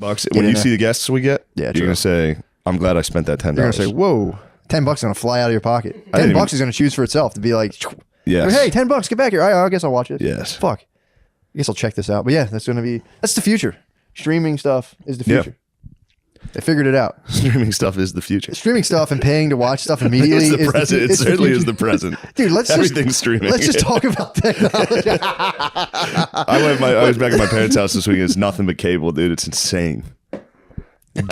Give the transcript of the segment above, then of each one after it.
bucks. When you see the guests we get, you're going to say, I'm glad I spent that $10. You're going to say, whoa, $10 is going to fly out of your pocket. $10 is going to choose for itself to be like, yes. Hey, $10, get back here. I guess I'll watch it. Yes. Fuck. I guess I'll check this out. But yeah, that's the future. Streaming stuff is the future. They figured it out. Streaming stuff is the future. Streaming stuff and paying to watch stuff immediately is the present. It certainly is the present. Dude, everything's streaming. Let's just talk about technology. I was back at my parents' house this week. It's nothing but cable, dude. It's insane.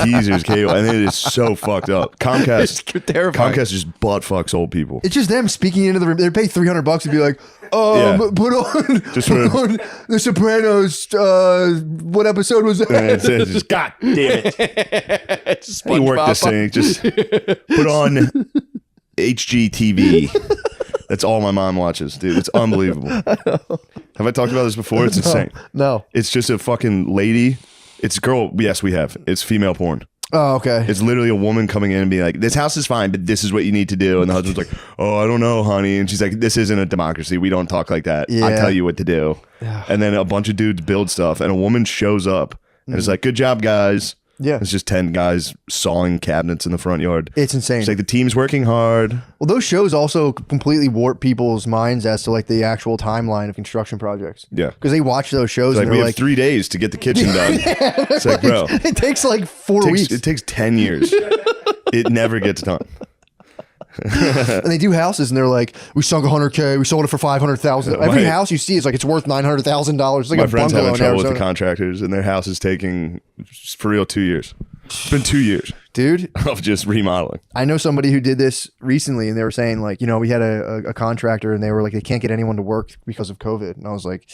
Geezer's cable, and it is so fucked up. Comcast, it's terrifying. Comcast just butt fucks old people. It's just them speaking into the room. They pay $300 to be like, put on The Sopranos. What episode was that? Just, God damn it! Just you work this thing. Just put on HGTV. That's all my mom watches, dude. It's unbelievable. Have I talked about this before? It's insane. No. It's just a fucking lady. It's a girl. Yes, we have. It's female porn. Oh, okay. It's literally a woman coming in and being like, this house is fine, but this is what you need to do. And the husband's like, oh, I don't know, honey. And she's like, this isn't a democracy. We don't talk like that. I tell you what to do. Yeah. And then a bunch of dudes build stuff and a woman shows up and it's like, good job, guys. Yeah. It's just 10 guys sawing cabinets in the front yard. It's insane. It's like the team's working hard. Well, those shows also completely warp people's minds as to like the actual timeline of construction projects. Yeah. Because they watch those shows it's and like, they're we have 3 days to get the kitchen done. It's like, bro. It takes like 4 weeks. It takes 10 years. It never gets done. And they do houses and they're like, we sunk $100K, we sold it for $500,000. Every house you see is like it's worth $900,000. It's like my a friends bungalow having in trouble with Arizona. the contractors and their house is taking for real 2 years. It's been 2 years, dude, of just remodeling. I know somebody who did this recently and they were saying like, we had a contractor and they were like, they can't get anyone to work because of COVID. And I was like,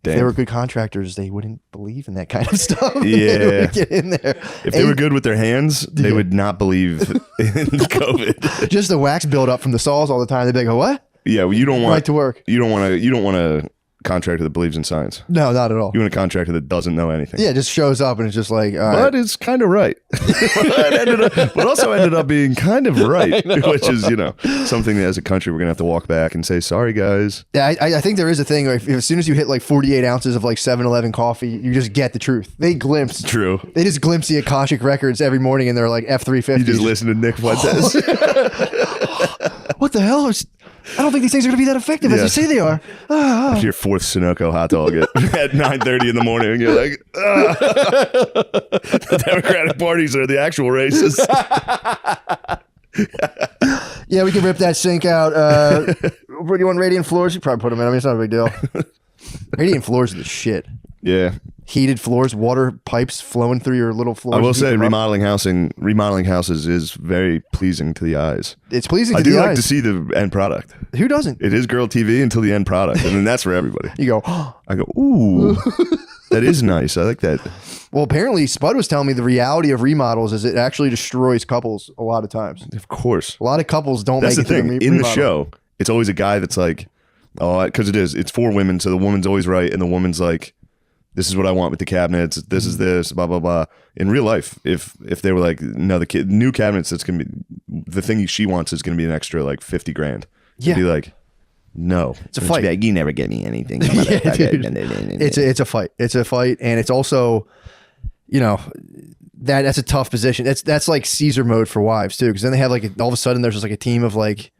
if they were good contractors, they wouldn't believe in that kind of stuff. Yeah. They would get in there. If they were good with their hands, they would not believe in COVID. Just the wax buildup from the saws all the time. They'd be like, oh, what? Yeah, well, you don't want right to work. You don't want a contractor that believes in science. No, not at all. You want a contractor that doesn't know anything. Yeah, just shows up and it's just like, all but right. it's kind of right. but also ended up being kind of right, which is, something that as a country we're going to have to walk back and say, sorry, guys. Yeah, I think there is a thing. Like, as soon as you hit like 48 ounces of like 7-Eleven coffee, you just get the truth. They glimpse. True. They just glimpse the Akashic records every morning and they're like F-350. You just listen to Nick Fuentes. What the hell? I don't think these things are going to be that effective as you say they are. After your 4th Sunoco hot dog at 9:30 in the morning, and you're like, the Democratic parties are the actual racists. Yeah, we can rip that sink out. Where do you want radiant floors? You probably put them in. I mean, it's not a big deal. Radiant floors are the shit. Yeah. Heated floors, water pipes flowing through your little floors. I will say remodeling houses is very pleasing to the eyes. It's pleasing to the eyes. I do like to see the end product. Who doesn't? It is girl TV until the end product, and then that's for everybody. You go, I go, ooh, that is nice. I like that. Well, apparently Spud was telling me the reality of remodels is it actually destroys couples a lot of times. Of course. A lot of couples don't That's make the it thing. to In the show, it's always a guy that's like, oh, because it's for women, so the woman's always right, and the woman's like, this is what I want with the cabinets. This is this, blah, blah, blah. In real life, if they were like, no, the new cabinets, that's going to be, the thing she wants is going to be an extra like 50 grand. Yeah. Be like, no. It's a fight. Like, you never get me anything. Yeah, dude. It's a fight. It's a fight. And it's also, that's a tough position. That's like Caesar mode for wives too. Cause then they have like, all of a sudden there's just like a team of like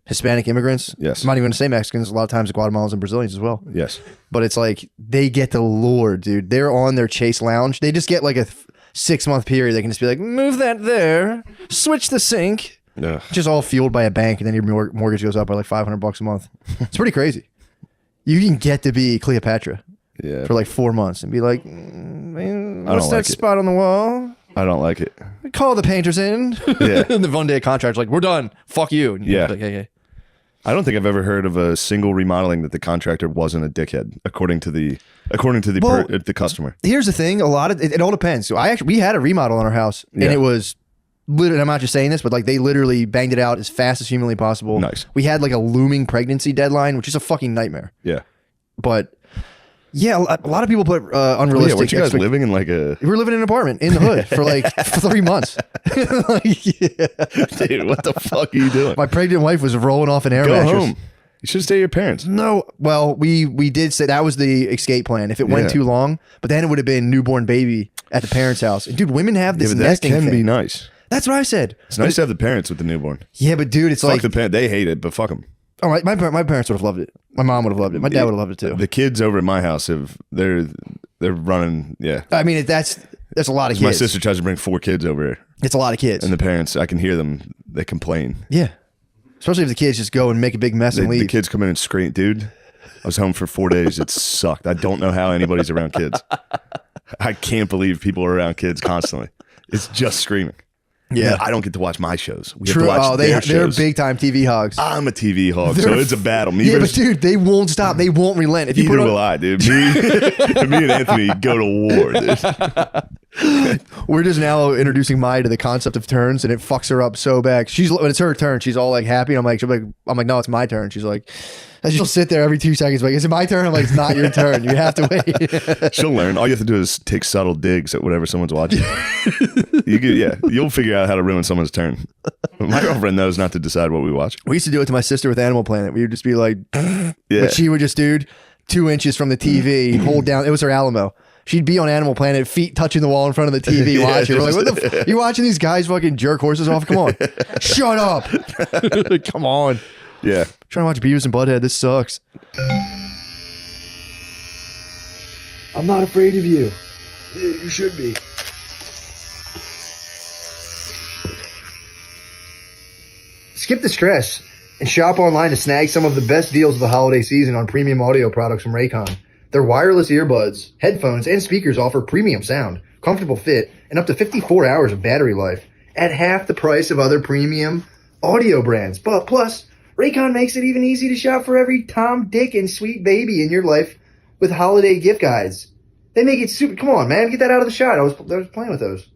Hispanic immigrants. Yes. I'm not even going to say Mexicans. A lot of times Guatemalans and Brazilians as well. Yes. But it's like, they get the lure, dude. They're on their chase lounge. They just get like a 6-month period. They can just be like, move that there, switch the sink. Yeah. Just all fueled by a bank. And then your mortgage goes up by like $500 a month. It's pretty crazy. You can get to be Cleopatra. Yeah. For like 4 months and be like, man, what's that like spot on the wall? I don't like it. Call the painters in. Yeah. And the one day contractor's like, we're done. Fuck you. And yeah. Like, hey. I don't think I've ever heard of a single remodeling that the contractor wasn't a dickhead, according to the customer. Here's the thing: a lot of it all depends. So we had a remodel on our house, and it was literally. I'm not just saying this, but like they literally banged it out as fast as humanly possible. Nice. We had like a looming pregnancy deadline, which is a fucking nightmare. Yeah. But yeah, a lot of people put unrealistic. Weren't you guys living in like a? We were living in an apartment in the hood for like 3 months. Dude, what the fuck are you doing? My pregnant wife was rolling off an air mattress. Go home. You should stay at your parents. No, well, we did say that was the escape plan. If it went too long, but then it would have been newborn baby at the parents' house. And dude, women have this nesting thing. That can be nice. That's what I said. It's nice to have the parents with the newborn. Yeah, but dude, it's fuck like the parent. They hate it, but fuck them. Oh, my parents would have loved it. My mom would have loved it. My dad would have loved it too. The kids over at my house they're running. Yeah, I mean that's a lot of kids. My sister tries to bring 4 kids over here. It's a lot of kids, and the parents, I can hear them. They complain. Yeah, especially if the kids just go and make a big mess and leave. The kids come in and scream, dude. I was home for 4 days. It sucked. I don't know how anybody's around kids. I can't believe people are around kids constantly. It's just screaming. Yeah, I don't get to watch my shows. We True. Have to watch they're big time TV hogs. I'm a TV hog, so it's a battle. But dude, they won't stop. They won't relent. If you Neither will I, dude. Me and Anthony go to war, dude. We're just now introducing Maya to the concept of turns, and it fucks her up so bad. When it's her turn, she's all like happy. I'm like, no, it's my turn. She's like, she'll sit there every 2 seconds, like, is it my turn? I'm like, it's not your turn. You have to wait. She'll learn. All you have to do is take subtle digs at whatever someone's watching. You'll figure out how to ruin someone's turn. My girlfriend knows not to decide what we watch. We used to do it to my sister with Animal Planet. We would just be like, but she would just, dude, 2 inches from the TV, hold down. It was her Alamo. She'd be on Animal Planet, feet touching the wall in front of the TV watching. We're like, what the you watching these guys fucking jerk horses off? Come on. Shut up. Come on. Yeah. I'm trying to watch Beavis and Butthead. This sucks. I'm not afraid of you. You should be. Skip the stress and shop online to snag some of the best deals of the holiday season on premium audio products from Raycon. Their wireless earbuds, headphones, and speakers offer premium sound, comfortable fit, and up to 54 hours of battery life at half the price of other premium audio brands. But plus, Raycon makes it even easy to shop for every Tom, Dick, and sweet baby in your life with holiday gift guides. They make it super... Come on, man. Get that out of the shot. I was playing with those.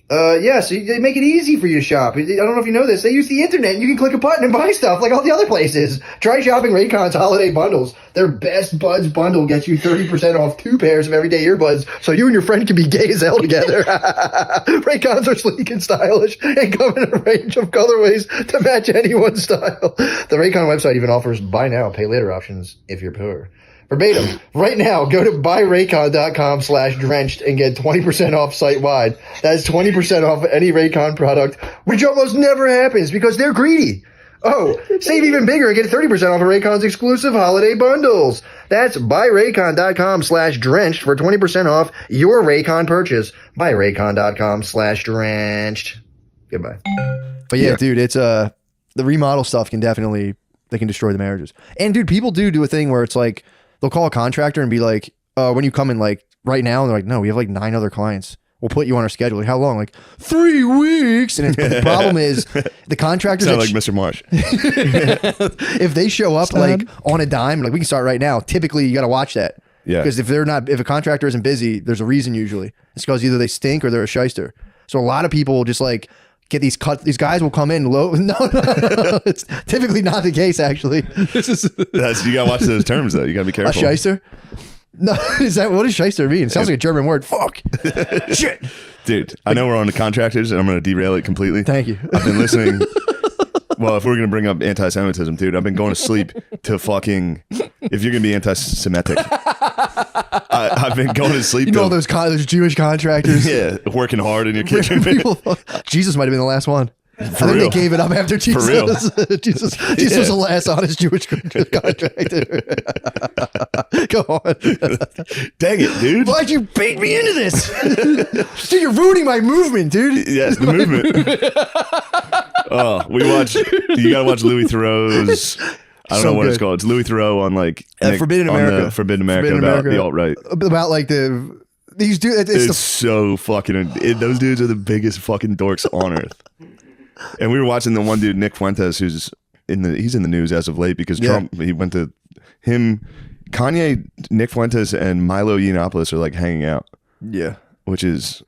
So they make it easy for you to shop. I don't know if you know this. They use the internet. You can click a button and buy stuff like all the other places. Try shopping Raycon's holiday bundles. Their Best Buds bundle gets you 30% off 2 pairs of everyday earbuds so you and your friend can be gay as hell together. Raycons are sleek and stylish and come in a range of colorways to match anyone's style. The Raycon website even offers buy now, pay later options if you're poor. Verbatim, right now, go to buyraycon.com/drenched and get 20% off site-wide. That's 20% off any Raycon product, which almost never happens because they're greedy. Oh, save even bigger and get 30% off of Raycon's exclusive holiday bundles. That's buyraycon.com/drenched for 20% off your Raycon purchase. Buyraycon.com/drenched. Goodbye. But yeah, dude, it's the remodel stuff can definitely, they can destroy the marriages. And dude, people do a thing where it's like, they'll call a contractor and be like, when you come in like right now, and they're like, no, we have like 9 other clients. We'll put you on our schedule. Like, how long? Like 3 weeks. And the problem is the contractors sound like Mr. Marsh. If they show up like on a dime, like we can start right now. Typically you got to watch that. Yeah. Because if a contractor isn't busy, there's a reason usually. It's because either they stink or they're a shyster. So a lot of people will just like get these cuts. These guys will come in low. No. It's typically not the case, actually. You gotta watch those terms though. You gotta be careful. A shyster? No, what does shyster mean? It sounds like a German word. Fuck. Shit. Dude, I know we're on the contractors and I'm gonna derail it completely. Thank you. I've been listening. Well, if we're gonna bring up anti-Semitism, dude, I've been going to sleep to fucking. If you're gonna be anti-Semitic, I've been going to sleep. You know those Jewish contractors. Yeah, working hard in your kitchen. Jesus might have been the last one. I think they gave it up after Jesus. For real. Jesus was the last honest Jewish contractor. Go on. Dang it, dude. Why'd you bait me into this? Dude, you're ruining my movement, dude. Yes, the movement. Oh, you gotta watch Louis Theroux's. I don't know what it's called. It's Louis Theroux on like Forbidden America. Forbidden America about the alt-right. About like these dudes. It's so fucking. Those dudes are the biggest fucking dorks on earth. And we were watching the one dude, Nick Fuentes, he's in the news as of late because Trump, he went to him, Kanye, Nick Fuentes, and Milo Yiannopoulos are like hanging out. Yeah. Which is,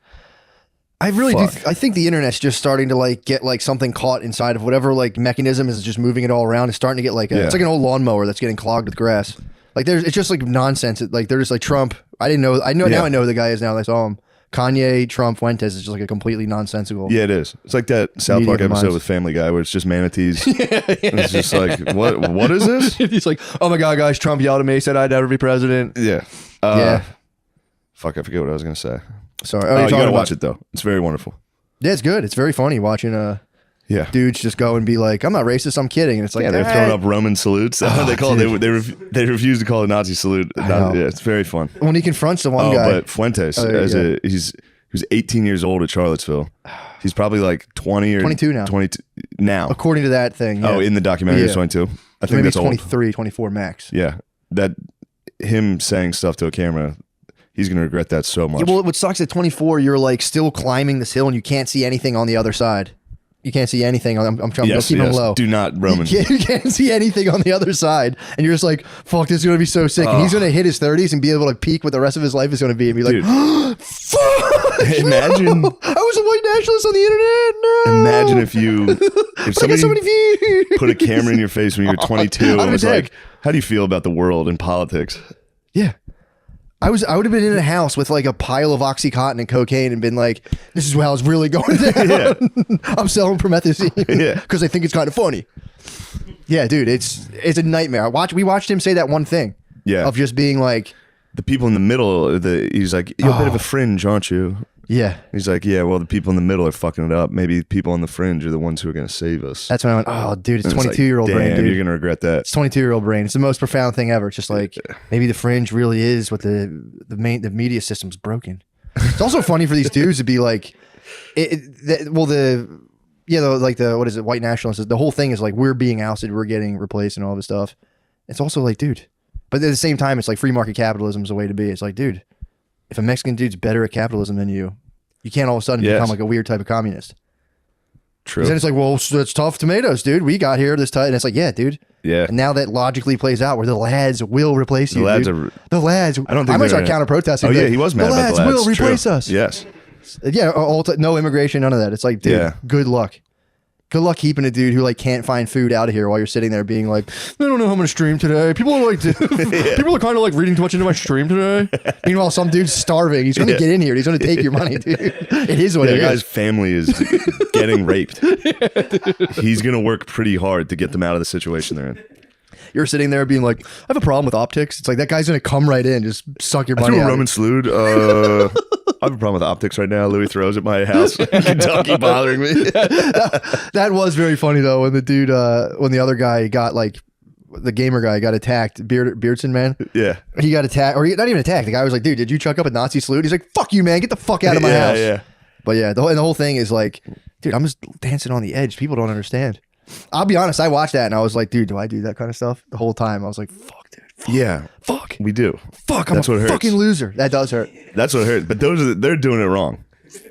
I really do. I think the internet's just starting to like get like something caught inside of whatever like mechanism is just moving it all around. It's starting to get like it's like an old lawnmower that's getting clogged with grass. Like it's just like nonsense. Like they're just like Trump. I didn't know. Now I know who the guy is now that I saw him. Kanye, Trump, Fuentes is just like a completely nonsensical. Yeah, it is. It's like that South Media Park episode demise. with Family Guy where it's just manatees. And it's just like, what is this? He's like, oh my God, guys, Trump yelled at me, said I'd never be president. Yeah. Yeah. Fuck, I forget what I was gonna say. Sorry. Oh, you gotta about- watch it though. It's very wonderful. Yeah, it's good. It's very funny watching Yeah. dudes just go and be like, I'm not racist, I'm kidding. And it's like, Yeah, they're throwing up Roman salutes. That's what they call it. They refuse to call it a Nazi salute. know. Yeah, it's very fun. When he confronts the one guy. But Fuentes, yeah. he was 18 years old at Charlottesville. He's probably like 20 or 22 now. 22 now. According to that thing. Yeah. Oh, in the documentary, Yeah. he's 22. I think Maybe that's old. 23, 24 max. Yeah, that him saying stuff to a camera, he's gonna regret that so much. Yeah, well, what sucks at 24, you're like still climbing this hill and you can't see anything on the other side. You can't see anything. I'm trying to keep them low. Do not Roman. You can't see anything on the other side. And you're just like, fuck, this is going to be so sick. And he's going to hit his 30s and be able to peak what the rest of his life is going to be and be like, fuck! Imagine. No, I was a white nationalist on the internet. No. Imagine if I got somebody so many views. put a camera in your face when you were 22 I'd and be was dead. like, how do you feel about the world and politics? Yeah. I would have been in a house with like a pile of Oxycontin and cocaine and been like, this is how it's really going down. Yeah. I'm selling promethazine Yeah. because I think it's kind of funny. Yeah, dude, it's a nightmare. We watched him say that one thing. Yeah. Of just being like, The people in the middle, he's like, you're a bit of a fringe, aren't you? yeah. He's like, yeah, well, the people in the middle are fucking it up. Maybe people on the fringe are the ones who are going to save us. That's when I went, oh, dude, it's And it's 22-year-old like, brain, damn, dude. you're going to regret that. It's 22-year-old brain. It's the most profound thing ever. It's just like maybe the fringe really is what the media system's broken. It's also funny for these dudes to be like, what is it? White nationalists. The whole thing is like we're being ousted, we're getting replaced, and all this stuff. It's also like, dude, but at the same time, it's like free market capitalism is the way to be. It's like, dude, if a Mexican dude's better at capitalism than you can't all of a sudden become like a weird type of communist. True. Then it's like, well, it's tough tomatoes, dude. We got here this time. And it's like, yeah, dude. Yeah. And now that logically plays out where the lads will replace you. The lads dude. The lads. I don't think I might they're start gonna- counter protesting. Oh, yeah, he was mad about the lads. The lads will True. replace us. Yes. Yeah. No immigration, none of that. It's like, dude, Yeah. good luck. Good luck keeping a dude who like can't find food out of here while you're sitting there being like, I don't know how I'm gonna stream today. People are like, people are kind of like reading too much into my stream today. Meanwhile, some dude's starving. He's gonna get in here. He's gonna take your money, dude. It is what The it guy's is. family is getting raped. He's going to work pretty hard to get them out of the situation they're in. You're sitting there being like, I have a problem with optics. It's like that guy's gonna come right in, just suck your I money threw a out. Roman salute. I have a problem with optics right now. Louis throws at my house in Kentucky bothering me. That was very funny though when the dude, when the other guy got like, the gamer guy got attacked, Beardson man. Yeah. He got attacked, or not even attacked. The guy was like, dude, did you chuck up a Nazi salute? He's like, fuck you, man. Get the fuck out of my house. Yeah. But yeah, the whole thing is like, dude, I'm just dancing on the edge. People don't understand. I'll be honest. I watched that and I was like, dude, do I do that kind of stuff? The whole time I was like, fuck, dude. Fuck, Yeah. fuck. We do. Fuck. I'm That's what a hurts. fucking loser. That does hurt. That's what hurts. But they're doing it wrong.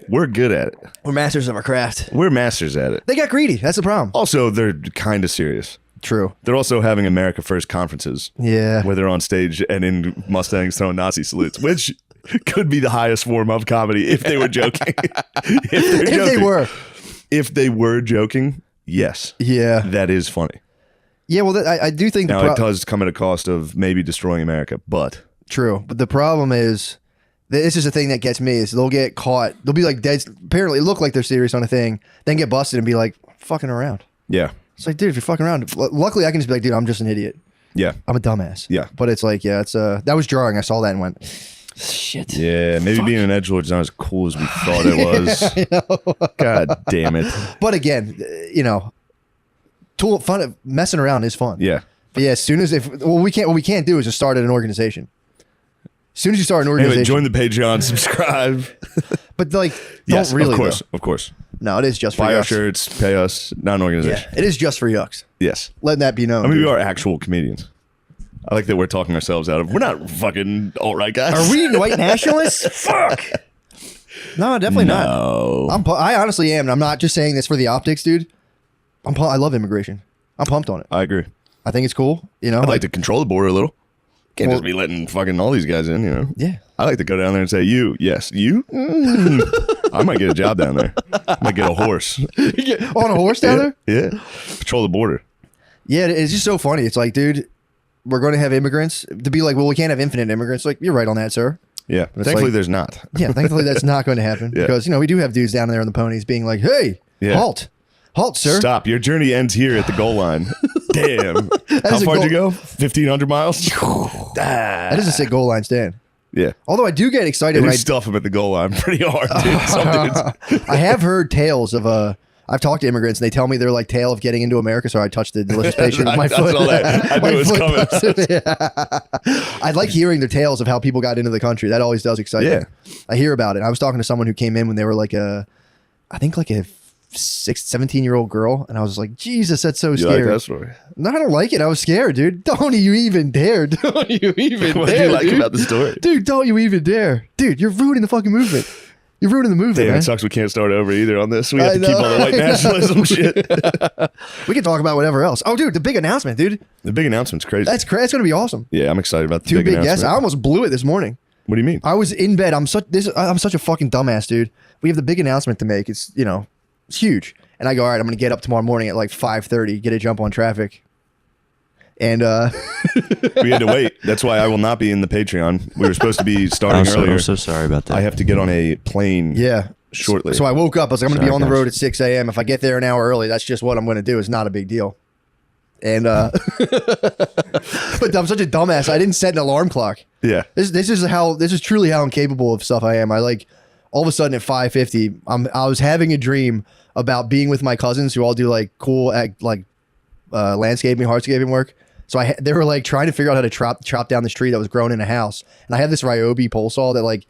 We're good at it. We're masters of our craft. We're masters at it. They got greedy. That's the problem. Also, they're kind of serious. True. They're also having America First conferences Yeah. where they're on stage and in Mustangs throwing Nazi salutes, which could be the highest form of comedy if they were joking. If they were joking, yes. Yeah. That is funny. Yeah. Well, I do think Now, it does come at a cost of maybe destroying America, but True, but the problem is, this is the thing that gets me, is they'll get caught. They'll be like dead. Apparently, look like they're serious on a thing, then get busted and be like fucking around. yeah. It's like, dude, if you're fucking around, luckily I can just be like, dude, I'm just an idiot. Yeah. I'm a dumbass. Yeah. But it's like, yeah, it's that was jarring. I saw that and went, shit. Yeah. Maybe being an edgelord's not as cool as we thought it was. God damn it. But again, you know, fun messing around is fun. Yeah. But yeah, as soon as what we can't do is just start at an organization. As soon as you start an organization, Anyway, join the Patreon, subscribe. but like, Yes, don't really. of course. though. Of course. No, it is just for Buy our yucks. shirts, pay us, not an organization. Yeah, it is just for yucks. Yes. Letting that be known. I mean, dude. we are actual comedians. I like that we're talking ourselves out of. We're not fucking alt-right guys. Are we white nationalists? Fuck. No, definitely not. No. I honestly am, and I'm not just saying this for the optics, dude. I love immigration. I'm pumped on it. I agree. I think it's cool. You know, I'd like to control the border a little. Can't Well- just be letting fucking all these guys in, you know? Yeah. I like to go down there and say, you, yes, you? I might get a job down there. I might get a horse. On a horse down there? Yeah. Patrol the border. Yeah, it's just so funny. It's like, dude, we're going to have immigrants to be like, well, we can't have infinite immigrants. Like, you're right on that, sir. Yeah. But it's Thankfully, like- there's not. Yeah, thankfully that's not going to happen Yeah. because we do have dudes down there on the ponies being like, "Hey, Yeah. halt, sir." Stop. Your journey ends here at the goal line. Damn. How is a far did you goal- go? 1,500 miles? That is a sick goal line stand. Yeah. Although I do get excited They when do stuff him at the goal line pretty hard, dude. Some dudes. I have heard tales of I've talked to immigrants and they tell me they're like tale of getting into America. So I touched the delicious patient with my That's foot. all I knew it was coming. Yeah. I like hearing their tales of how people got into the country. That always does excite Yeah. me. I hear about it. I was talking to someone who came in when they were like I think like a 17-year-old girl, and I was like, Jesus, that's so You scary. like that story? No, I don't like it. I was scared, dude. Don't you even dare. Don't you even What do dare. you like dude. about the story? Dude, don't you even dare. Dude, you're ruining the fucking movement. You're ruining the movement, Damn, man. it sucks we can't start over either on this. We have I to keep know. all the white nationalism shit. We can talk about whatever else. Oh, dude, the big announcement, dude. The big announcement's crazy. That's going to be awesome. Yeah, I'm excited about the Two big guests. announcement. I almost blew it this morning. What do you mean? I was in bed. I'm such a fucking dumbass, dude. We have the big announcement to make. It's, it's huge. And I go, all right, I'm going to get up tomorrow morning at like 5:30, get a jump on traffic. And We had to wait. That's why I will not be in the Patreon. We were supposed to be starting earlier. I'm so sorry about that. I have to get on a plane yeah. shortly. So I woke up. I was like, I'm going to be Sorry, on the guys. road at 6 a.m. If I get there an hour early, that's just what I'm going to do. It's not a big deal. And but I'm such a dumbass. I didn't set an alarm clock. yeah. This is truly how incapable of stuff I am. I like all of a sudden at 5:50, I was having a dream about being with my cousins who all do like cool landscaping, hardscaping work. So they were like trying to figure out how to chop down this tree that was grown in a house. And I have this Ryobi pole saw that like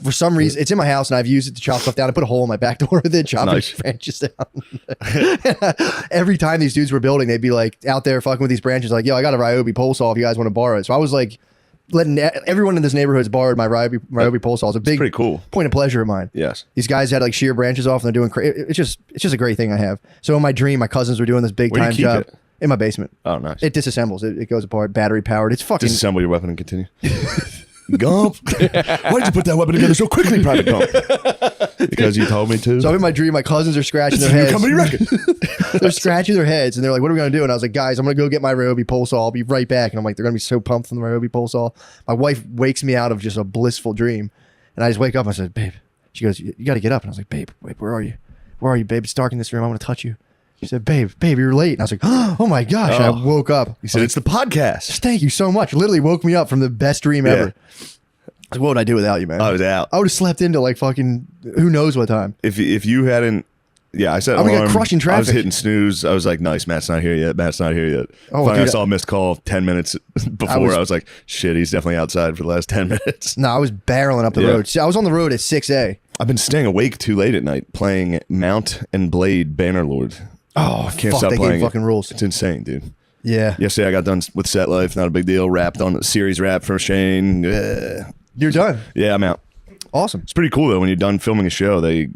for some reason it's in my house and I've used it to chop stuff down. I put a hole in my back door with it, chopping Nice. branches down. Every time these dudes were building, they'd be like out there fucking with these branches, like, yo, I got a Ryobi pole saw if you guys want to borrow it. So I was like letting everyone in this neighborhood's borrowed my Ryobi pole saw. It's a big pretty cool. point of pleasure of mine. Yes. These guys had like shear branches off and they're doing it's just a great thing I have. So in my dream, my cousins were doing this big Where do you time keep job it? in my basement. Oh, nice. It disassembles. It goes apart, battery powered. It's fucking Disassemble your weapon and continue. Gump. Why did you put that weapon together so quickly, Private Gump? Because you told me to. So in my dream, my cousins are scratching This their is a new heads. company record. They're scratching their heads and they're like, what are we going to do? And I was like, guys, I'm going to go get my Ryobi pole saw. I'll be right back. And I'm like, they're going to be so pumped from the Ryobi pole saw. My wife wakes me out of just a blissful dream. And I just wake up and I said, babe, she goes, you got to get up. And I was like, babe, where are you? Where are you, babe? It's dark in this room. I want to touch you. She said, babe, you're late. And I was like, oh my gosh. And I woke up. He said, it's the podcast. Thank you so much. Literally woke me up from the best dream ever. Like, what would I do without you, man? I was out. I would have slept into like fucking who knows what time. If you hadn't, I said, I would've got crushed in I was traffic. hitting snooze. I was like, nice, Matt's not here yet. Oh, Finally, I dude, saw a missed call 10 minutes before. I was like, shit, he's definitely outside for the last 10 minutes. No, I was barreling up the Yeah. road. See, I was on the road at 6A. I've been staying awake too late at night playing Mount and Blade Bannerlord. Oh, Can't fuck, stop that playing game it. fucking rules. It's insane, dude. Yeah. Yesterday I got done with Set Life, not a big deal. Wrapped on series wrap for Shane. You're done. Yeah, I'm out. Awesome. It's pretty cool though. When you're done filming a show, the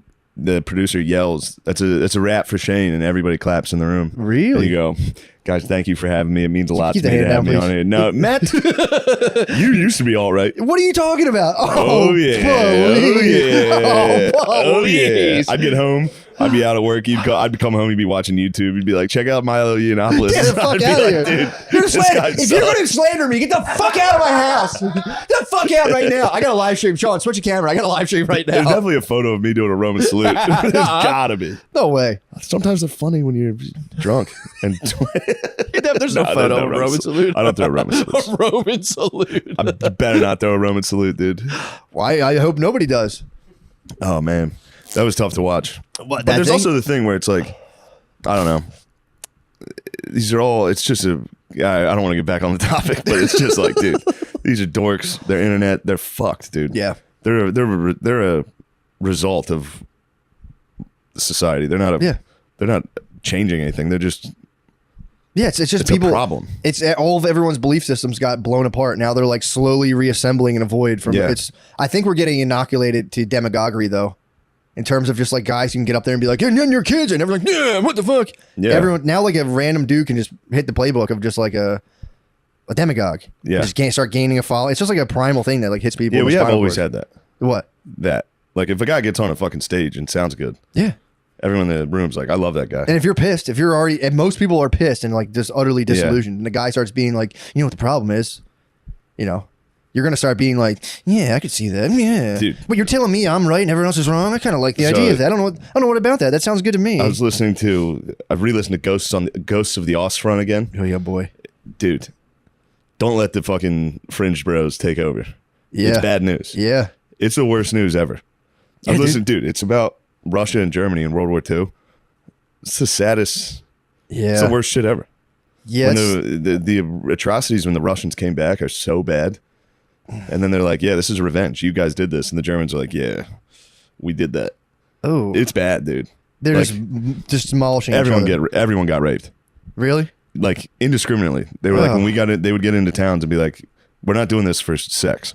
producer yells, "That's a wrap for Shane," and everybody claps in the room. Really? And you go, guys, thank you for having me. It means a lot Keep to the me to hand have down, me please. on here. No, Matt, you used to be all right. What are you talking about? Oh yeah, please. oh yeah. please. I'd get home. I'd be out of work. I'd come home. You'd be watching YouTube. You'd be like, check out Milo Yiannopoulos. Get the fuck I'd be out of like, here. dude, You're this slander- guy if you're sucks. going to slander me, get the fuck out of my house. Get the fuck out right now. I got a live stream. Sean, switch your camera. I got a live streom right There's now. definitely a photo of me doing a Roman salute. There's gotta be. No way. Sometimes they're funny when you're drunk. And There's no I don't photo know of Roman salute. I don't throw Roman salutes. A Roman salute. I better not throw a Roman salute, dude. Why? I hope nobody does. Oh man, that was tough to watch. But that there's thing? also the thing where it's like, I don't know. These are all. It's just a. I don't want to get back on the topic, but it's just like, dude, these are dorks. They're internet. They're fucked, dude. Yeah. They're a result of society. They're not a. Yeah. They're not changing anything. They're just. Yeah, it's just It's people. a problem. It's all of everyone's belief systems got blown apart. Now they're like slowly reassembling in a void from Yeah. it's. I think we're getting inoculated to demagoguery though, in terms of just like guys who can get up there and be like, and your kids, and everyone's like, yeah, what the fuck? Yeah. Everyone now like a random dude can just hit the playbook of just like a demagogue. Yeah. Just can't start gaining a follow. It's just like a primal thing that like hits people. Yeah, in we the have spinal always cord. had that. What? That like if a guy gets on a fucking stage and sounds good, Yeah. everyone in the room's like, I love that guy. And if you're pissed, if you're already, and most people are pissed and like just utterly disillusioned, and the guy starts being like, you know what the problem is, you're you're gonna start being like, yeah, I could see that, yeah. Dude. But you're telling me I'm right and everyone else is wrong. I kind of like the idea of that. I don't know what about that. That sounds good to me. I've re-listened to Ghosts of the Ostfront again. Oh yeah, boy. Dude, don't let the fucking fringe bros take over. Yeah, It's bad news. Yeah, It's the worst news ever. Yeah, I've listened, dude. It's about Russia and Germany in World War II. It's the saddest. yeah. It's the worst shit ever. Yes. When the atrocities when the Russians came back are so bad. And then they're like, yeah, this is revenge. You guys did this. And the Germans are like, yeah, we did that. Oh, It's bad, dude. they're like, just demolishing. Everyone got raped. Really? Like indiscriminately. They were like, when we got it, they would get into towns and be like, we're not doing this for sex.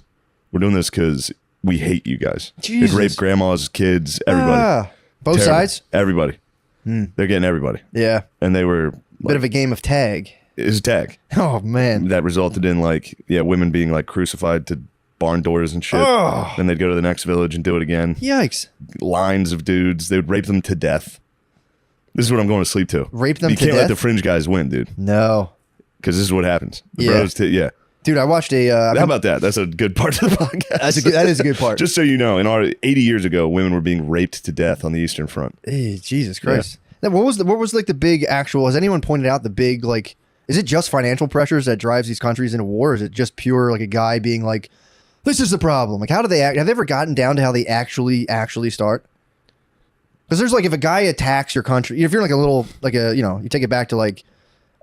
We're doing this because we hate you guys. Jesus. They'd rape grandmas, kids, everybody. Both Terrible. sides? Everybody. They're getting everybody. Yeah. And they were Bit of a game of tag. it was a tag Oh, man. that resulted in women being like crucified to barn doors and shit. Oh. Then they'd go to the next village and do it again. Yikes. Lines of dudes. They would rape them to death. This is what I'm going to sleep to. Rape them you to can't let death? the fringe guys win, dude. No. Because this is what happens. The Yeah. bros, yeah. Dude, I watched a... How about that? That's a good part of the podcast. that is a good part. Just so you know, 80 years ago, women were being raped to death on the Eastern Front. Hey, Jesus Christ. Now, what was like the big actual... Has anyone pointed out the big, like... Is it just financial pressures that drives these countries into war? Or is it just pure, like, a guy being like, this is the problem? Like, how do they act? Have they ever gotten down to how they actually start? Because there's, like, if a guy attacks your country... If you're, like, a little... Like, you take it back to, like...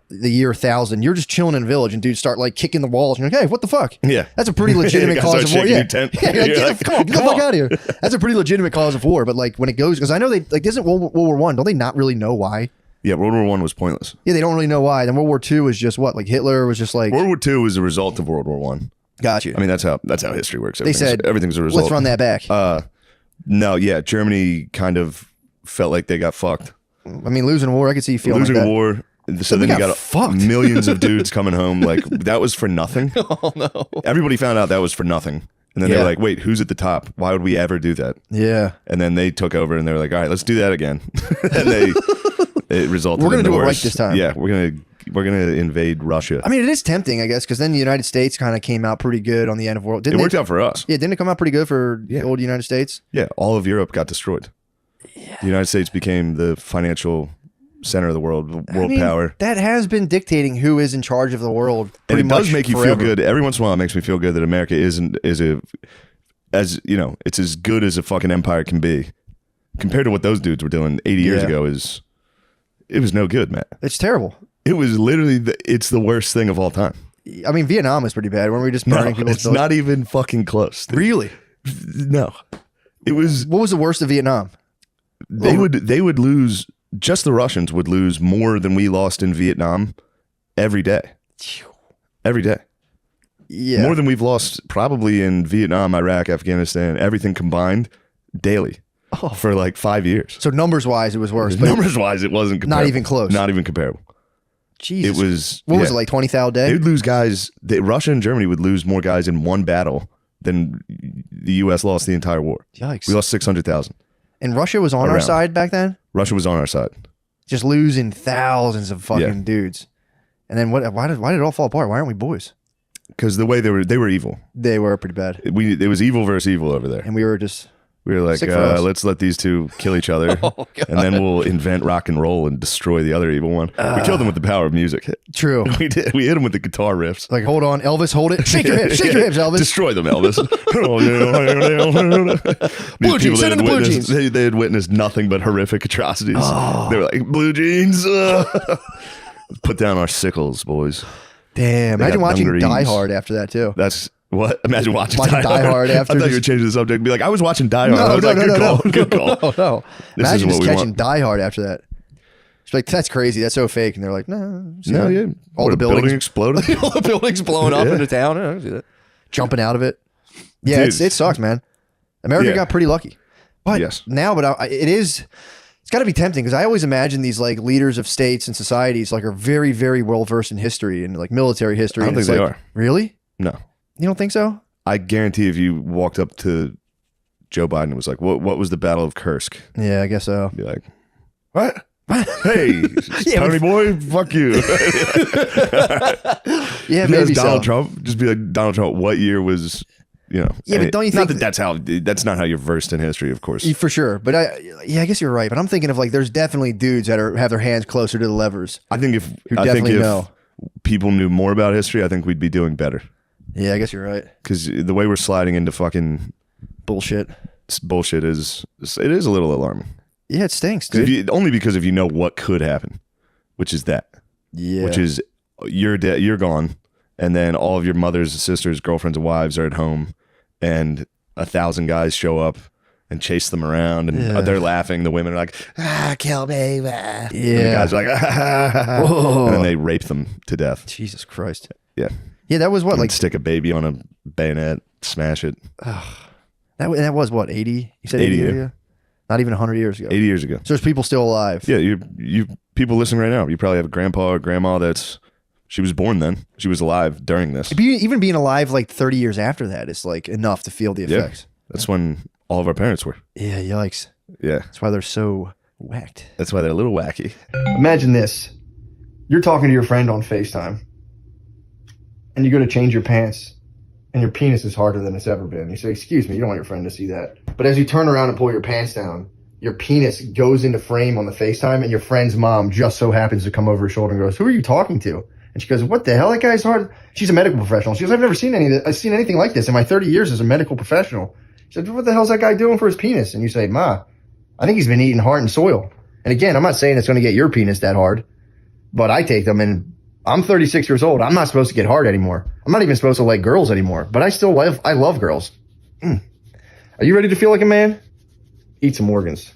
the year 1000, you're just chilling in a village and dudes start like kicking the walls and you're like, hey, what the fuck? Yeah. That's a pretty legitimate You cause guys of start war. shaking Yeah. your tent. Yeah, you're like, You're like, come on, get the fuck out of here. That's a pretty legitimate cause of war. But like when it goes, because I know they like isn't World War One, don't they not really know why? Yeah, World War I was pointless. Yeah, they don't really know why. Then World War II was just what? Like Hitler was just like World War II was a result of World War One. got you. I mean, that's how history works. They said everything's a result. let's run that back. No, yeah, Germany kind of felt like they got fucked. I mean, losing a war, I could see you feeling Losing like a that. war. So we then you got got fucked. millions of dudes coming home. Like that was for nothing. Oh no. Everybody found out that was for nothing. And then Yeah. they were like, wait, who's at the top? Why would we ever do that? Yeah. And then they took over and they were like, all right, let's do that again. And it resulted We're gonna in the do it right worst. this time. Yeah, we're gonna invade Russia. I mean, it is tempting, I guess, because then the United States kind of came out pretty good on the end of world. It worked out for us. Yeah, didn't it come out pretty good for the old United States? Yeah, all of Europe got destroyed. The United States became the financial center of the world power. That has been dictating who is in charge of the world. And Pretty it does much make you forever. feel good. Every once in a while, it makes me feel good that America it's as good as a fucking empire can be compared to what those dudes were doing 80 years Yeah. ago. It was no good, man. It's terrible. It was literally it's the worst thing of all time. I mean, Vietnam was pretty bad. Weren't we just No, burning people's it's not even fucking close. dude. really. No, it was. What was the worst of Vietnam? They would lose. Just the Russians would lose more than we lost in Vietnam every day. Every day. Yeah. More than we've lost probably in Vietnam, Iraq, Afghanistan, everything combined daily for like 5 years. So numbers wise, it was worse. But Numbers wise, it wasn't comparable. Not even close. Not even comparable. Jesus. It was. What was yeah. it, like 20,000 a day? They would lose guys. Russia and Germany would lose more guys in one battle than the U.S. lost the entire war. Yikes. We lost 600,000. And Russia was on our Around. side back then? Russia was on our side. Just losing thousands of fucking Yeah. dudes. And then why did it all fall apart? Why aren't we boys? Because the way they were evil. They were pretty bad. It was evil versus evil over there. And we were just We were like, Sick for us. let's let these two kill each other, and then we'll invent rock and roll and destroy the other evil one. We killed them with the power of music. true. We did. We hit them with the guitar riffs. Like, hold on, Elvis, hold it. Shake your hips, Elvis. Destroy them, Elvis. Blue These jeans, people send in that the blue had jeans. they had witnessed nothing but horrific atrocities. They were like, blue jeans. Put down our sickles, boys. Damn, They imagine got watching dungarees. Die Hard after that too. That's what. Imagine watching Watching Die Hard after I thought you just- were changing the subject. Be like, I was watching Die Hard. I was like, good call. Good call. No. This Imagine is what just we catching want. Die Hard after that. It's like, that's crazy. That's so fake. And they're like, no. see No, that? yeah. All What, the a building buildings exploded. All the buildings blowing up Yeah. into town. I don't see that. jumping out of it. Yeah, Dude. it sucks, man. America Yeah. got pretty lucky. But Yes. now, it's got to be tempting because I always imagine these like leaders of states and societies like are very, very well versed in history and like military history. I don't and think it's they like, are. Really? No. You don't think so? I guarantee if you walked up to Joe Biden and was like, what was the Battle of Kursk? Yeah, I guess so. Be like, what? Hey, Tony boy, fuck you. Yeah, If maybe that's Donald so. Trump, just be like, Donald Trump, what year was, Yeah, but don't you not think that's not how you're versed in history, of course. for sure? But I guess you're right. But I'm thinking of like, there's definitely dudes that have their hands closer to the levers. I think if definitely know. people knew more about history, I think we'd be doing better. Yeah, I guess you're right. Because the way we're sliding into fucking Bullshit. bullshit is a little alarming. Yeah, it stinks, 'Cause dude. only because if you know what could happen, which is that, Yeah. which is you're dead, you're gone, and then all of your mothers, sisters, girlfriends, and wives are at home, and 1,000 guys show up and chase them around, and they're laughing. The women are like, kill me. Yeah. And the guys are like, and then they rape them to death. Jesus Christ. Yeah. Yeah, that was what, And like stick a baby on a bayonet, smash it. that was what, 80? You said 80, 80 years yeah. ago? Not even 100 years ago. 80 years ago. So there's people still alive. Yeah, you people listening right now, you probably have a grandpa or grandma she was born then. She was alive during this. Even being alive like 30 years after that is like enough to feel the Yeah. effects. That's when all of our parents were. Yeah, yikes. Yeah. That's why they're so whacked. That's why they're a little wacky. Imagine this. You're talking to your friend on FaceTime, and you go to change your pants, and your penis is harder than it's ever been. You say, excuse me, you don't want your friend to see that. But as you turn around and pull your pants down, your penis goes into frame on the FaceTime, and your friend's mom just so happens to come over her shoulder and goes, who are you talking to? And she goes, what the hell? That guy's hard. She's a medical professional. She goes, I've never seen anything like this in my 30 years as a medical professional. She said, what the hell's that guy doing for his penis? And you say, Ma, I think he's been eating heart and soil. And again, I'm not saying it's going to get your penis that hard, but I take them, and I'm 36 years old. I'm not supposed to get hard anymore. I'm not even supposed to like girls anymore, but I love girls. Are you ready to feel like a man? Eat some organs.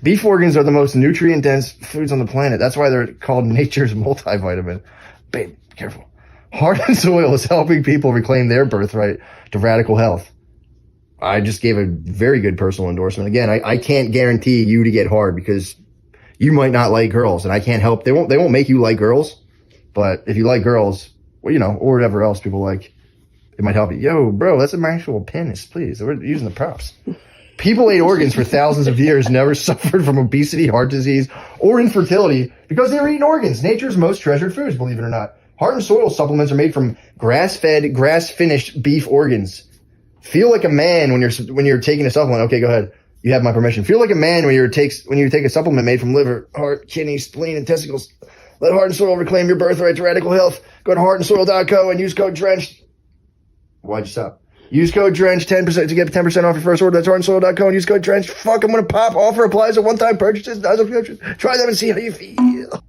Beef organs are the most nutrient-dense foods on the planet. That's why they're called nature's multivitamin. Babe, careful. Heart and soil is helping people reclaim their birthright to radical health. I just gave a very good personal endorsement. Again, I can't guarantee you to get hard because you might not like girls, and I can't help. They won't make you like girls, but if you like girls, well, or whatever else people like, it might help you. Yo, bro, that's an actual penis, please. We're using the props. People ate organs for thousands of years, never suffered from obesity, heart disease, or infertility because they were eating organs. Nature's most treasured foods, believe it or not. Heart and soil supplements are made from grass-fed, grass-finished beef organs. Feel like a man when you're taking a supplement. Okay, go ahead. You have my permission. Feel like a man when you take a supplement made from liver, heart, kidneys, spleen, and testicles. Let Heart and Soil reclaim your birthright to radical health. Go to heartandsoil.co and use code DRENCHED. Why'd you stop? Use code DRENCHED 10% to get 10% off your first order. That's heartandsoil.co and use code DRENCHED. Fuck, I'm gonna pop. Offer applies at one-time purchases. Try them and see how you feel.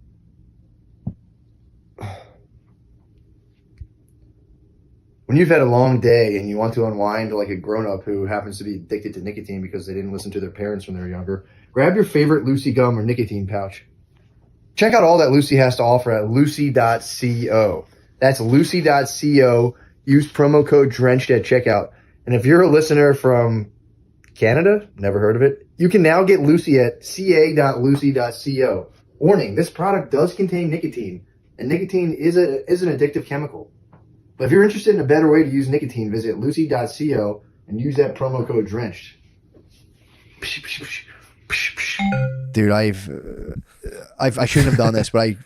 When you've had a long day and you want to unwind like a grown-up who happens to be addicted to nicotine because they didn't listen to their parents when they were younger, grab your favorite Lucy gum or nicotine pouch. Check out all that Lucy has to offer at lucy.co. That's lucy.co. Use promo code DRENCHED at checkout. And if you're a listener from Canada, never heard of it, you can now get Lucy at ca.lucy.co. Warning, this product does contain nicotine, and nicotine is an addictive chemical. But if you're interested in a better way to use nicotine, visit lucy.co and use that promo code DRENCHED. Dude, I shouldn't have done this, but I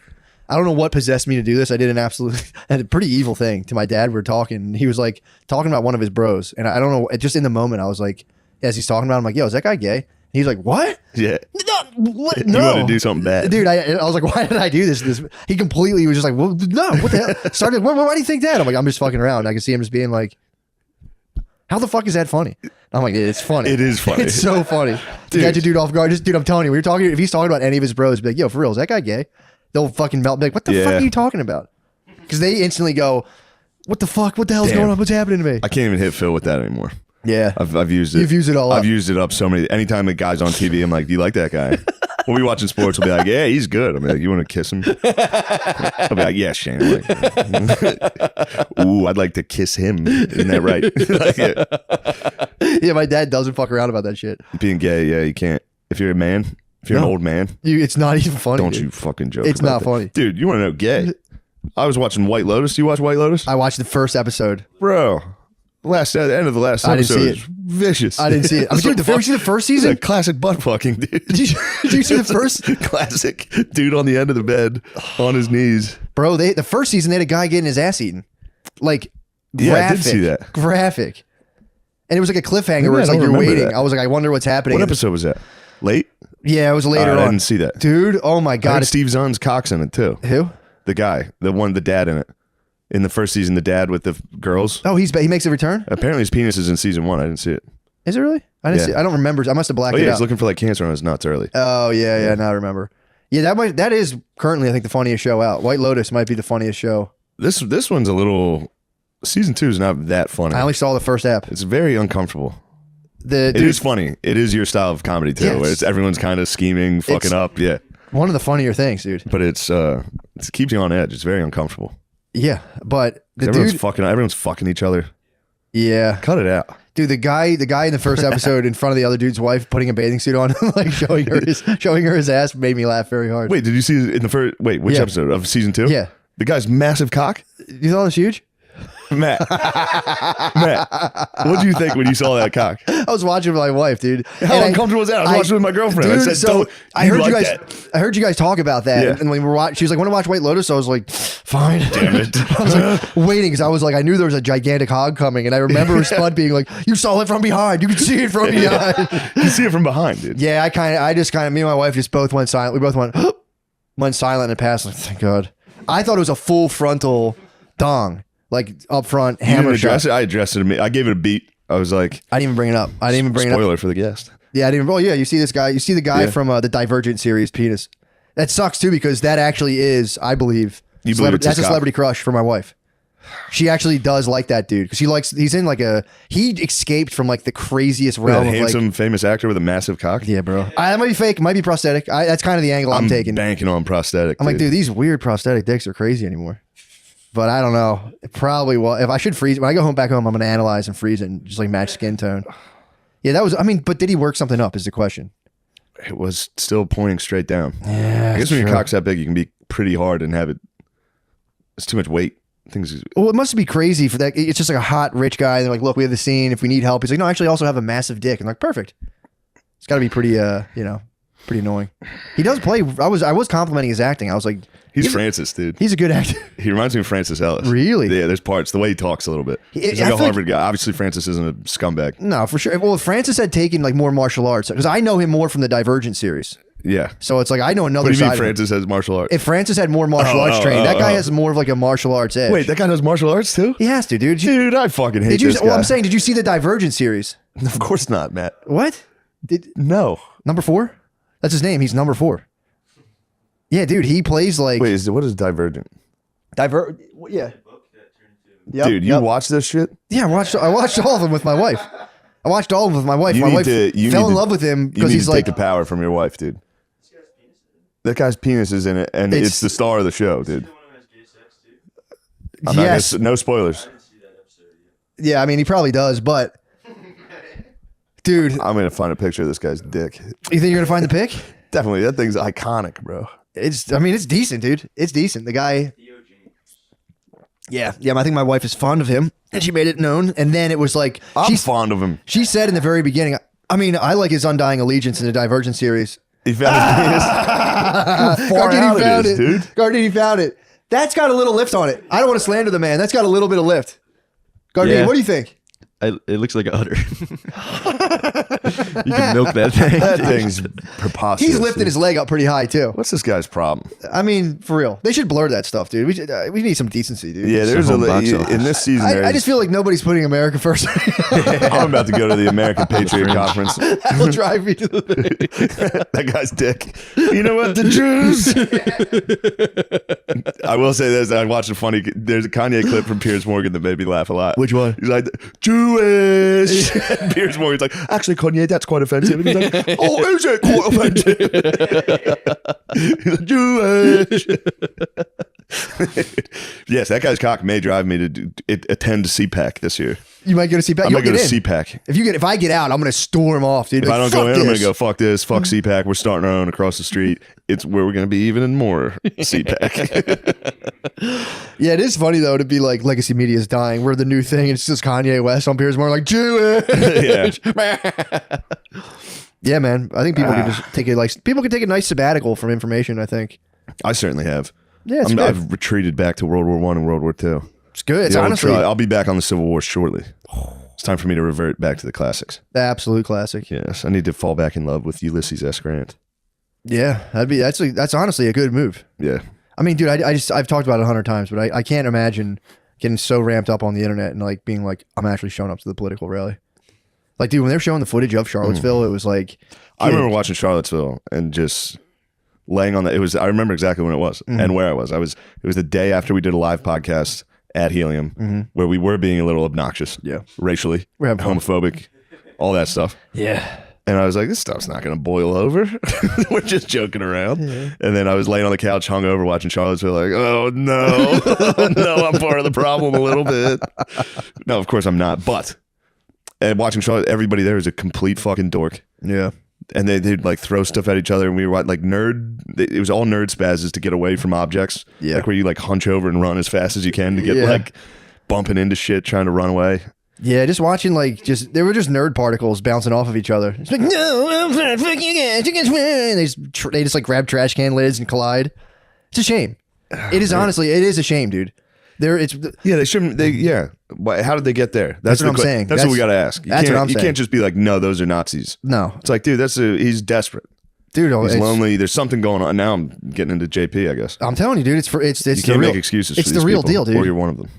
don't know what possessed me to do this. I did a pretty evil thing to my dad. We were talking, and he was like talking about one of his bros, and I don't know, just in the moment, I was like, as he's talking about it, I'm like, yo, is that guy gay? And he's like, what? Yeah. No. You want to do something bad. Dude, I was like, why did I do this? He completely was just like, well, no, what the hell? Started, why do you think that? I'm like, I'm just fucking around. I can see him just being like, how the fuck is that funny? I'm like, it's funny. It is funny. It's so funny. Dude. You got your dude off guard. Dude, I'm telling you, if he's talking about any of his bros, be like, yo, for real, is that guy gay? They'll fucking melt, be like, what the fuck are you talking about? Because they instantly go, what the fuck? What the hell's going on? What's happening to me? I can't even hit Phil with that anymore. Yeah. I've used it. You've used it all up. I've used it up so many. Anytime a guy's on TV, I'm like, do you like that guy? When we watching sports, we'll be like, yeah, he's good. I'm like, you want to kiss him? I'll be like, yeah, Shane. I'm like, ooh, I'd like to kiss him. Isn't that right? Like, yeah, my dad doesn't fuck around about that shit. being gay, yeah, you can't. If you're a man, if you're an old man, It's not even funny. don't dude. you fucking joke. It's about not that. funny. Dude, you want to know gay? I was watching White Lotus. Do you watch White Lotus? I watched the first episode. Bro, The end of the last I didn't episode see is vicious. I didn't see it. I mean, dude, did you see the first It's season? a classic butt fucking, dude. Did you see the first? Classic dude on the end of the bed on his knees. Bro, the first season they had a guy getting his ass eaten. Like, Yeah, graphic. I did see that. Graphic. And it was like a cliffhanger Maybe where it's I like don't you're remember waiting. that. I was like, I wonder what's happening. What episode was that? Late? Yeah, it was later I on. didn't see that. Dude, oh my I God. heard Steve Zahn's cock's in it too. Who? The guy, the dad in it. In the first season, the dad with the girls. Oh, he makes a return? Apparently his penis is in season 1. I didn't see it. Is it really? I didn't Yeah. see. I don't remember. I must have blacked Oh it yeah, out. he's looking for like cancer on his nuts early. Oh yeah. Now I remember. Yeah, that is currently I think the funniest show out. White Lotus might be the funniest show. This one's a little. Season 2 is not that funny. I only saw the first app. It's very uncomfortable. It It is funny. It is your style of comedy too. Yes. Where it's everyone's kind of scheming, fucking up. Yeah, one of the funnier things, dude. but it keeps you on edge. It's very uncomfortable. Yeah, but the Everyone's dude, everyone's fucking each other. yeah, Cut it out. dude, the guy in the first episode in front of the other dude's wife putting a bathing suit on, like showing her his ass, made me laugh very hard. Wait, did you see in the first? Wait, which Yeah. episode of season 2? Yeah. the guy's massive cock. You thought it was huge? Matt, what do you think when you saw that cock? I was watching with my wife, dude. How uncomfortable was that? I was watching with my girlfriend. Dude, I said, so "Don't." I heard you guys. That. I heard you guys talk about that, Yeah. and when we were watching, she was like, "Want to watch White Lotus?" So I was like, "Fine." Damn it. I was like waiting because I was like, I knew there was a gigantic hog coming, and I remember Spud being like, "You saw it from behind. You could see it from behind." You see it from behind, dude. Yeah, I just kind of, me and my wife just both went silent. We both went silent and passed. Like, thank God. I thought it was a full frontal dong, like up front You didn't hammer address shot. it. I addressed it. I gave it a beat. I was like, I didn't even bring it up. I didn't even bring it up. spoiler for the guest. Yeah, I didn't. Oh, yeah. You see this guy. You see the guy Yeah. from the Divergent series, penis. That sucks too because that actually is, I believe, You believe it's that's his a cock? celebrity crush for my wife. She actually does like that dude because he's in like he escaped from like the craziest A realm of handsome, like. famous actor with a massive cock. Yeah, bro. That might be fake. It might be prosthetic. That's kind of the angle I'm taking. Banking on prosthetic. I'm like, dude, these weird prosthetic dicks are crazy anymore. But I don't know. It probably will. If I should freeze when I go back home, I'm gonna analyze and freeze it and just like match skin tone. Yeah, that was. I mean, but did he work something up? Is the question. It was still pointing straight down. Yeah, I guess when your cock's that big, you can be pretty hard and have it. It's too much weight. Things. Well, it must be crazy for that. It's just like a hot rich guy. They're like, look, we have the scene. If we need help, he's like, no, actually, I also have a massive dick. And like, perfect. It's got to be pretty, pretty annoying. He does play. I was complimenting his acting. I was like, He's Francis, dude. he's a good actor. He reminds me of Francis Ellis. Really? Yeah, there's parts. The way he talks a little bit. He's I like a feel Harvard guy. Obviously, Francis isn't a scumbag. No, for sure. Well, if Francis had taken like more martial arts, because I know him more from the Divergent series. Yeah. So it's like I know another What do you side mean of him. Francis has martial arts? If Francis had more martial arts training, that guy has more of like a martial arts edge. Wait, that guy does martial arts too? He has to, dude. Dude, I fucking hate Did you? this guy. Well, I'm saying, did you see the Divergent series? Of course not, Matt. What? No. Number 4? That's his name. He's number 4. Yeah, dude. He plays like Wait, what is Divergent? Yeah. Yep, Dude, you yep. watch this shit? Yeah, I watched all of them with my wife. I watched all of them with my wife. You My need wife to- fell in love with him You because need he's to like, take the power from your wife, dude. That guy's penis is in it, and It's- it's the star of the show, dude. I'm not yes, gonna, no spoilers. yeah. I mean, he probably does, but dude, I'm gonna find a picture of this guy's dick. you think you're gonna find the pic? Definitely, that thing's iconic, bro. I mean, it's decent, dude. It's decent. The guy. Yeah. I think my wife is fond of him, and she made it known. And then it was like I'm fond of him. she said in the very beginning. I mean, I like his undying allegiance in the Divergent series. He found his penis. How far out it is, dude. Gardini found it. That's got a little lift on it. I don't want to slander the man. That's got a little bit of lift. Gardini, Yeah. what do you think? It looks like an udder. You can milk that thing. That thing's preposterous. He's lifting dude. his leg up pretty high too. What's this guy's problem? I mean, for real, they should blur that stuff, dude. We need some decency, dude. Yeah, there's home box office. in this season. I just feel like nobody's putting America first. I'm about to go to the American Patriot Conference. That'll drive me to the. That guy's dick. You know what? The Jews. I will say this. I watched there's a Kanye clip from Piers Morgan that made me laugh a lot. Which one? He's like, Jewish. Piers Morgan's like, actually, Kanye, that's quite offensive. And he's like, oh, is it quite offensive? He's like, Jewish. Yes, that guy's cock may drive me to attend CPAC this year. You might go to CPAC. I You'll might go get to in. CPAC. If I get out, I'm gonna storm off, dude. If Like, I don't go fuck in, I'm this. gonna go, fuck this, fuck CPAC. We're starting our own across the street. It's where we're gonna be even more CPAC. Yeah, it is funny though to be like legacy media is dying. We're the new thing. It's just Kanye West on Piers more like Jewish. Yeah, man. I think people can just take it like people can take a nice sabbatical from information. I think. I certainly have. Yeah, it's good. I've retreated back to World War I and World War II. It's good. It's The old honestly I'll be back on the Civil War shortly. It's time for me to revert back to the classics. the absolute classic. Yes, I need to fall back in love with Ulysses S. Grant. Yeah, that's honestly a good move. Yeah. I mean, dude, I've talked about it 100 times, but I can't imagine getting so ramped up on the internet and like being like, I'm actually showing up to the political rally. Like, dude, when they're showing the footage of Charlottesville, it was like, I remember watching Charlottesville and just laying on that. I remember exactly when it was and where I was. It was the day after we did a live podcast at Helium where we were being a little obnoxious. Yeah. Racially, We're having fun. homophobic, all that stuff. yeah. And I was like, this stuff's not going to boil over. We're just joking around. Yeah. And then I was laying on the couch, hungover, watching Charlottesville, like, oh, no. No, I'm part of the problem a little bit. No, of course I'm not. But and watching Charlotte, everybody there is a complete fucking dork. Yeah. And they'd like throw stuff at each other. And we were like it was all nerd spazzes to get away from objects. Yeah. Like where you like hunch over and run as fast as you can to get like bumping into shit, trying to run away. Yeah, just watching they were just nerd particles bouncing off of each other. It's like, no, fuck you guys, and they just like grab trash can lids and collide. It's a shame. It is honestly, it is a shame, dude. They shouldn't. How did they get there? That's what I'm saying. That's what we got to ask. That's what I'm saying. You can't just be like, no, those are Nazis. No, it's like, dude, he's desperate. Dude, he's lonely. There's something going on. Now I'm getting into JP, I guess. I'm telling you, dude. It's you can't make excuses. It's for the these real people, deal, dude. Or you're one of them.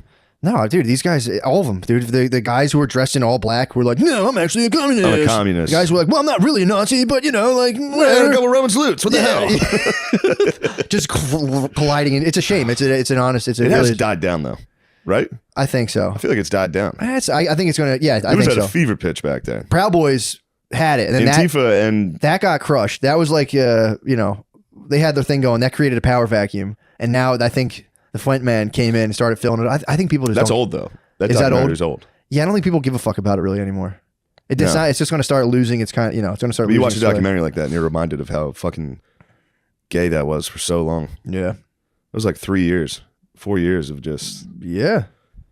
No, dude, these guys, all of them, dude. The guys who were dressed in all black were like, no, I'm actually a communist. I'm a communist. The guys were like, well, I'm not really a Nazi, but you know, like, a couple Roman salutes. What the hell? Just colliding. It's a shame. It has died down though, right? I think so. I feel like it's died down. I think it's gonna. Yeah, it was at a fever pitch back then. Proud Boys had it, and then Antifa that got crushed. That was like, they had their thing going. That created a power vacuum, and now I think the Flint man came in and started filling it. I think people just that's old though. Is that old? Is old. Yeah, I don't think people give a fuck about it really anymore. It's just going to start losing. It's kind of it's going to start. You watch a documentary like that, and you're reminded of how fucking gay that was for so long. Yeah, it was like 4 years of just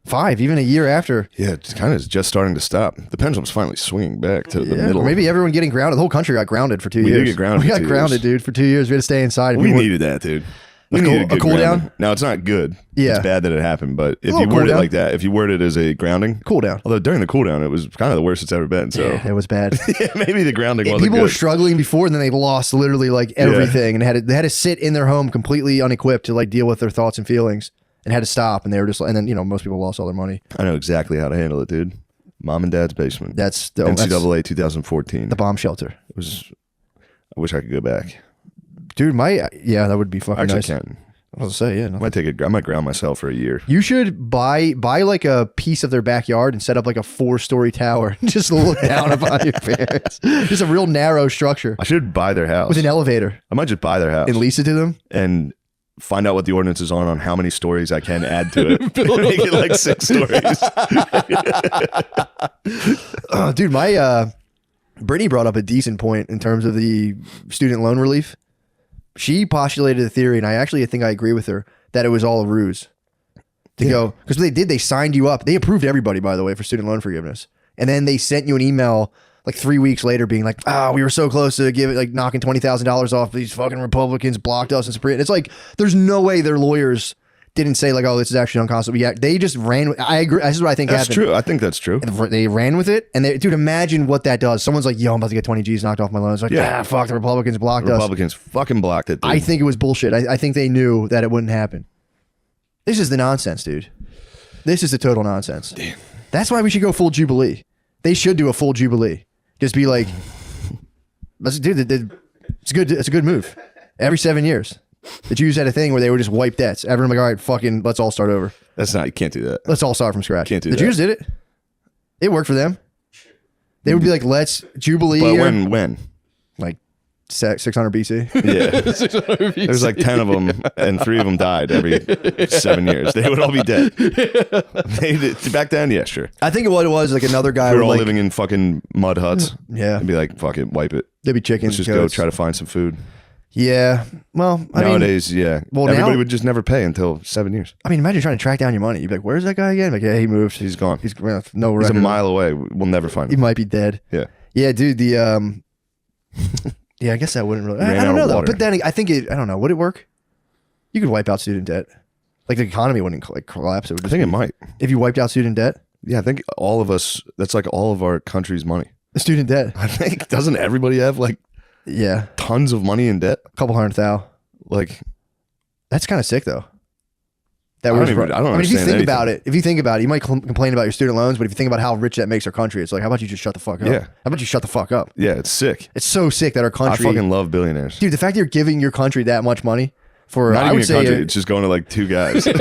5, even a year after. Yeah, it's kind of just starting to stop. The pendulum's finally swinging back to the middle. Or maybe everyone getting grounded. The whole country got grounded for 2 years. We did get grounded. We got grounded, dude, for 2 years. We had to stay inside. We needed that, dude. We needed a cool down. Now it's not good. Yeah, it's bad that it happened. But if you word it like that, if you word it as a grounding, cool down. Although during the cool down, it was kind of the worst it's ever been. So it was bad. Maybe the grounding wasn't People good. were struggling before, and then they lost literally like everything, and they had to sit in their home completely unequipped to like deal with their thoughts and feelings, and had to stop. And they were just, and then most people lost all their money. I know exactly how to handle it, dude. Mom and Dad's basement. That's the NCAA 2014. The bomb shelter. It was. I wish I could go back, dude. That would be fucking nice. I can. I was gonna say, I might ground myself for a year. You should buy like a piece of their backyard and set up like a 4-story tower. Just look down upon your parents. Just a real narrow structure. I should buy their house with an elevator. I might just buy their house and lease it to them and find out what the ordinance is on how many stories I can add to it. Make it like 6 stories. Dude, Brittany brought up a decent point in terms of the student loan relief. She postulated the theory, and I actually think I agree with her, that it was all a ruse to go. Because what they signed you up. They approved everybody, by the way, for student loan forgiveness. And then they sent you an email like 3 weeks later being like, we were so close to knocking $20,000 off. These fucking Republicans blocked us. And it's like, there's no way their lawyers didn't say like, oh, this is actually unconstitutional. Yeah, they just ran. I agree. This is what I think happened. That's true. I think that's true. And they ran with it. And dude, imagine what that does. Someone's like, yo, I'm about to get 20 G's knocked off my loan. It's like, fuck, the Republicans blocked us. Republicans fucking blocked it, dude. I think it was bullshit. I think they knew that it wouldn't happen. This is the nonsense, dude. This is the total nonsense. Damn. That's why we should go full Jubilee. They should do a full Jubilee. Just be like, dude, it's a good move. Every 7 years. The Jews had a thing where they would just wipe debts. Everyone like, all right, fucking, let's all start over. You can't do that. Let's all start from scratch. Can't do that. The Jews did it. It worked for them. They would be like, let's Jubilee. But here. when? Like 600 BC. Yeah. There's like 10 of them, and 3 of them died every 7 years. They would all be dead. Back then, yeah, sure. I think what it was, like another guy We were would all like, living in fucking mud huts. Yeah. And be like, fuck it, wipe it. There'd be chickens. Let's just go try to find some food. Yeah. Well, Nowadays, yeah. well, Everybody now- would just never pay until 7 years. I mean, imagine trying to track down your money. You'd be like, "Where's that guy again?" Like, yeah, he moved. He's gone. He's no He's a record. mile away. We'll never find He him. might be dead. Yeah. Yeah, dude. The yeah, I guess that wouldn't really. Ran I don't out know of though. water. But then I think I don't know. Would it work? You could wipe out student debt. Like the economy wouldn't like collapse. It would I just think it be- might. if you wiped out student debt. Yeah, I think all of us, that's like all of our country's money. Student debt. I think, doesn't everybody have like Yeah, tons of money in debt? a couple $100,000. Like, That's kind of sick though. That I don't was. even- I don't mean, if you understand think about anything. it, you might complain about your student loans, but if you think about how rich that makes our country, it's like, how about you just shut the fuck up? Yeah. How about you shut the fuck up? yeah, it's sick. It's so sick that our I country, fucking love billionaires. dude. The fact that you're giving your country that much money for, Not I even would a say, country, it's just going to like 2 guys. but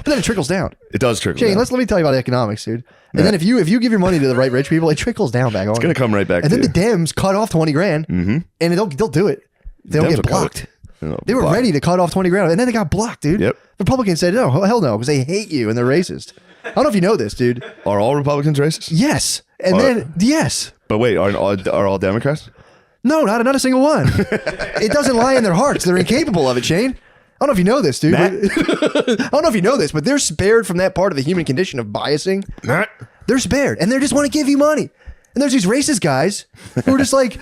then it trickles down. It does trickle Shane, down. let me tell you about economics, dude. And Yeah. then if you give your money to the right rich people, it trickles down back on. It's going to come right back And to then you. the Dems cut off 20 grand, and they'll do it. They don't Dems get will cut blocked. it. No, They were block. ready to cut off 20 grand, and then they got blocked, dude. Yep. Republicans said, no, hell no, because they hate you and they're racist. I don't know if you know this, dude. Are all Republicans racist? Yes. And then, yes. But wait, are all Democrats? No, not a single one. It doesn't lie in their hearts. They're incapable of it, Shane. I don't know if you know this, dude. Matt? I don't know if you know this, but they're spared from that part of the human condition of biasing. Not. They're spared, and they just want to give you money. And there's these racist guys who are just like,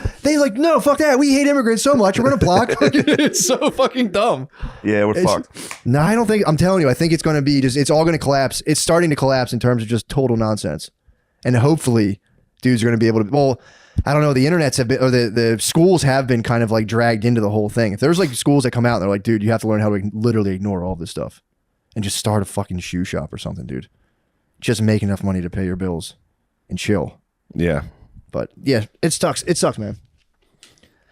no, fuck that. We hate immigrants so much. We're going to block. It's so fucking dumb. Yeah, we're fucked. No, I don't think, I'm telling you, I think it's going to be just, it's all going to collapse. It's starting to collapse in terms of just total nonsense. And hopefully dudes are going to be able to, well, I don't know, the internets have been, or the schools have been kind of like dragged into the whole thing. If there's like schools that come out and they're like, dude, you have to learn how to literally ignore all this stuff and just start a fucking shoe shop or something, dude. Just make enough money to pay your bills and chill. Yeah. But yeah, it sucks. It sucks, man.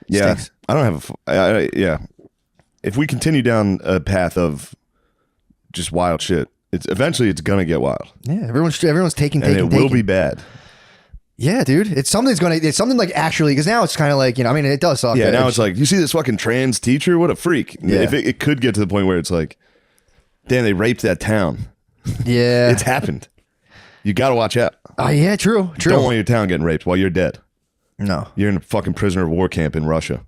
Yeah. Stinks. I don't have yeah. If we continue down a path of just wild shit, eventually it's gonna get wild. Yeah, everyone's taking. And it will be bad. Yeah, dude. It's something like actually, because now it's kind of like, I mean, it does suck. Yeah, that now it's like, you see this fucking trans teacher? What a freak. Yeah. If it could get to the point where it's like, damn, they raped that town. yeah. It's happened. You gotta watch out. Yeah, true. Don't want your town getting raped while you're dead. No. You're in a fucking prisoner of war camp in Russia,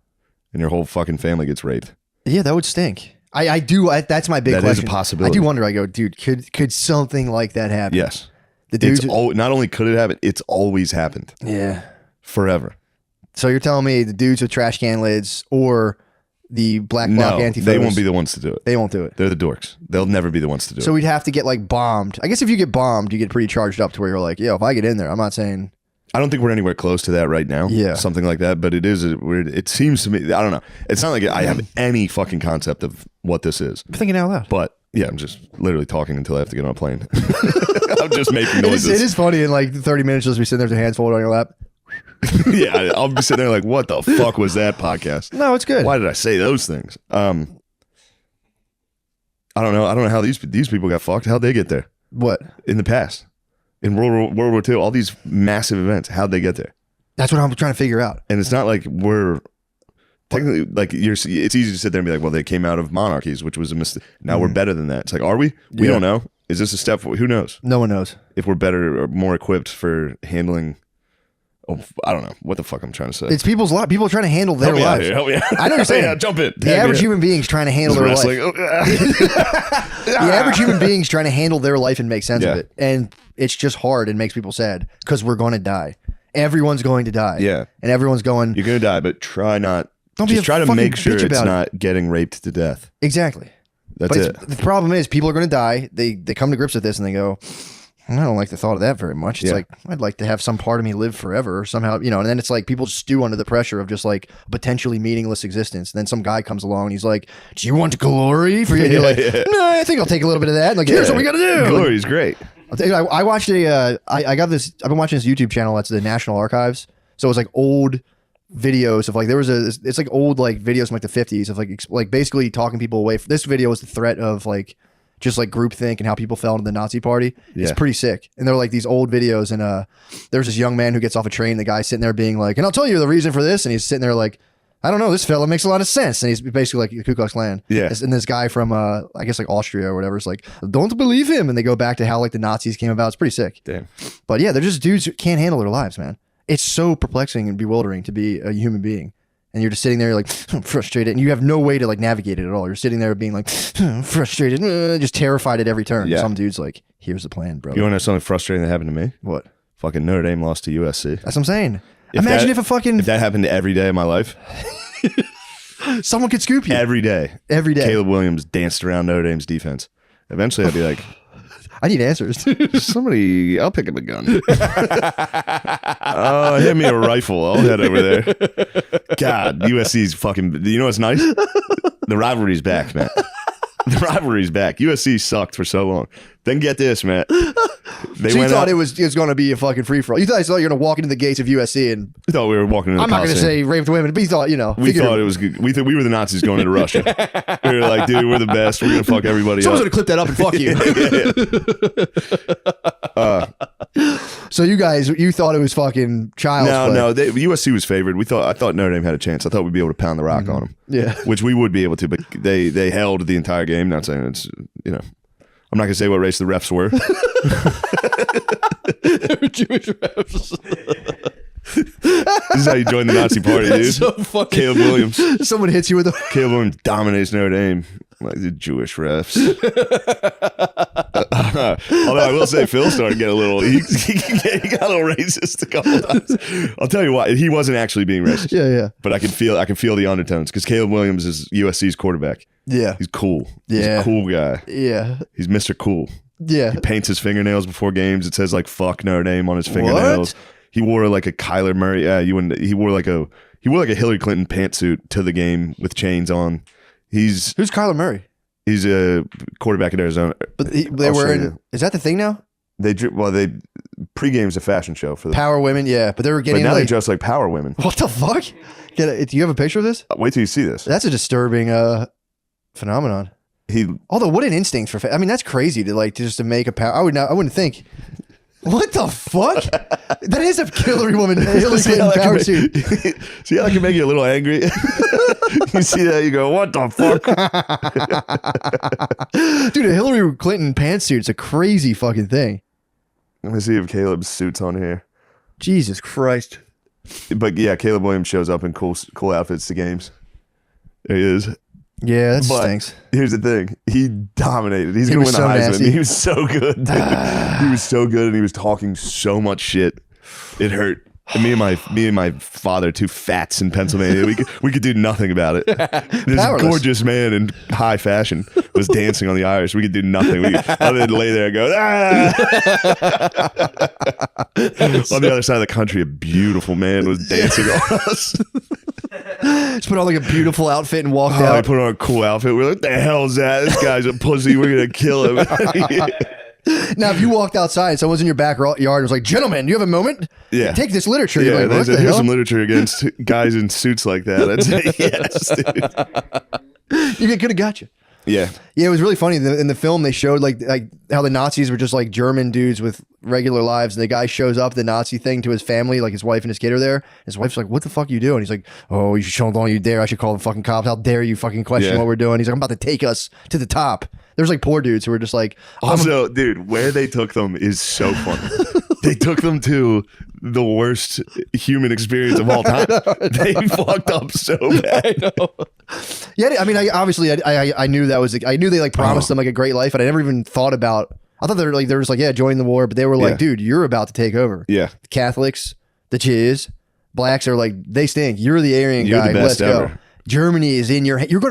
and your whole fucking family gets raped. Yeah, that would stink. I do. That's my big That is question. a possibility. I do wonder. I go, dude, could something like that happen? Yes. The dudes. Not only could it happen, it's always happened. Yeah. Forever. So you're telling me the dudes with trash can lids or the black bloc No, anti-photos, they won't be the ones to do it. They won't do it. They're the dorks. They'll never be the ones to do So it. we'd have to get like bombed. I guess if you get bombed, you get pretty charged up to where you're like, yo, if I get in there, I'm not saying. I don't think we're anywhere close to that right now. Yeah. Something like that. But it is weird. It seems to me, I don't know. It's not like I have any fucking concept of what this is. I'm thinking out loud. But yeah, I'm just literally talking until I have to get on a plane. I'm just making It noises. is funny in like 30 minutes just be sitting there with your hands folded on your lap. Yeah, I'll be sitting there like, what the fuck was that podcast? No, it's good. Why did I say those things? I don't know. I don't know how these people got fucked. How'd they get there What? in the past? In World War II, all these massive events, how'd they get there? That's what I'm trying to figure out. And it's not like we're technically like it's easy to sit there and be like, well, they came out of monarchies, which was a mistake. Now we're better than that. It's like, are we? We Yeah. don't know. Is this a step? Who knows No one knows. if we're better or more equipped for handling? Oh, I don't know what the fuck I'm trying to say. It's people's lives. People are trying to handle their Help me out lives. here. Help me out. I know what you're saying. Yeah, jump in. The average human being's trying to handle their Wrestling. life. Oh, The average human being's trying to handle their life and make sense of Yeah. it. And it's just hard and makes people sad because we're going to die. Everyone's going to die. Yeah. And everyone's going, You're gonna die, but try not. Don't be just a try to fucking make sure bitch it's about it. not getting raped to death. exactly. That's But it. the problem is people are going to die. They come to grips with this and they go, I don't like the thought of that very much. It's Yeah. like, I'd like to have some part of me live forever or somehow, and then it's like people stew under the pressure of just like potentially meaningless existence. And then some guy comes along and he's like, do you want glory for you? And you're like, no, I think I'll take a little bit of that. And like, here's what we got to do. Glory's great. I'll tell you, I watched I got this, I've been watching this YouTube channel that's the National Archives. So it's like old videos of like, it's like old like videos from like the 50s of like basically talking people away. This video was the threat of like just like groupthink and how people fell into the Nazi party. It's Yeah. pretty sick. And they're like these old videos, and there's this young man who gets off a train. The guy's sitting there being like, and I'll tell you the reason for this. And he's sitting there like, I don't know, this fella makes a lot of sense. And he's basically like the Ku Klux Klan. Yeah. And this guy from, I guess like Austria or whatever is like, don't believe him. And they go back to how like the Nazis came about. It's pretty sick. Damn. But yeah, they're just dudes who can't handle their lives, man. It's so perplexing and bewildering to be a human being. And you're just sitting there like frustrated, and you have no way to like navigate it at all. You're sitting there being like frustrated, just terrified at every turn. Yeah. Some dude's like, here's the plan, bro. You want to know something frustrating that happened to me? What? Fucking Notre Dame lost to USC. That's what I'm saying. Imagine if If that happened every day of my life, someone could scoop you. every day, Caleb Williams danced around Notre Dame's defense. Eventually, I'd be like, I need answers. somebody, I'll pick up a gun. Hit me a rifle. I'll head over there. God, USC's fucking, you know what's nice? The rivalry's back, man. The rivalry's back. USC sucked for so long. Then get this, man. They So you went thought out, it was going to be a fucking free for all. You thought you were going to walk into the gates of USC and we thought we were walking into the I'm not going to Coliseum. say raped women, but you thought, We thought it was good. We thought we were the Nazis going into Russia. We were like, dude, we're the best. We're gonna fuck everybody someone's up. going to clip that up and fuck you. So you thought it was fucking child's play. No, USC was favored. I thought Notre Dame had a chance. I thought we'd be able to pound the rock on them. Yeah. Which we would be able to, but they held the entire game. Not saying it's, I'm not gonna say what race the refs were. Jewish refs. This is how you join the Nazi party, dude. That's so fucking. Caleb Williams. Someone hits you with a. Caleb Williams dominates Notre Dame. Like the Jewish refs. Although I will say Phil started to get a little, he got a little racist a couple times. I'll tell you what, he wasn't actually being racist. Yeah. But I can feel the undertones because Caleb Williams is USC's quarterback. Yeah. He's cool. Yeah. He's a cool guy. Yeah. He's Mr. Cool. Yeah. He paints his fingernails before games. It says like "fuck Notre Dame" on his fingernails. He wore like a Kyler Murray. Yeah, you wouldn't. He wore like a Hillary Clinton pantsuit to the game with chains on. Who's Kyler Murray? He's a quarterback in Arizona. But they I'll were show in. you. Is that the thing now? They pre-game's a fashion show for the. Power women, yeah. But they were But getting now they like. dress like power women. What the fuck? Do you have a picture of this? Wait till you see this. That's a disturbing phenomenon. Although, what an instinct for. I mean, that's crazy to just to make a power. I wouldn't think. What the fuck? That is a Hillary woman. Hillary Clinton power suit. See how I can make you a little angry? You see that? You go, what the fuck? Dude, a Hillary Clinton pantsuit's a crazy fucking thing. Let me see if Caleb's suit's on here. Jesus Christ. But yeah, Caleb Williams shows up in cool outfits to games. There he is. Yeah, that But stinks. here's the thing. He dominated. He's He going to win was the so Heisman. nasty. He was so good. Dude. He was so good, and he was talking so much shit. It hurt. And me and my father, two fats in Pennsylvania, we could do nothing about it. This Powerless. gorgeous man in high fashion was dancing on the Irish. We could do nothing. Other than lay there and go, ah! On the other side of the country, a beautiful man was dancing on us. Just put on like a beautiful outfit and walked I out. put on a cool outfit. We're like, what the hell is that? This guy's a pussy. We're going to kill him. Now, if you walked outside and someone's in your backyard and was like, gentlemen, do you have a moment? Yeah. Take this literature. You're Yeah, like, what the here's hell? some literature against guys in suits like that. I'd say yes, dude. You could have got you. Yeah. Yeah, it was really funny. In the film, they showed like how the Nazis were just like German dudes with regular lives. And the guy shows up, the Nazi thing, to his family, like his wife and his kid are there. His wife's like, what the fuck are you doing? He's like, oh, you should, don't you dare. I should call the fucking cops. How dare you fucking question Yeah. what we're doing? He's like, I'm about to take us to the top. There's like poor dudes who were just like, Also, dude, where they took them is so funny. They took them to the worst human experience of all time. They fucked up so bad. yeah, I mean, I knew that was, I knew they like promised them like a great life, and I never even thought about, I thought they were just like, yeah, join the war, but they were like, Yeah. dude, you're about to take over. Yeah. The Catholics, the Jews, blacks are like, they stink. You're the Aryan You're guy. the best Let's go. ever. Germany is in your hand. You're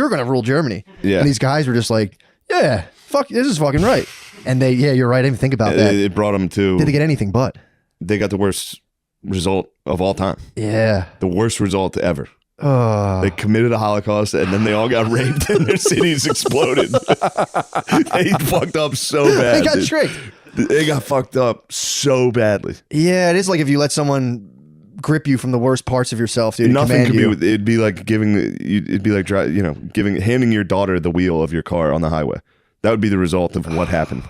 gonna rule Germany. Yeah. And these guys were just like, yeah, fuck, this is fucking right. And you're right. I didn't even think about that. It brought them to, Did they get anything but? they got the worst result of all time. Yeah. The worst result ever. They committed a Holocaust and then they all got raped and their cities exploded. They fucked up so bad. They got dude. tricked. They got fucked up so badly. Yeah, it is like if you let someone grip you from the worst parts of yourself, dude. Nothing command could you. it'd be like handing your daughter the wheel of your car on the highway. That would be the result of what happened.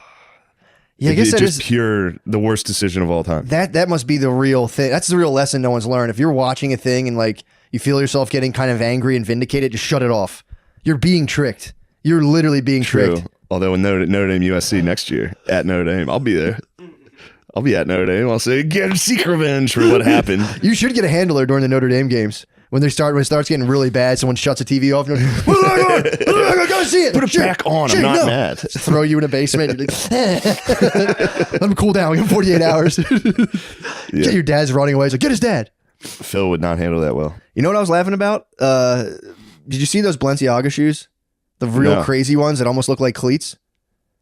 Yeah, I guess it's that just is pure the worst decision of all time. that must be the real thing. That's the real lesson no one's learned. If you're watching a thing and like you feel yourself getting kind of angry and vindicated, just shut it off. You're being tricked. You're literally being True. tricked. Although in Notre Dame USC next year at Notre Dame, I'll be there. I'll be at Notre Dame. I'll say, seek revenge for what happened. You should get a handler during the Notre Dame games. When it starts getting really bad, someone shuts the TV off. And you're like, I gotta see it. Put it back on. I'm not mad. Throw you in a basement. Let him cool down. We have 48 hours. Get your dad's running away. He's like, get his dad. Phil would not handle that well. You know what I was laughing about? Did you see those Balenciaga shoes? The real crazy ones that almost look like cleats?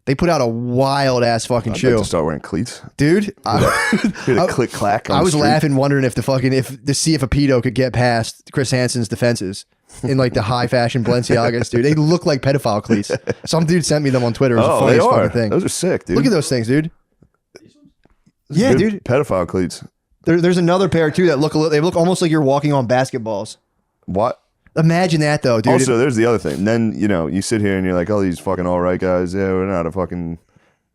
They put out a wild ass fucking I'd shoe. like to start wearing cleats. Dude, Hear a click clack. I was laughing, wondering if to see if a pedo could get past Chris Hansen's defenses in like the high fashion Balenciagas, dude. They look like pedophile cleats. Some dude sent me them on Twitter. It was the funniest fucking thing. Those are sick, dude. Look at those things, dude. Yeah, Good dude. Pedophile cleats. There's another pair too that they look almost like you're walking on basketballs. What? Imagine that though, dude. Also, there's the other thing. And then, you sit here and you're like, oh, these fucking all right guys. Yeah, we're not a fucking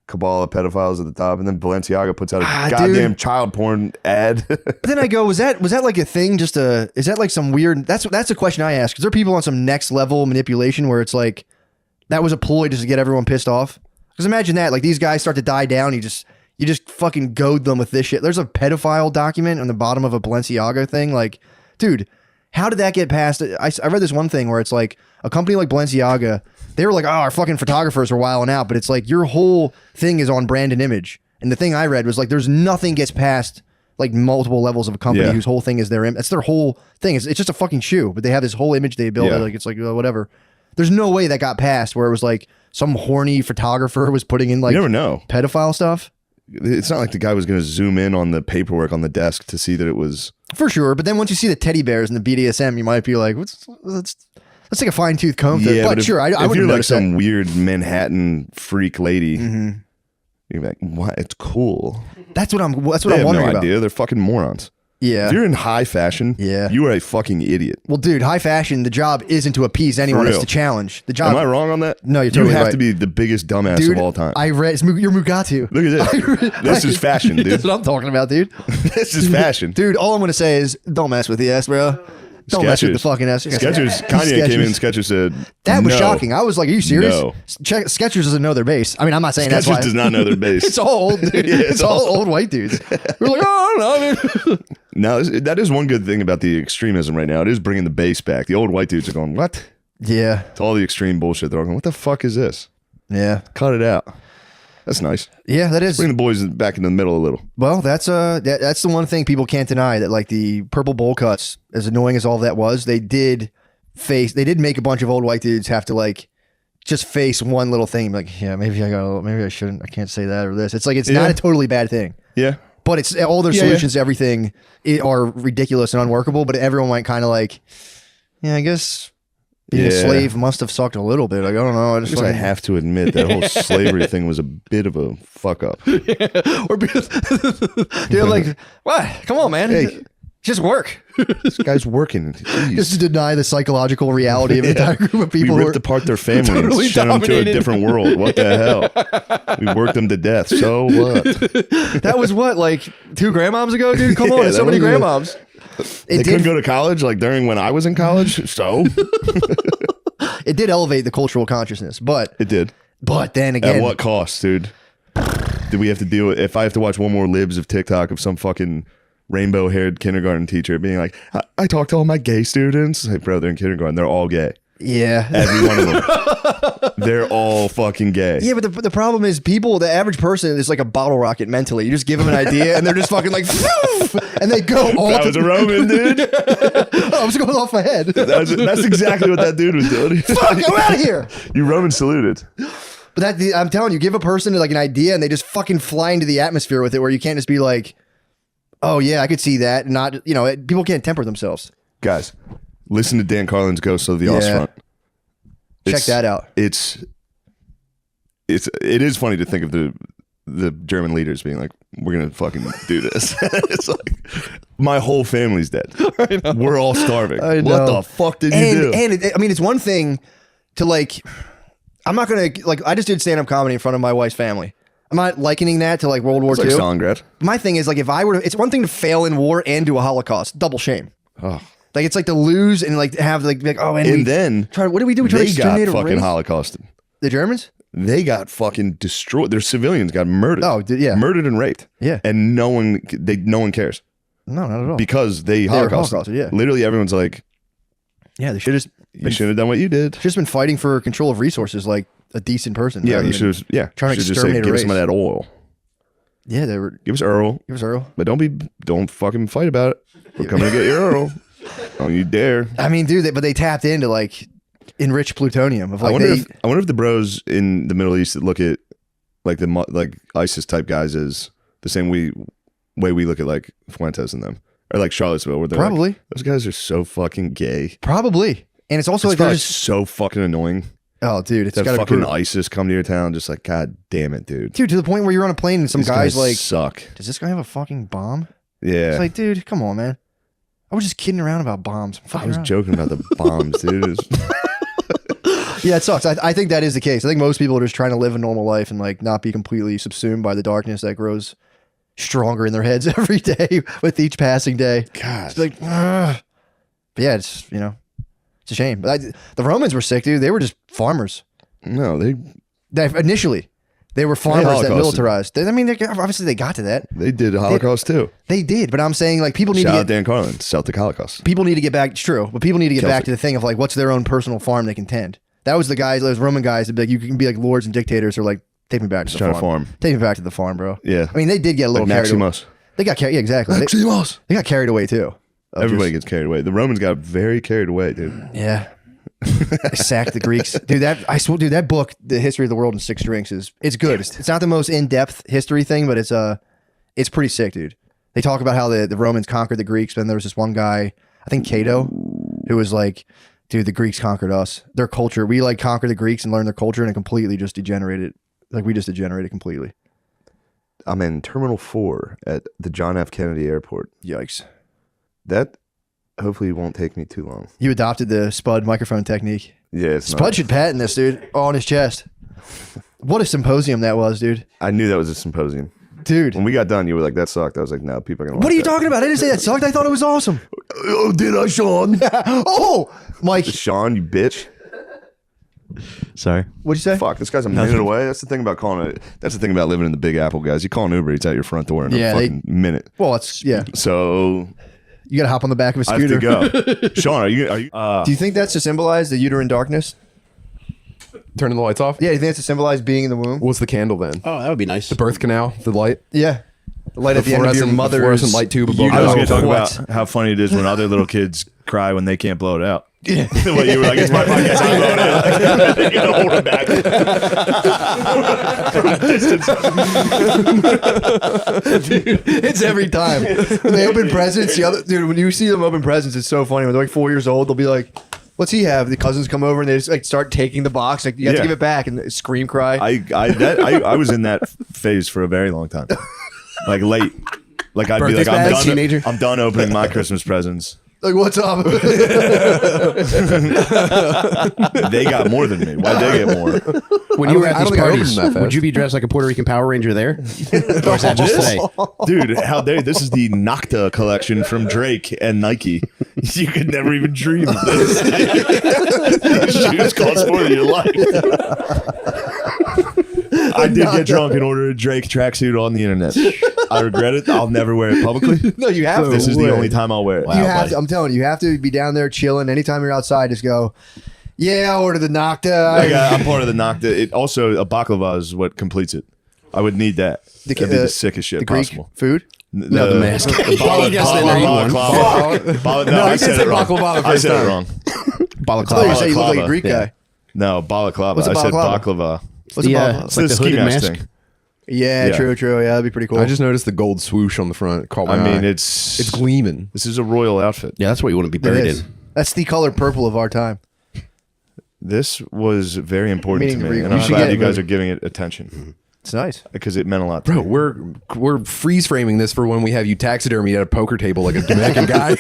cabal of pedophiles at the top. And then Balenciaga puts out a goddamn child porn ad. But then I go, was that like a thing? Is that like some weird? That's a question I ask. Is there people on some next level manipulation where it's like that was a ploy just to get everyone pissed off? Because imagine that, like these guys start to die down. You just fucking goad them with this shit. There's a pedophile document on the bottom of a Balenciaga thing. Like, dude, how did that get past? I read this one thing where it's like a company like Balenciaga, they were like, oh, our fucking photographers are wilding out. But it's like your whole thing is on brand and image. And the thing I read was like, there's nothing gets past like multiple levels of a company whose whole thing is their image. That's their whole thing. It's just a fucking shoe, but they have this whole image they build. Like it's like whatever. There's no way that got past where it was like some horny photographer was putting in like you never know. Pedophile stuff. It's not like the guy was going to zoom in on the paperwork on the desk to see that it was. For sure. But then once you see the teddy bears and the BDSM, you might be like, let's take a fine tooth comb. Yeah, but sure, I if wouldn't you're like some that. weird Manhattan freak lady, you're like, what? It's cool. That's what I'm They wondering have no about. idea. They're fucking morons. Yeah. If you're in high fashion, you are a fucking idiot. Well, dude, high fashion, the job isn't to appease anyone, it's to challenge. The job. Am I wrong on that? No, you're totally You have right. to be the biggest dumbass Dude, of all time. I read you're Mugatu. Look at this. This is fashion, dude. That's what I'm talking about, dude. This is fashion. Dude, all I'm gonna say is don't mess with the S, bro. Don't mess with the fucking S. Skechers. Kanye came in and Skechers said that was no. shocking. I was like, are you serious? No. Skechers doesn't know their base. I mean, I'm not saying that's Skechers why. does not know their base. It's all old, dude. It's all old white dudes. We're like, oh, I don't know. Now, that is one good thing about the extremism right now. It is bringing the base back. The old white dudes are going, what? Yeah. It's all the extreme bullshit. They're all going, what the fuck is this? Yeah. Cut it out. That's nice. Yeah, that is. Bring the boys back into the middle a little. Well, that's the one thing people can't deny, that like the purple bowl cuts, as annoying as all that was, they did make a bunch of old white dudes have to like just face one little thing, like, yeah, maybe I shouldn't, I can't say that or this. It's like it's not a totally bad thing. Yeah. But it's all their solutions to everything are ridiculous and unworkable, but everyone might kind of like, yeah, I guess being a slave must have sucked a little bit. Like, I don't know. I I have to admit that whole slavery thing was a bit of a fuck up. Or because they're like, what? Come on, man. Hey. Just work. This guy's working. Jeez. Just to deny the psychological reality of an entire group of people. We ripped apart their families, totally sent them to a dominated. different world. What the hell? We worked them to death. So what? That was what, like 2 grandmoms ago, dude? Come on, Yeah, there's so that many was grandmoms. They couldn't go to college like during when I was in college. So It did elevate the cultural consciousness, but it did. But then again, At what cost, dude? Did we have to deal with? If I have to watch one more libs of TikTok of some fucking rainbow-haired kindergarten teacher being like, I talked to all my gay students. Like, bro, they're in kindergarten. They're all gay. yeah, Every one of them. They're all fucking gay. yeah. But the problem is, the average person is like a bottle rocket mentally. You just give them an idea, and they're just fucking like, and they go all. That was a Roman, dude. I was going off my head. That's exactly what that dude was doing. Fuck, go out of here. You Roman saluted. But I'm telling you, give a person like an idea, and they just fucking fly into the atmosphere with it, where you can't just be like, oh yeah, I could see that. Not, people can't temper themselves. Guys, listen to Dan Carlin's Ghost of the Ostfront. Check that out. It is funny to think of the German leaders being like, we're gonna fucking do this. It's like, my whole family's dead. We're all starving. I know. What the fuck did you do? And it's one thing to like, I'm not gonna like. I just did stand up comedy in front of my wife's family. I'm not likening that to like World War It's II. like Stalingrad. My thing is like if I were, it's one thing to fail in war and do a Holocaust, double shame. Oh. Like it's like to lose and like have like oh And then what did we do? We tried to they got exterminate a fucking race? holocausted. The Germans? They got fucking destroyed. Their civilians got murdered. Oh, yeah. Murdered and raped. Yeah. And no one cares No, not at all. because they were holocausted. holocausted, yeah. Literally everyone's like, Yeah, they should have you should have done what you did. just been fighting for control of resources like a decent person. Yeah, rather you than- should have. Yeah, trying to should just say, exterminate a give us race. some of that oil. Yeah, they were. Give us Earl, It was Earl. but don't fucking fight about it. We're coming to get your Earl. Don't you dare. I mean, dude, but they tapped into like enriched plutonium. Of I like wonder if the bros in the Middle East that look at like like ISIS type guys is the same way we look at like Fuentes and them, or like Charlottesville, where they're Probably. like, those guys are so fucking gay. Probably. And it's also It's like they're probably just, so fucking annoying. oh, dude, it's That got fucking to ISIS come to your town, just like, God damn it, dude. dude, to the point where you're on a plane and some These guys like, suck. does this guy have a fucking bomb? Yeah, It's like, dude, come on, man. I was just kidding around about bombs. I was joking about the bombs, dude. Yeah, it sucks. I think that is the case. I think most people are just trying to live a normal life and like not be completely subsumed by the darkness that grows stronger in their heads every day with each passing day. God, It's like, ugh. But yeah, it's it's a shame. But the Romans were sick, dude. They were just farmers. no, Initially, they were farmers that Holocausted. militarized. I mean, obviously they got to that. they did a Holocaust too. They did, but I'm saying like people need Shout to out get Dan Carlin, Celtic Holocaust. people need to get back. It's true, but people need to get back Celtic. to the thing of like what's their own personal farm they can tend. That was the guys, those Roman guys. That be like, you can be like lords and dictators, or like take me back to the trying farm. to farm. Take me back to the farm, bro. Yeah. I mean they did get a little Like carried away. Maximus. They got carried. Yeah, exactly. They got carried away too. Of Everybody just- gets carried away. The Romans got very carried away, dude. Yeah. They sacked the Greeks, dude. Dude, that book, The History of the World in Six Drinks, it's good. It's not the most in-depth history thing, but it's pretty sick, dude. They talk about how the Romans conquered the Greeks, but then there was this one guy, I think Cato, who was like, dude, the Greeks conquered us. Their culture, we like conquered the Greeks and learned their culture, and it completely just degenerated. Like we just degenerated completely. I'm in Terminal 4 at the John F. Kennedy Airport. Yikes! That hopefully won't take me too long. You adopted the Spud microphone technique. Yeah, it's Spud not. should patent this, dude, on his chest. What a symposium that was, dude. I knew that was a symposium. Dude. When we got done, you were like, that sucked. I was like, no, people are going to What are you talking about? I didn't say that sucked. I thought it was awesome. Oh, did I, Sean? Oh, Mike, Sean, you bitch. Sorry. what'd you say? Fuck, this guy's a minute away. That's the thing about That's the thing about living in the Big Apple, guys. You call an Uber Eats at your front door in Yeah, a fucking minute. Well, it's yeah. So You got to hop on the back of a I have scooter. to go. Sean, are you? Do you think that's to symbolize the uterine darkness? Turning the lights off? Yeah, you think it's to symbolize being in the womb? What's the candle then? Oh, that would be nice. The birth canal, the light. Yeah. The light at the end of your Fluorescent- mother's fluorescent light tube above I was the going to talk what? about how funny it is when other little kids cry when they can't blow it out. Yeah. Well, you were like, it's my podcast. I'm blowing it out. You're going to hold it back. From a distance. It's every time. When they open presents, when you see them open presents, it's so funny. When they're like 4 years old, they'll be like, what's he have? The cousins come over and they just like start taking the box. Like, you have to Yeah. give it back and they scream cry. I was in that phase for a very long time. Like late. Like I'd Birthday be like, bags, teenager? I'm done opening my Christmas presents. Like, what's up? They got more than me. Why'd they get more? When you were at I don't these think I opened parties, them that fast. would you be dressed like a Puerto Rican Power Ranger there? Or is that just today? Dude, how dare this is the Nocta collection from Drake and Nike. You could never even dream of this. These shoes cost more than your life. I did get drunk and order a Drake tracksuit on the internet. I regret it. I'll never wear it publicly. No, you have to. This is the only time I'll wear it. You have to, I'm telling you, you have to be down there chilling. Anytime you're outside, just go, yeah, I ordered the Nocta. I'm part of the Nocta. It also, a baklava is what completes it. I would need that. That'd be the sickest shit the Greek possible. food. No, the mask. Balaclava. No, I he said said it wrong. baklava the I first said it time. wrong. I thought you said you look like a Balaclava. Greek Yeah. guy. No, balaclava. What's a I said balaclava? baklava. What's a balaclava? It's like the the ski hooded mask mask? thing. Yeah, Yeah. true. Yeah, that'd be pretty cool. I just noticed the gold swoosh on the front. Caught my I mean, eye. it's gleaming. This is a royal outfit. Yeah, that's what you want to be It buried is. in. That's the color purple of our time. This was very important to Meaning me, Greek. and You I'm should glad get you guys it. are giving it attention It's nice. because it meant a lot to Bro, me. we're freeze framing this for when we have you taxidermy at a poker table like a Dominican guy.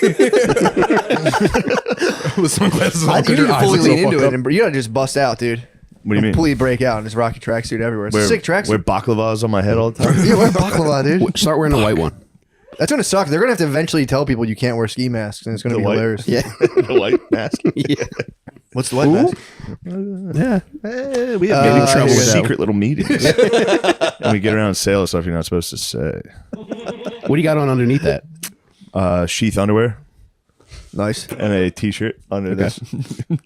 With sunglasses on. You 'cause need your to eyes fully look so lean into fucked it, up. and you gotta just bust out, dude. What do you mean? Completely break out in his Rocky tracksuit everywhere. It's a sick tracksuit. Wear baklavas on my head all the time. Yeah, wear baklava, dude. Start wearing a white one. That's gonna suck. They're gonna have to eventually tell people you can't wear ski masks, and it's gonna The be white- hilarious. Yeah. The white mask. Yeah. What's the white mask? We have getting trouble with that. secret little meetings. And we get around and say all the stuff you're not supposed to say. What do you got on underneath that? Sheath underwear Nice. and a t-shirt under this.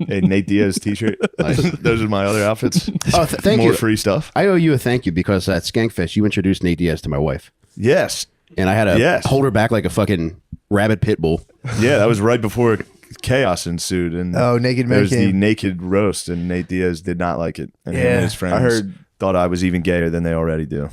A Nate Diaz t-shirt. Those are my other outfits. Oh, thank More you. free stuff. I owe you a thank you because at Skankfest you introduced Nate Diaz to my wife, Yes. and I had to Yes. hold her back like a fucking rabid pit bull. Yeah, that was right before chaos ensued. And Naked there Man was the came. naked roast, and Nate Diaz did not like it. And him Yeah, and his friends I heard. thought I was even gayer than they already do.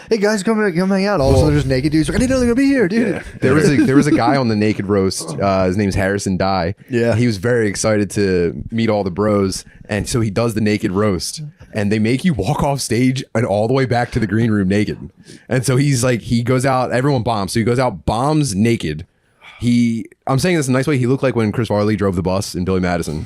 Hey guys, come hang out. Also, there's naked dudes. Like, I didn't know they were gonna be here, dude. There was a guy on the Naked Roast. His name's Harrison Dye. Yeah. He was very excited to meet all the bros, and so he does the Naked Roast, and they make you walk off stage and all the way back to the green room naked. And so he's like, he goes out, everyone bombs, so he goes out, bombs naked. I'm saying this in a nice way. He looked like when Chris Farley drove the bus in Billy Madison,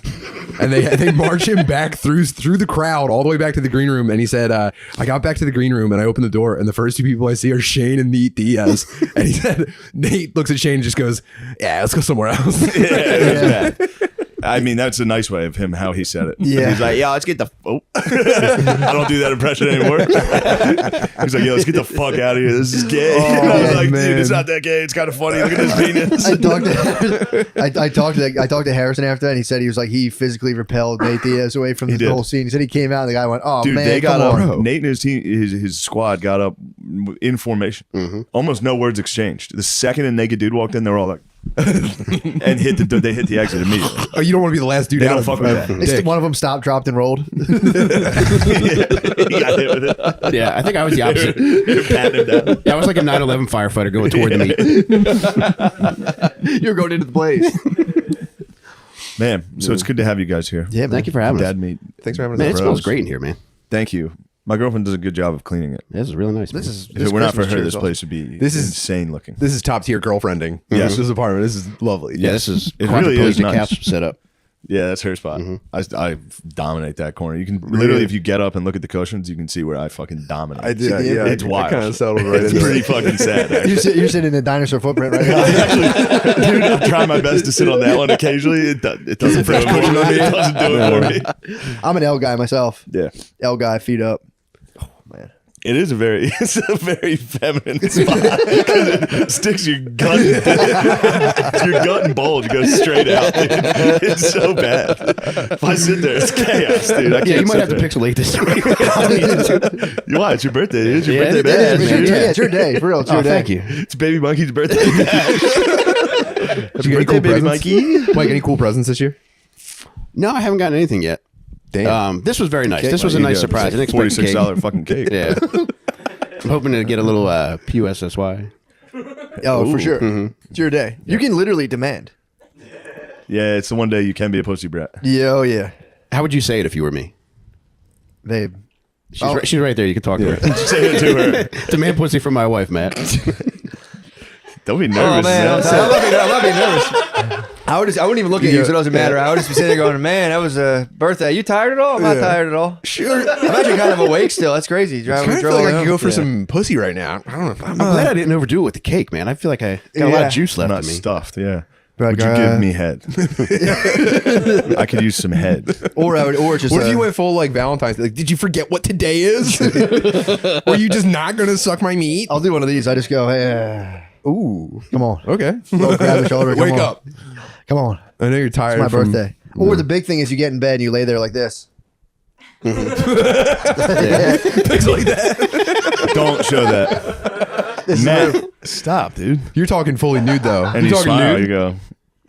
and they march him back through the crowd all the way back to the green room. And he said, "I got back to the green room and I opened the door, and the first two people I see are Shane and Nate Diaz." And he said, Nate looks at Shane and just goes, "Yeah, let's go somewhere else." Yeah. I mean, that's a nice way of him, how he said it. Yeah. He's like, yeah, let's get the... Oh. I don't do that impression anymore. He's like, yeah, let's get the fuck out of here. This is gay. And I was like, dude, it's not that gay. It's kind of funny. Look at his penis. I talked to Harrison after that, and he said he was like, he physically repelled Nate Diaz away from the did. whole scene. He said he came out and the guy went, "Oh Dude, man, they got come up. on." Nate and his team, his squad got up in formation. Almost no words exchanged. The second a naked dude walked in, they were all like, and they hit the exit immediately. Oh, you don't want to be the last dude They out. don't fuck with that. It's- one of them stopped, dropped, and rolled. He got hit with it. Yeah, I think I was the opposite. They were patting him down. Yeah, I was like a 9/11 firefighter going toward the meet. You're going into the blaze. Man, so it's good to have you guys here. Yeah, man. Thank you for having us. Dad meet. Thanks for having us. Man, it bros. smells great in here, man. Thank you. My girlfriend does a good job of cleaning it. This is really nice. This man. is If it were not for Christmas her, tree this is awesome. place would be This is- insane looking. This is top tier girlfriending. Yes. This apartment. This is lovely. Yeah, this is It really is quadriplegic nice. couch setup. Yeah, that's her spot. I dominate that corner. You can literally, if you get up and look at the cushions, you can see where I fucking dominate. I did. Yeah, It's wild. I kind of settled right It's into pretty it. fucking sad. Actually. You're sitting in a dinosaur footprint right now. Dude, I'm trying my best to sit on that one occasionally. It doesn't do it for me. It doesn't do it for me. I'm an L guy myself. Yeah. L guy, feet up. Oh man. It's a very feminine spot because it sticks your gut. Your gut and bulge goes straight out. Dude. It's so bad. If I sit there, it's chaos, dude. I can't Yeah, you might sit have to there. pixelate this. Why? It's your birthday. Dude. It's your Yeah, birthday it bash. is, It's your, dude. yeah, it's your day. For real, it's your Oh, day. thank you. It's Baby Monkey's birthday bash. Did you get any Birthday, cool Baby presents? Monkey. Mike, any cool presents this year? No, I haven't gotten anything yet. Damn. This was very nice. This was a There you nice go. surprise. I It's didn't like expect cake. $46 fucking cake. Yeah. I'm hoping to get a little PUSSY. Oh, for sure. It's your day. You can literally demand. Yeah, it's the one day you can be a pussy brat. Yeah, oh yeah, How would you say it if you were me? babe. She's right there. You can talk to her. Say it to her. Demand pussy from my wife, Matt. Don't be nervous. I'm man. not being nervous. I wouldn't even look at you, so it doesn't matter. I would just be sitting there going, "Man, that was a birthday. You tired at all? I'm not tired at all. Sure. I'm actually kind of awake still. That's crazy. I Driving, kind of feel drove like I home. could go for some pussy right now. I don't know. I'm glad I didn't overdo it with the cake, man. I feel like I got a lot Yeah. of juice I'm left not in me. stuffed, yeah. Like, Would you give me head? I could use some head. Or I would, or just. What if you went full like Valentine's Day? Like, did you forget what today is? Were you just not gonna suck my meat? I'll do one of these. I just go, "Hey, Ooh. come on, Okay. Go grab the shoulder. Come Wake on. up. Come on. I know you're tired. It's my from- birthday." Or the big thing is you get in bed and you lay there like this. Things like that. Don't show that. Matt, stop, dude. You're talking fully nude though. And You're you talking smile, nude. you go.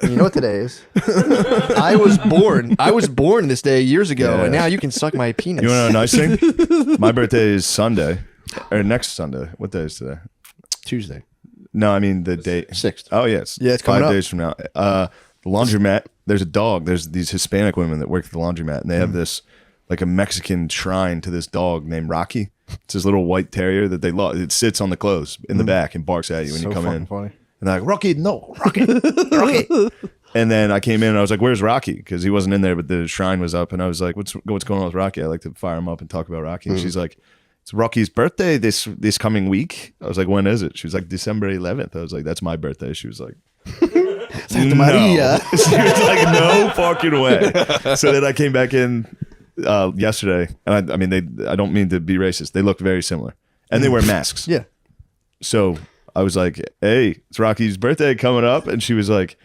You know what today is? I was born this day years ago, Yeah. and now you can suck my penis. You want to know a nice thing? My birthday is Sunday. Or next Sunday. What day is today? Tuesday. No, I mean the date. 6th. Oh, yeah. Yeah, it's coming 5 up. days from now. The laundromat, there's a dog. There's these Hispanic women that work at the laundromat, and they have this, like a Mexican shrine to this dog named Rocky. It's this little white terrier that they love. It sits on the clothes in the back and barks at you when you come in. funny. And they're like, Rocky, no, Rocky, Rocky. And then I came in and I was like, "Where's Rocky?" Because he wasn't in there, but the shrine was up. And I was like, "What's going on with Rocky? I like to fire him up and talk about Rocky." And she's like, "It's Rocky's birthday this coming week." I was like, "When is it?" She was like, "December 11th." I was like, "That's my birthday." She was like, Santa Maria. She was like, "No fucking way." So then I came back in yesterday, and I mean, I don't mean to be racist. They look very similar, and they wear masks. Yeah. So I was like, "Hey, it's Rocky's birthday coming up," and she was like,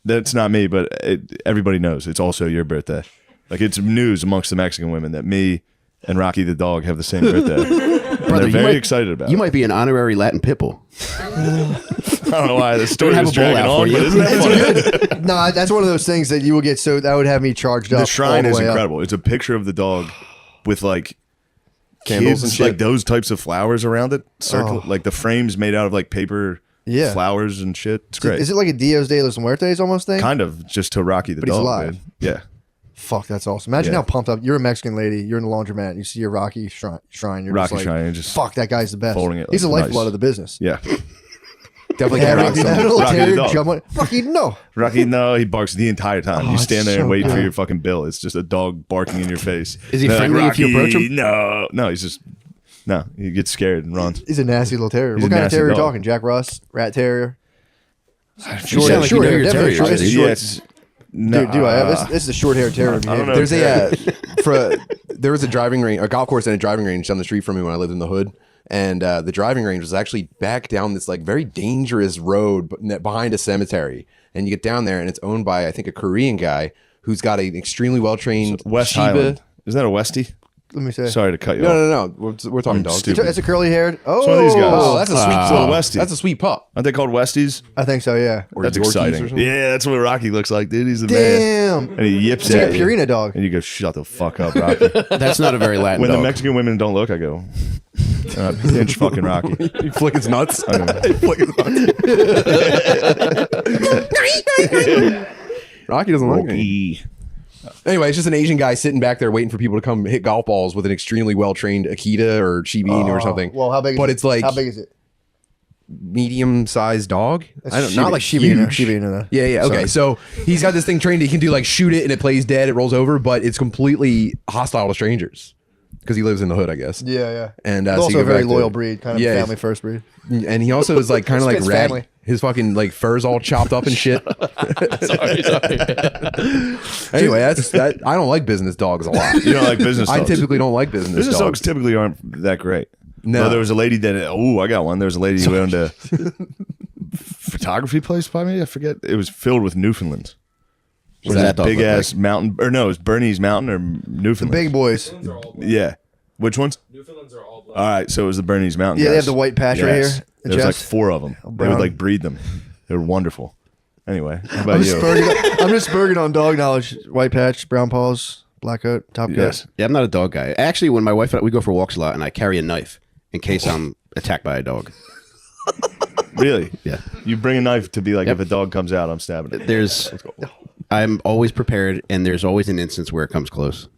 "That's not me, but everybody knows it's also your birthday. Like it's news amongst the Mexican women that me and Rocky the dog have the same birthday." And Brother, they're very excited about You it. might be an honorary Latin pitbull. I don't know why the story have is a bowl dragging out on, for you. but isn't that funny? No, that's one of those things that you will get. So that would have me charged up. The shrine all is way up. incredible. It's a picture of the dog with like Candles kids, and shit. like those types of flowers around it. Circle, Oh. like the frames made out of like paper Yeah. flowers and shit. It's great. Is it like a Dios de los Muertos almost thing? Kind of just to Rocky the But he's dog. alive. Man. Yeah. Fuck, that's awesome. Imagine Yeah. how pumped up. You're a Mexican lady. You're in the laundromat. You see a Rocky shrine. You're Rocky just like, shrine, just fuck, that guy's the best. folding it He's the like lifeblood nice. of the business. Yeah. Definitely Yeah, can't rock Rocky, some. that little Rocky the terrier dog. jump on- Rocky, no. Rocky, no, he barks the entire time. Oh, You stand it's there and so wait for good. your fucking bill. It's just a dog barking in your face. Is he They're friendly if you approach him? No, he's just no. He gets scared and runs. He's a nasty little terrier. He's What a kind of nasty terrier are you dog. talking? Jack Russ, rat terrier. You sound like you know hair, your definitely terrier, short- dude. it's short- Yeah, it's, no, Dude, I have this is the short hair terrier. I don't know. There's there was a driving range, a golf course and a driving range down the street from me when I lived in the hood. And the driving range was actually back down this like very dangerous road behind a cemetery. And you get down there and it's owned by, I think, a Korean guy who's got an extremely well-trained West Shiba. Highland. Isn't that a Westie? Let me say. Sorry to cut you No, off. no, no. We're talking I'm dogs. stupid. It's a curly haired. Oh, one of these guys. Oh, that's a sweet It's a pup. Westie. That's a sweet pup. Aren't they called Westies? I think so. Yeah. Or That's Yorkies or exciting. something. Yeah, that's what Rocky looks like, dude. He's the man. Damn. And he yips It's like at a you. Purina dog. And you go, shut the fuck up, Rocky. That's not a very Latin When dog. the Mexican women don't look, I go, pinch fucking Rocky. You flick his nuts. I know. You flick his nuts. Rocky doesn't like me. Anyway, it's just an Asian guy sitting back there waiting for people to come hit golf balls with an extremely well-trained Akita or Shiba Inu or something. Well, how big? Is But it? it's like how big is it? medium-sized dog. I don't not like Shiba Inu. huge. Shiba Inu. Though. Yeah, yeah, okay. So he's got this thing trained. He can do like shoot it and it plays dead. It rolls over, but it's completely hostile to strangers because he lives in the hood, I guess. Yeah, yeah. And It's so you also go a very back to- loyal breed, kind of Yeah, family first breed. And he also is like kind of like Spitz rag. family. His fucking like fur's all chopped up and shit. Anyway, that's that. I don't like business dogs a lot. You don't like business I dogs? typically don't like business Business dogs dogs. typically aren't that great. No. Well, there was a lady that, I got one. There was a lady who owned a photography place by me. I forget. It was filled with Newfoundlands. What does that dog Big look ass like? mountain, or no, it was Bernese Mountain or Newfoundland. Big boys. Yeah. Which ones? Newfoundlands are all black. All right, so it was the Bernese Mountain. Yeah, they guys. have the white patch right Yes. here, the There was like chest. 4 of them. They would brown. like breed them. They were wonderful. Anyway, how about I'm you? just spurging on dog knowledge. White patch, brown paws, black coat, top coat. Yes. Yeah, I'm not a dog guy. Actually, when my wife and I, we go for walks a lot, and I carry a knife in case I'm attacked by a dog. Really? Yeah. You bring a knife to be like, Yep. if a dog comes out, I'm stabbing it. I'm always prepared, and there's always an instance where it comes close.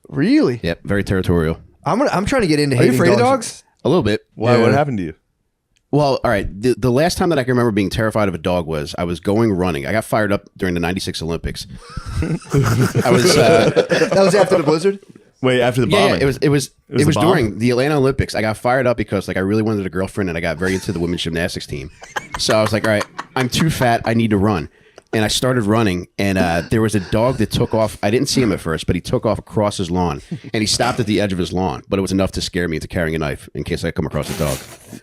Really? Yep, very territorial. I'm trying to get into. Are you hating afraid of dogs? A little bit. Why? Yeah. What happened to you? Well, all right. The last time that I can remember being terrified of a dog was I was going running. I got fired up during the '96 Olympics. I was. That was after the blizzard. Wait, after the Yeah, bombing? it was the bomb? during the Atlanta Olympics. I got fired up because like I really wanted a girlfriend and I got very into the women's gymnastics team. So I was like, all right, I'm too fat. I need to run. And I started running, and there was a dog that took off. I didn't see him at first, but he took off across his lawn, and he stopped at the edge of his lawn. But it was enough to scare me into carrying a knife in case I come across a dog.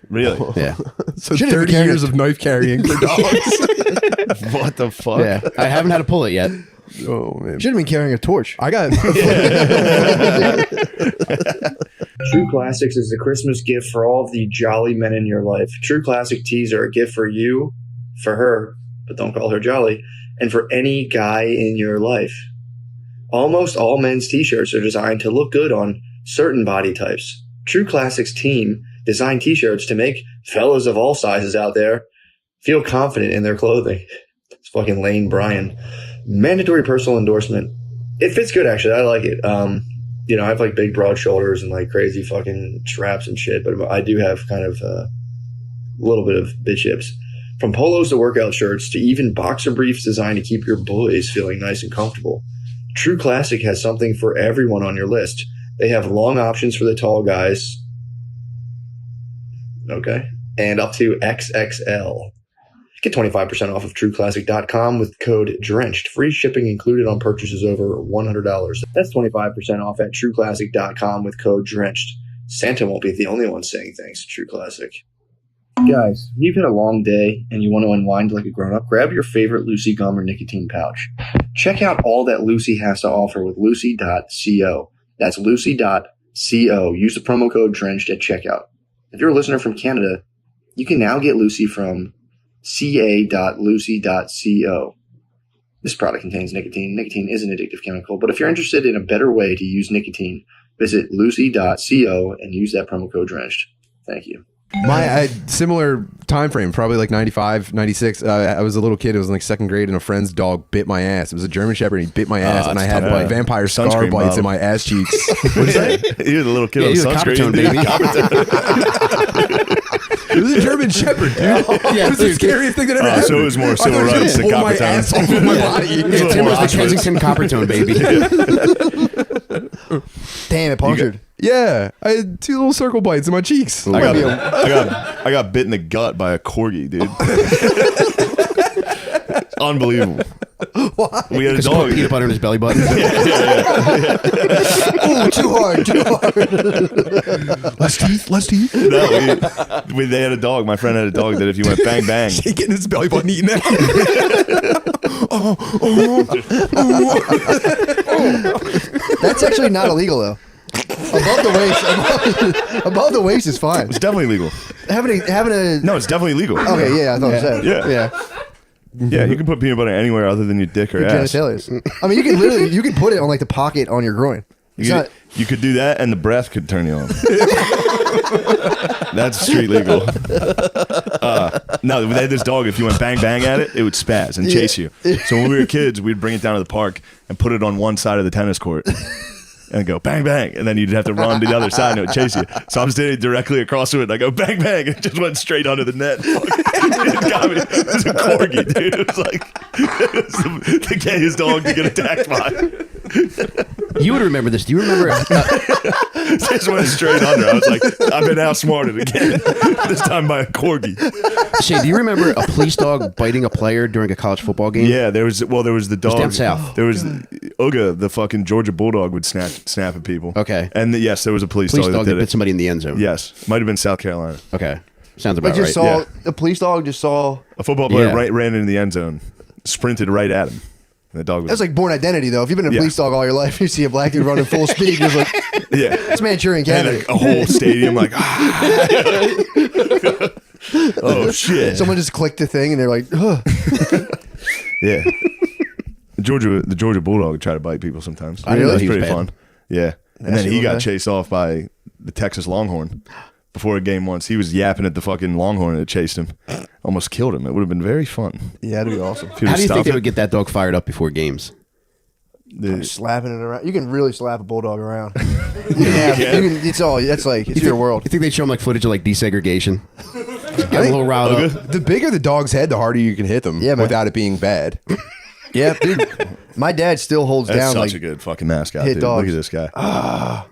Really? Yeah, So Shouldn't have 30 carried years it. of knife carrying for dogs. What the fuck? yeah. I haven't had to pull it yet. Oh man, Should have been carrying a torch. I got. True Classics is a Christmas gift for all of the jolly men in your life. True Classic tees are a gift for you, for her, but don't call her jolly, and for any guy in your life. Almost all men's t-shirts are designed to look good on certain body types. True Classics team designed t-shirts to make fellas of all sizes out there feel confident in their clothing. It's fucking Lane Bryan. Mandatory personal endorsement. It fits good, actually. I like it. You know, I have like big broad shoulders and like crazy fucking straps and shit, but I do have kind of a little bit of bitch hips. From polos to workout shirts to even boxer briefs designed to keep your boys feeling nice and comfortable, True Classic has something for everyone on your list. They have long options for the tall guys. Okay. And up to XXL. Get 25% off of TrueClassic.com with code DRENCHED. Free shipping included on purchases over $100. That's 25% off at TrueClassic.com with code DRENCHED. Santa won't be the only one saying thanks to True Classic. Guys, when you've had a long day and you want to unwind like a grown-up, grab your favorite Lucy gum or nicotine pouch. Check out all that Lucy has to offer with Lucy.co. That's Lucy.co. Use the promo code DRENCHED at checkout. If you're a listener from Canada, you can now get Lucy from ca.lucy.co. This product contains nicotine. Nicotine is an addictive chemical, but if you're interested in a better way to use nicotine, visit lucy.co and use that promo code DRENCHED. Thank you. My similar time frame, probably like 95, 96. I was a little kid. It was in like second grade, and a friend's dog bit my ass. It was a German Shepherd. And he bit my ass, and I had like vampire scar Sunscreen bites in bottle. my ass cheeks. What is that? You're the little kid on He was a sunscreen, Coppertone, baby. It was a German Shepherd, dude. It was the scariest thing that ever happened. So it was more civil I thought rights he than pulled my Coppertone. ass off of my body. It's a Tim little was the Auschwitz. Kensington Coppertone, baby. Damn, it punctured. Yeah, I had 2 little circle bites in my cheeks. I got bit in the gut by a corgi, dude. Unbelievable. Why? We had a Because he dog. put peanut butter in his belly button. Ooh, too hard. Less teeth. No, they had a dog. My friend had a dog that if you went bang bang, He getting his belly button eaten out. That's actually not illegal though. Above the waist is fine. it's definitely legal. Having a No, it's definitely legal. okay, yeah, I thought you said Yeah. Yeah, you can put peanut butter anywhere other than your dick or ass. genitalia. I mean, you can put it on like the pocket on your groin. It's You, not. you could do that, and the breath could turn you on. That's street legal. No, they had this dog. If you went bang bang at it, it would spaz and chase you. So when we were kids, we'd bring it down to the park and put it on one side of the tennis court. And go bang bang, and then you'd have to run to the other side, and it would chase you. So I'm standing directly across from it, and I go bang bang, and it just went straight under the net. It got me. It was a corgi, dude. It was like the gayest dog to get attacked by. You would remember this. Do you remember? Just went straight under. I was like, I've been outsmarted again. This time by a corgi. Shay, do you remember a police dog biting a player during a college football game? Yeah, there was the dog down south. There was Uga, the fucking Georgia Bulldog, would snap at people. Okay. And yes, there was a police Police dog dog that that did bit it. somebody in the end zone. Yes, might have been South Carolina. Okay. Sounds I about just right. saw yeah. the police dog. Just saw. A football player Yeah. ran into the end zone, sprinted right at him. And the dog was That's like Born Identity though. If you've been a Yeah. police dog all your life, you see a black dude running full speed, you're like, yeah. it's Manchurian And Candidate. a whole stadium like, oh shit. Someone just clicked the thing and they're like, ugh. Yeah. The Georgia Bulldog would try to bite people sometimes. I didn't know That's he was pretty bad. fun. Yeah. And Nasty then he little got guy. chased off by the Texas Longhorn before a game once. He was yapping at the fucking Longhorn and it chased him. Almost killed him. It would have been very fun. Yeah, that'd be awesome. If he How would've do you think stopped they it. would get that dog fired up before games? Slapping it around. You can really slap a bulldog around. It's all. That's like it's your world. You think they'd show them like footage of like desegregation? Get a little riled up. The bigger the dog's head, the harder you can hit them Yeah, man. without it being bad. Yeah, dude. My dad still holds That's down such like a good fucking mascot, hit dude. dogs. Look at this guy.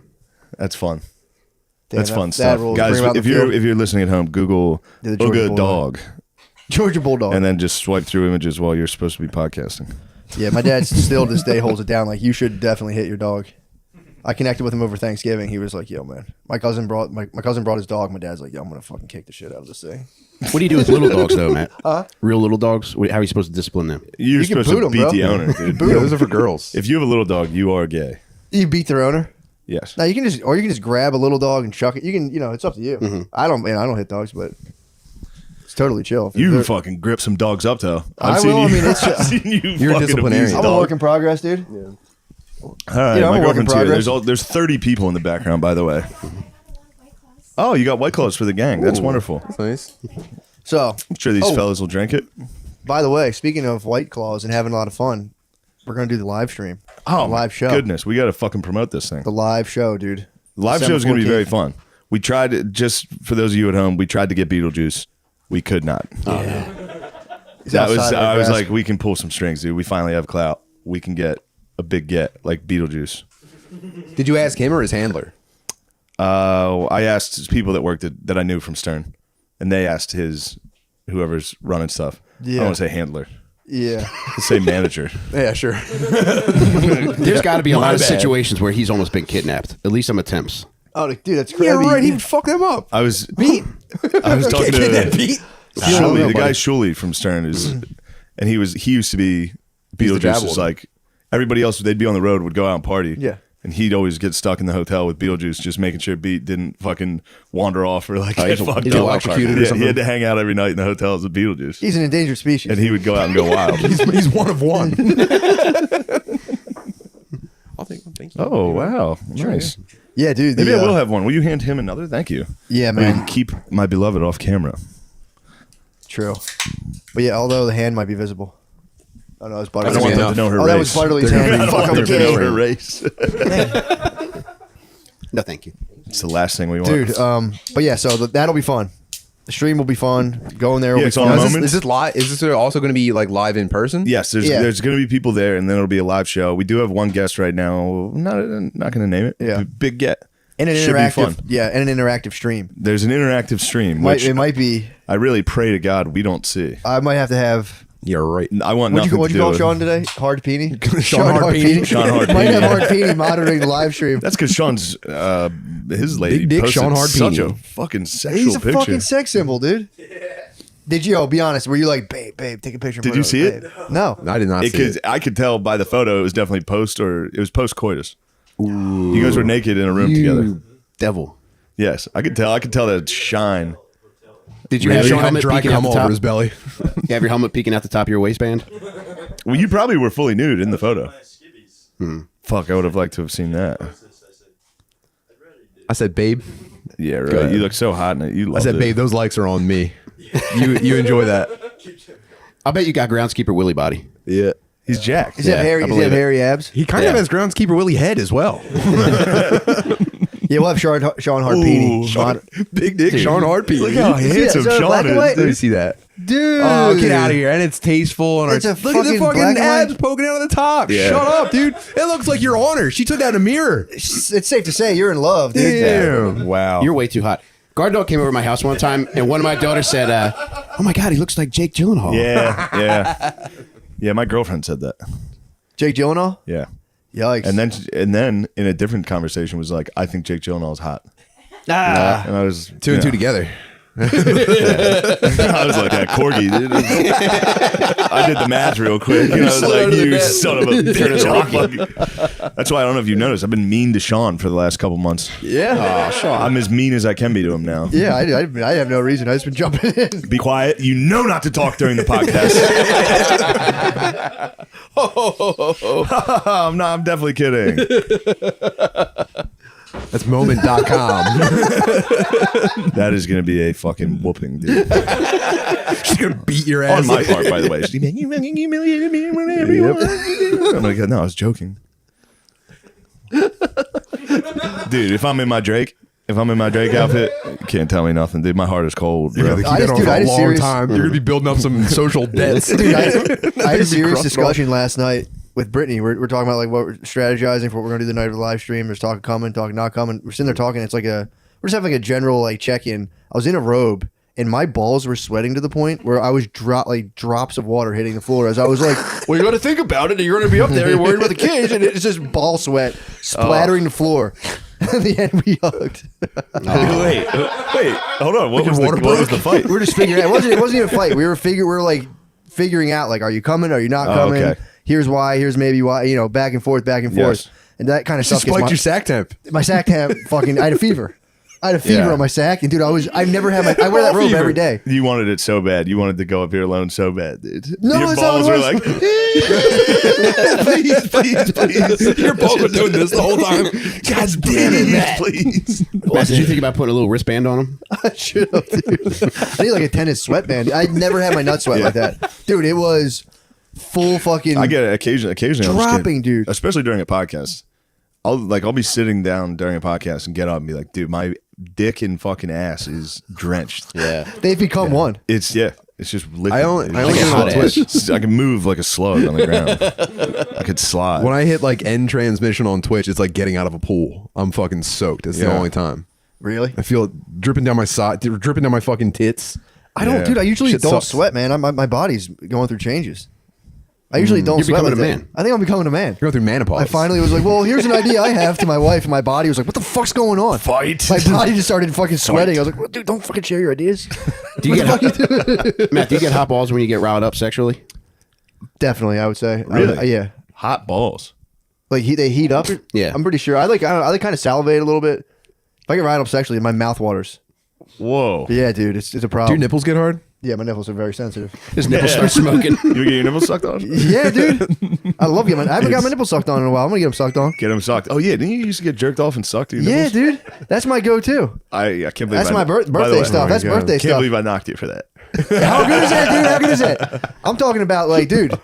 That's fun. damn, That's that- fun that stuff. rules. Guys, Bring him out if the you're field. if you're listening at home, Google Yeah, the Georgia Uga Bulldog. dog Georgia Bulldog. and then just swipe through images while you're supposed to be podcasting. Yeah, my dad still to this day holds it down. Like, you should definitely hit your dog. I connected with him over Thanksgiving. He was like, "Yo, man, my cousin brought his dog. My dad's like, yo, I'm gonna fucking kick the shit out of this thing." What do you do with little dogs though, Matt? Real little dogs? How are you supposed to discipline them? You're You can supposed boot to 'em, beat bro. the owner, dude. Yeah, those are for girls. If you have a little dog, you are gay. You beat their owner. Yes. Now you can just grab a little dog and chuck it. You can, it's up to you. Mm-hmm. I don't hit dogs, but it's totally chill. You They're- fucking grip some dogs up, though. I will. I mean, it's I've seen you You're a fucking disciplinarian. abuse I'm a dog. work in progress, dude. All right, You know, I'm my a work in girlfriend's here. progress. There's 30 people in the background, by the way. Oh, you got White Claws for the gang. That's wonderful. That's nice. So, I'm sure these fellas will drink it. by the way, speaking of White Claws and having a lot of fun, we're gonna do the live stream. Oh, the live show. Goodness, we got to fucking promote this thing. The live show, dude. Live show is going to be very fun. We tried, just for those of you at home, we tried to get Beetlejuice. We could not. I was like, we can pull some strings, dude. We finally have clout. We can get a big get like Beetlejuice. Did you ask him or his handler? I asked people that worked that I knew from Stern, and they asked whoever's running stuff. I don't want to say handler. Yeah. Let's say manager. Yeah, sure. There's got to be a lot of situations where he's almost been kidnapped. At least some attempts. Oh, dude, that's crazy. Yeah, right. He would fuck them up. I was talking to Shuley, the guy Shuley from Stern, and he used to be Beetlejuice. Is like everybody else, they'd be on the road, would go out and party. Yeah. And he'd always get stuck in the hotel with Beetlejuice, just making sure Beat didn't fucking wander off or like get fucked up. Electrocuted or something. He had to hang out every night in the hotels with Beetlejuice. He's an endangered species. And he would go out and go wild. He's one of one. Thank you. Oh, wow. Nice. Yeah, dude. Maybe I will have one. Will you hand him another? Thank you. Yeah, We can man. keep my beloved off camera. True. But yeah, although the hand might be visible. Oh no, it's I Butterly's don't want hand. them to know her Oh, race. that was Butterly's I hand. don't Fuck, want I'm them to know her kidding. race. No, thank you. It's the last thing we want. Dude, but yeah, so that'll be fun. The stream will be fun. Going there will Yeah, be it's on fun. the Is moment. this live? Is this also going to be like live in person? Yes, Yeah. there's going to be people there, and then it'll be a live show. We do have one guest right now. Not going to name it. Yeah. Big get. And an Should be interactive, fun. yeah, and an interactive stream. There's an interactive stream, which It might be. I really pray to God we don't see. I might have to have. You're right. I want What'd nothing you to do call with Sean today? Hard Peeny? Sean Hard Peeny. Sean Hard Might have Peeny. Hard Peeny monitoring the live stream. That's because Sean's his lady Big dick posted Sean Hard such Peeny. a fucking sexual He's a picture. fucking sex symbol, dude. Did you? Oh, be honest. Were you like, babe, take a picture? and Did put you up, see it? babe? No. I did not see it. I could tell by the photo it was definitely post coitus. You guys were naked in a room together. Devil. Yes, I could tell. I could tell that shine. Did you Yeah, have your Sean had helmet dry peeking out cum the all top? over his belly. You have your helmet peeking out the top of your waistband? Well, you probably were fully nude in the photo. Fuck, I would have liked to have seen that. I said, babe. Yeah, right. ahead. You look so hot in it. You I loved said, it. babe, those likes are on me. You enjoy that. I bet you got groundskeeper Willie body. Yeah. He's jacked. Does he have hairy? I Does he have believe it. hairy abs? He kind of has groundskeeper Willie head as well. Yeah, we'll have Sean Hard Peeny. Big dick Sean Hartpeeny. Look how handsome that Sean black and is. white? Let me see that. Dude. Oh, get out of here. And it's tasteful. And It's a look at the fucking black fucking and abs white. poking out of the top. Yeah. Shut up, dude. It looks like you're on her. She took that in a mirror. It's safe to say you're in love, dude. Damn. Wow. You're way too hot. Guard dog came over to my house one time, and one of my daughters said, "Oh my God, he looks like Jake Gyllenhaal." Yeah. My girlfriend said that. Jake Gyllenhaal? Yeah. Yikes. And then in a different conversation was like, I think Jake Gyllenhaal is hot. Ah. And I was Two and two together. I was like that corgi, dude. I did the math real quick. And I was like, you son of a bitch. That's why I don't know if you noticed. I've been mean to Sean for the last couple months. Yeah. I'm as mean as I can be to him now. Yeah, I have no reason. I just been jumping in. Be quiet. You know not to talk during the podcast. I'm definitely kidding. That's moment.com. That is going to be a fucking whooping, dude. She's going to beat your On ass. my part, by the way. She's like, you fucking humiliated me whenever you want. I'm like, no, I was joking. Dude, if I'm in my Drake outfit, you can't tell me nothing, dude. My heart is cold, bro. Keep I that just- on dude, for I a just long serious- time. You're going to be building up some social debts. Dude, I had a serious crushed discussion last night with Brittany. We're talking about like what we're strategizing for what we're gonna do the night of the live stream. There's talking coming, talking not coming. We're sitting there talking. It's like we're just having like a general like check in. I was in a robe and my balls were sweating to the point where I was drops of water hitting the floor as I was like, well, you got to think about it. You're gonna be up there. You're worried about the kids, and it's just ball sweat splattering the floor. In the end, we hugged. Wait, hold on. What was the fight? We're just figuring out. It wasn't even a fight. We were figuring out like, are you coming? Are you not coming? okay. Here's why. Here's maybe why. You know, back and forth, Yes. and that kind of stuff. Just spiked your sack temp. My sack temp. Fucking. I had a fever. I had a fever Yeah. on my sack, and dude, I've never had I wear that robe every day. You wanted it so bad. You wanted to go up here alone so bad, dude. No, your that's how it balls were was. like, please. Your balls were doing this the whole time. God damn it, Matt. Please. Matt, did you think about putting a little wristband on him? I should have, dude. I need like a tennis sweatband. I never had my nut sweat like that, dude. It was full fucking. I get it occasionally. I'll just Dropping, get- dude. Especially during a podcast. I'll be sitting down during a podcast and get up and be like, dude, my dick and fucking ass is drenched. Yeah. They've become one. It's It's just I only get it on hot Twitch. I can move like a slug on the ground. I could slide. When I hit like end transmission on Twitch, it's like getting out of a pool. I'm fucking soaked. It's the Yeah. only time. Really? I feel it dripping down my side, dripping down my fucking tits. I don't, Yeah. dude. I usually Shit don't sucks. sweat, man. My body's going through changes. I usually don't You're sweat like becoming a that. man. I think I'm becoming a man. You're going through menopause. I finally was like, well, here's an idea I have to my wife, and my body was like, what the fuck's going on? Fight. My body just started fucking sweating. I was like, well, dude, don't fucking share your ideas. Do you get Matt? Do you get hot balls when you get riled up sexually? Definitely, I would say. Really? Yeah. Hot balls. Like they heat up. Yeah. I'm pretty sure. I don't know, I kind of salivate a little bit. If I get riled up sexually, my mouth waters. Whoa. But yeah, dude, it's a Do problem. your nipples get hard? Yeah, my nipples are very sensitive. His nipples start smoking. You get your nipples sucked on? Yeah, dude. I love getting I haven't got my nipples sucked on in a while. I'm gonna get them sucked on. Get them sucked. Oh yeah, didn't you used to get jerked off and sucked your Yeah, nipples? dude. That's my go-to. I can't believe That's I- my by the birthday way, stuff. That's birthday Can't stuff. believe I knocked you for that. How good is that, dude? How good is that? I'm talking about like, dude,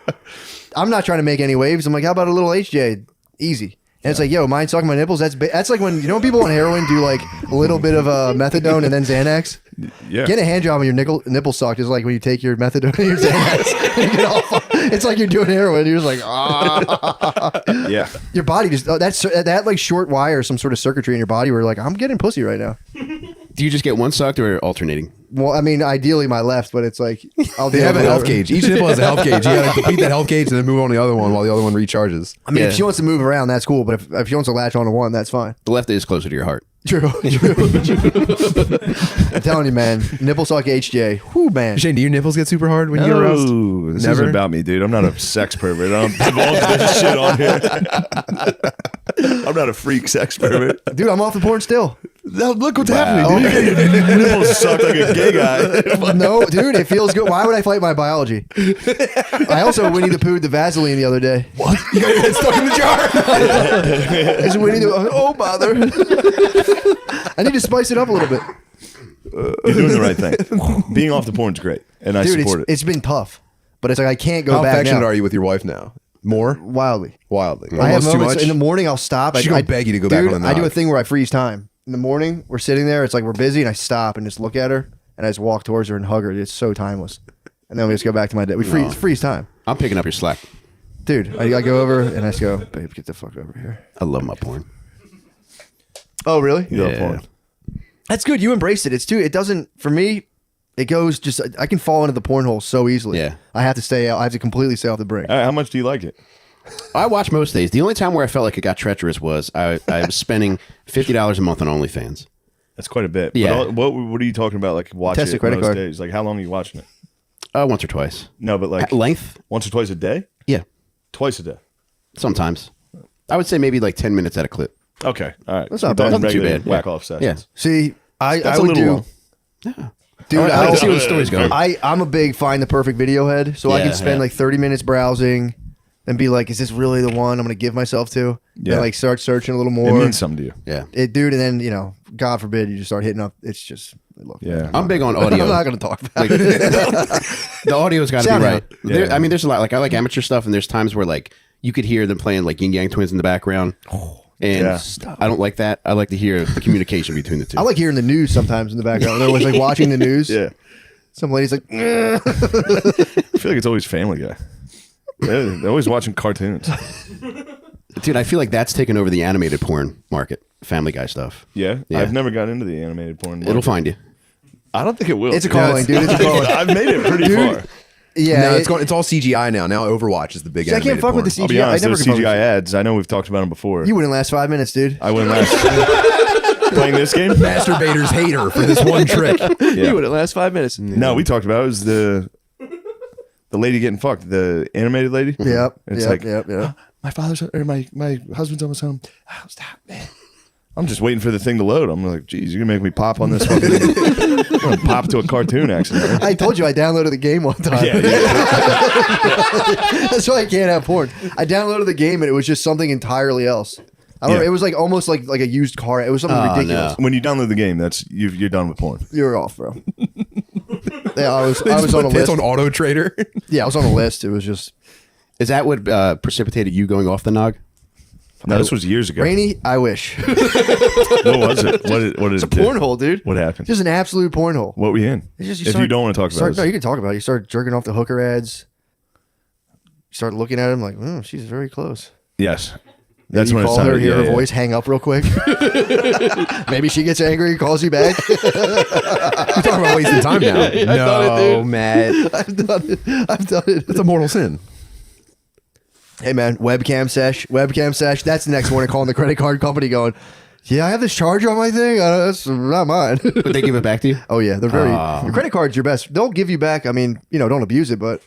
I'm not trying to make any waves. I'm like, how about a little HJ? Easy. And it's like, yo, mind sucking my nipples? That's like when, you know, when people on heroin do like a little bit of methadone and then Xanax? Yeah. Getting a hand job on your nipple sucked is like when you take your methadone and your Xanax. And you get all, it's like you're doing heroin. You're just like, ah. Yeah. Your body just, that like short wire, some sort of circuitry in your body where like, I'm getting pussy right now. Do you just get one sucked or alternating? Well, I mean, ideally my left, but it's like, I'll They do have a whatever. health gauge. Each nipple has a health gauge. You gotta deplete that health gauge and then move on to the other one while the other one recharges. I mean, Yeah. if she wants to move around, that's cool. But if she wants to latch onto one, that's fine. The left is closer to your heart. True. I'm telling you, man. Nipple suck HJ. Whoo, man. Shane, do your nipples get super hard when you get aroused? No, this Never? isn't about me, dude. I'm not a sex pervert. I don't divulge this shit on here. I'm not a freak sex pervert. Dude, I'm off the porn still. Now look what's happening, dude. You get your nipples sucked like a gay guy. No, dude, it feels good. Why would I fight my biology? I also Winnie the Pooh the Vaseline the other day. What? You got your head stuck in the jar? It's Winnie the oh bother. I need to spice it up a little bit. You're doing the right thing. Being off the porn's great, and I Dude, support it. it's been tough. But it's like I can't go How back affectionate now. are you with your wife now? More? Wildly. Wildly. I have Almost too moments much? in the morning I'll stop. She gonna beg you to go back dude, on the I do a knob. thing where I freeze time. In the morning, we're sitting there, it's like we're busy, and I stop and just look at her, and I just walk towards her and hug her. It's so timeless. And then we just go back to my day. We freeze time. I'm picking up your slack. Dude, I go over and I just go, babe, get the fuck over here. I love my porn. Oh, really? You love Yeah. porn. That's good. You embraced it. It's too, it doesn't, for me, it goes just, I can fall into the porn hole so easily. Yeah. I have to stay out. I have to completely stay off the brink. All right, how much do you like it? I watch most days. The only time where I felt like it got treacherous was I was spending $50 a month on OnlyFans. That's quite a bit. But Yeah. what are you talking about? Like watching Test the it credit most card. days? Like how long are you watching it? Once or twice. No, but like At length? once or twice a day? Yeah. Twice a day. Sometimes. I would say maybe like 10 minutes at a clip. Okay, all right. That's not We're bad. talking Not too regular bad, yeah. whack off sessions. See, I That's a would little do, long. dude, All right, I'll let's see where the story's going. I'm a big find the perfect video head. So I Yeah, can spend yeah. like 30 minutes browsing and be like, is this really the one I'm going to give myself to? Yeah. And like start searching a little It more. means something to you. Yeah. Dude, and then, you know, God forbid you just start hitting up. It's just, I love it. Yeah. I'm big on I'm audio. not going to talk about Like, it. the audio's got to be Sound right. out. There, Yeah. I mean, there's a lot. Like, I like amateur stuff, and there's times where, like, you could hear them playing, like, Yin Yang Twins in the background. And Yeah. I don't like that. I like to hear the communication between the two. I like hearing the news sometimes in the background. They're always like watching the news. Yeah. Some lady's like, I feel like it's always Family Guy. They're always watching cartoons. Dude, I feel like that's taken over the animated porn market. Family Guy stuff. Yeah. Yeah. I've never got into the animated porn. It'll find you. I don't think it will. it's a calling, dude. It's a calling. I've made it pretty far. Yeah. No, it's all CGI now. Now Overwatch is the big See, I can't animated fuck with porn. the I'll be CGI. I honest, never those can fuck with CGI ads, I know we've talked about them before. You wouldn't last 5 minutes, dude. I wouldn't last. Playing this game? Masturbators hate her for this one trick. Yeah. You wouldn't last 5 minutes. No, we talked about it. It was the lady getting fucked, the animated lady. Yep. It's yep, like, yep. my father's or my husband's almost home. Oh, stop, man. I'm just waiting for the thing to load. I'm like, geez, you're gonna make me pop on this fucking I'm gonna pop to a cartoon accident. I told you I downloaded the game one time. That's why I can't have porn. I downloaded the game and it was just something entirely else. I don't know. Yeah. It was like almost like a used car. It was something Oh, ridiculous. When you download the game, that's you're done with porn. You're off, bro. Yeah, I was They just on put a tits list. on Auto Trader. Yeah, I was on a list. It was just Is that what precipitated you going off the nog? No, this was years ago. Rainy, I wish. What was it? What did It's a it do? porn hole, dude. What happened? Just an absolute porn hole. What were you in? It's just, If you don't want to talk about no, it. you can talk about it. You start jerking off the hooker ads. You start looking at him like, oh, she's very close. Yes. That's You when it call her, sounded. hear Yeah, her yeah. voice, hang up real quick. Maybe she gets angry, calls you back. You're talking about wasting time now. I've done it, dude. Matt. I've done it. It's a mortal sin. Hey man, webcam sesh. That's the next morning calling the credit card company going, yeah, I have this charge on my thing. That's not mine. But they give it back to you? Oh yeah, they're very. Your credit card's your best. They'll give you back. I mean, don't abuse it, but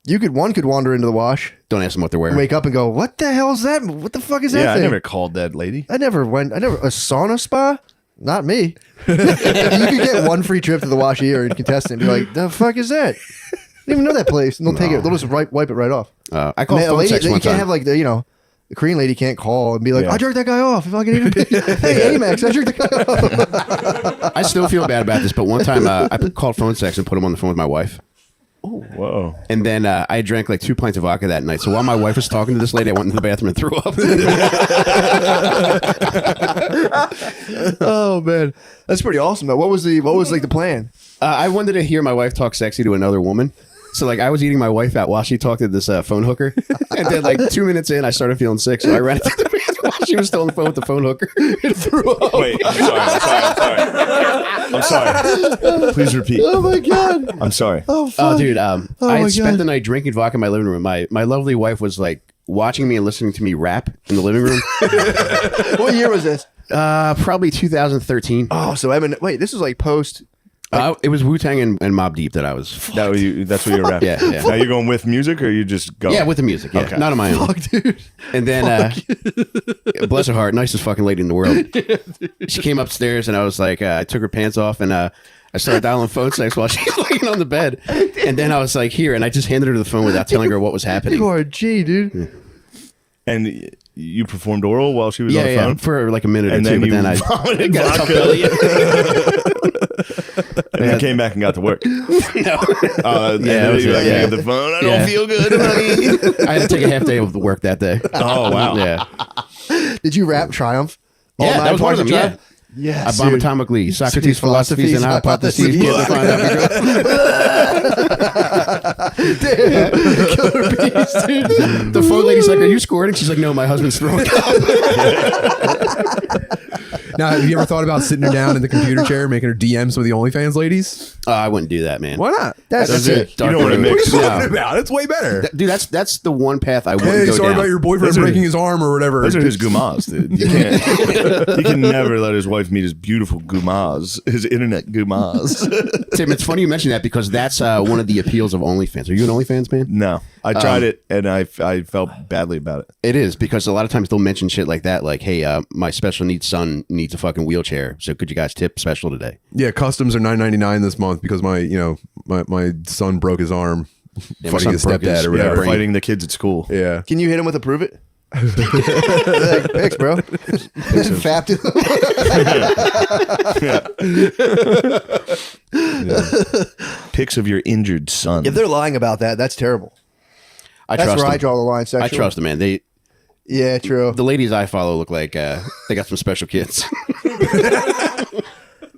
one could wander into the wash, Don't ask them what they're wearing. wake up and go, what the hell is that? What the fuck is that Yeah, I thing? never called that lady. A sauna spa? Not me. You could get one free trip to the wash a year and contest it and be like, the fuck is that? I didn't even know that place. And they'll take it. They'll just wipe it right off. I called And a phone lady, sex you one can't time. have like the Korean lady can't call and be like, Yeah. I jerked that guy off. If I can even hey, Amex, I jerked the guy off. I still feel bad about this, but one time I called phone sex and put him on the phone with my wife. Whoa. And then I drank like 2 pints of vodka that night. So while my wife was talking to this lady, I went into the bathroom and threw up. Oh man, that's pretty awesome. Though, what was like the plan? I wanted to hear my wife talk sexy to another woman. So like I was eating my wife out while she talked to this phone hooker. And then like 2 minutes in, I started feeling sick. So I ran into the bathroom while she was still on the phone with the phone hooker and threw up. Wait, I'm sorry. Please repeat. Oh my god. I'm sorry. Oh fuck. Oh, dude, I my had spent God. the night drinking vodka in my living room. My lovely wife was like watching me and listening to me rap in the living room. What year was this? Probably 2013. Oh, so wait, this was like post. It was Wu-Tang and Mobb Deep that I was. That's what you're rapping. Yeah, yeah. Now you're going with music, or you just go? Yeah, with the music. Yeah, Okay. not on my own. Fuck, dude. And then, bless her heart, nicest fucking lady in the world. She came upstairs and I was like, I took her pants off and I started dialing phone sex while she was laying on the bed. And then I was like, here, and I just handed her the phone without telling her what was happening. You are a G, dude. And you performed oral while she was on the Yeah, phone? for like a minute And or two, then but then I vomited got a tough vodka. belly. And then came back and got to work. No. Yeah, it was you're like, yeah. I got the phone. I Yeah. don't feel good. honey. I had to take a half day of work that day. Oh, wow. Yeah. Did you rap Triumph? All Yeah, nine that was one of parts them, Triumph? I Yes, bomb dude. atomically. Socrates' philosophies and hypotheses. hypotheses. Can't define Killer beast, dude. The phone lady's like, are you squirting? She's like, no, my husband's throwing up. Now, have you ever thought about sitting her down in the computer chair, making her DMs with the OnlyFans ladies? I wouldn't do that, man. Why not? That's it. sick. You don't want to Dark mix. road. What are you talking about? It's way better. Dude, that's the one path I wouldn't Hey, go sorry down. about your boyfriend Those are- breaking his arm or whatever. Those are his gumas, dude. You can't. He can never let his wife meet his beautiful gumas, his internet gumas. Tim, it's funny you mention that because that's one of the appeals of OnlyFans. Are you an OnlyFans man? No, I tried it and I felt badly about it. It is because a lot of times they'll mention shit like that, like, "Hey, my special needs son needs a fucking wheelchair, so could you guys tip special today?" Yeah, customs are $9.99 this month because my son broke his arm Yeah, my fighting his son broke stepdad his- or Yeah, whatever. fighting the kids at school. Yeah. Can you hit him with a prove it? Like, thanks, bro. Fapped him. Pics of your injured son. If they're lying about that, that's terrible. I That's trust where them. I draw the line. Sexually. I trust them, man. Yeah, true. The ladies I follow look like they got some special kids.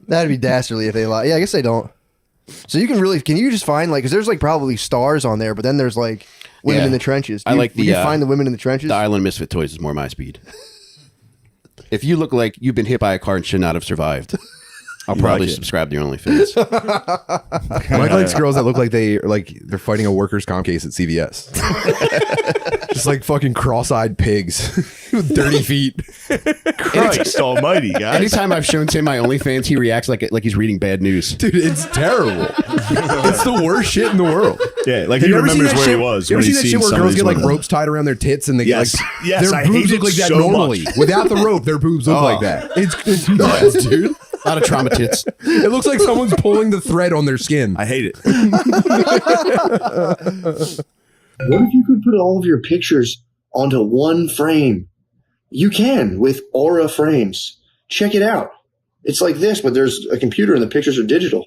That'd be dastardly if they lie. Yeah, I guess they don't. So you can you just find like, because there's like probably stars on there, but then there's like women Yeah. in the trenches. I like would you find the women in the trenches? The Island Misfit Toys is more my speed. If you look like you've been hit by a car and should not have survived, I'll probably like it. subscribe to your OnlyFans. Mike likes girls that look like they're fighting a workers' comp case at CVS. Just like fucking cross-eyed pigs with dirty feet. Christ almighty, guys. Anytime I've shown Tim my OnlyFans, he reacts like he's reading bad news. Dude, it's terrible. It's the worst shit in the world. Yeah, like Have he you ever seen remembers that where shit? he was. You ever when seen he's that shit seen where some of girls these get like women. ropes tied around their tits and they Yes. get like Yes, their I hate boobs it look like that so normally. much. Without the rope, their boobs look like that. It's nuts, dude. A lot of trauma tits. It looks like someone's pulling the thread on their skin. I hate it. What if you could put all of your pictures onto one frame? You can with Aura frames. Check it out. It's like this, but there's a computer and the pictures are digital.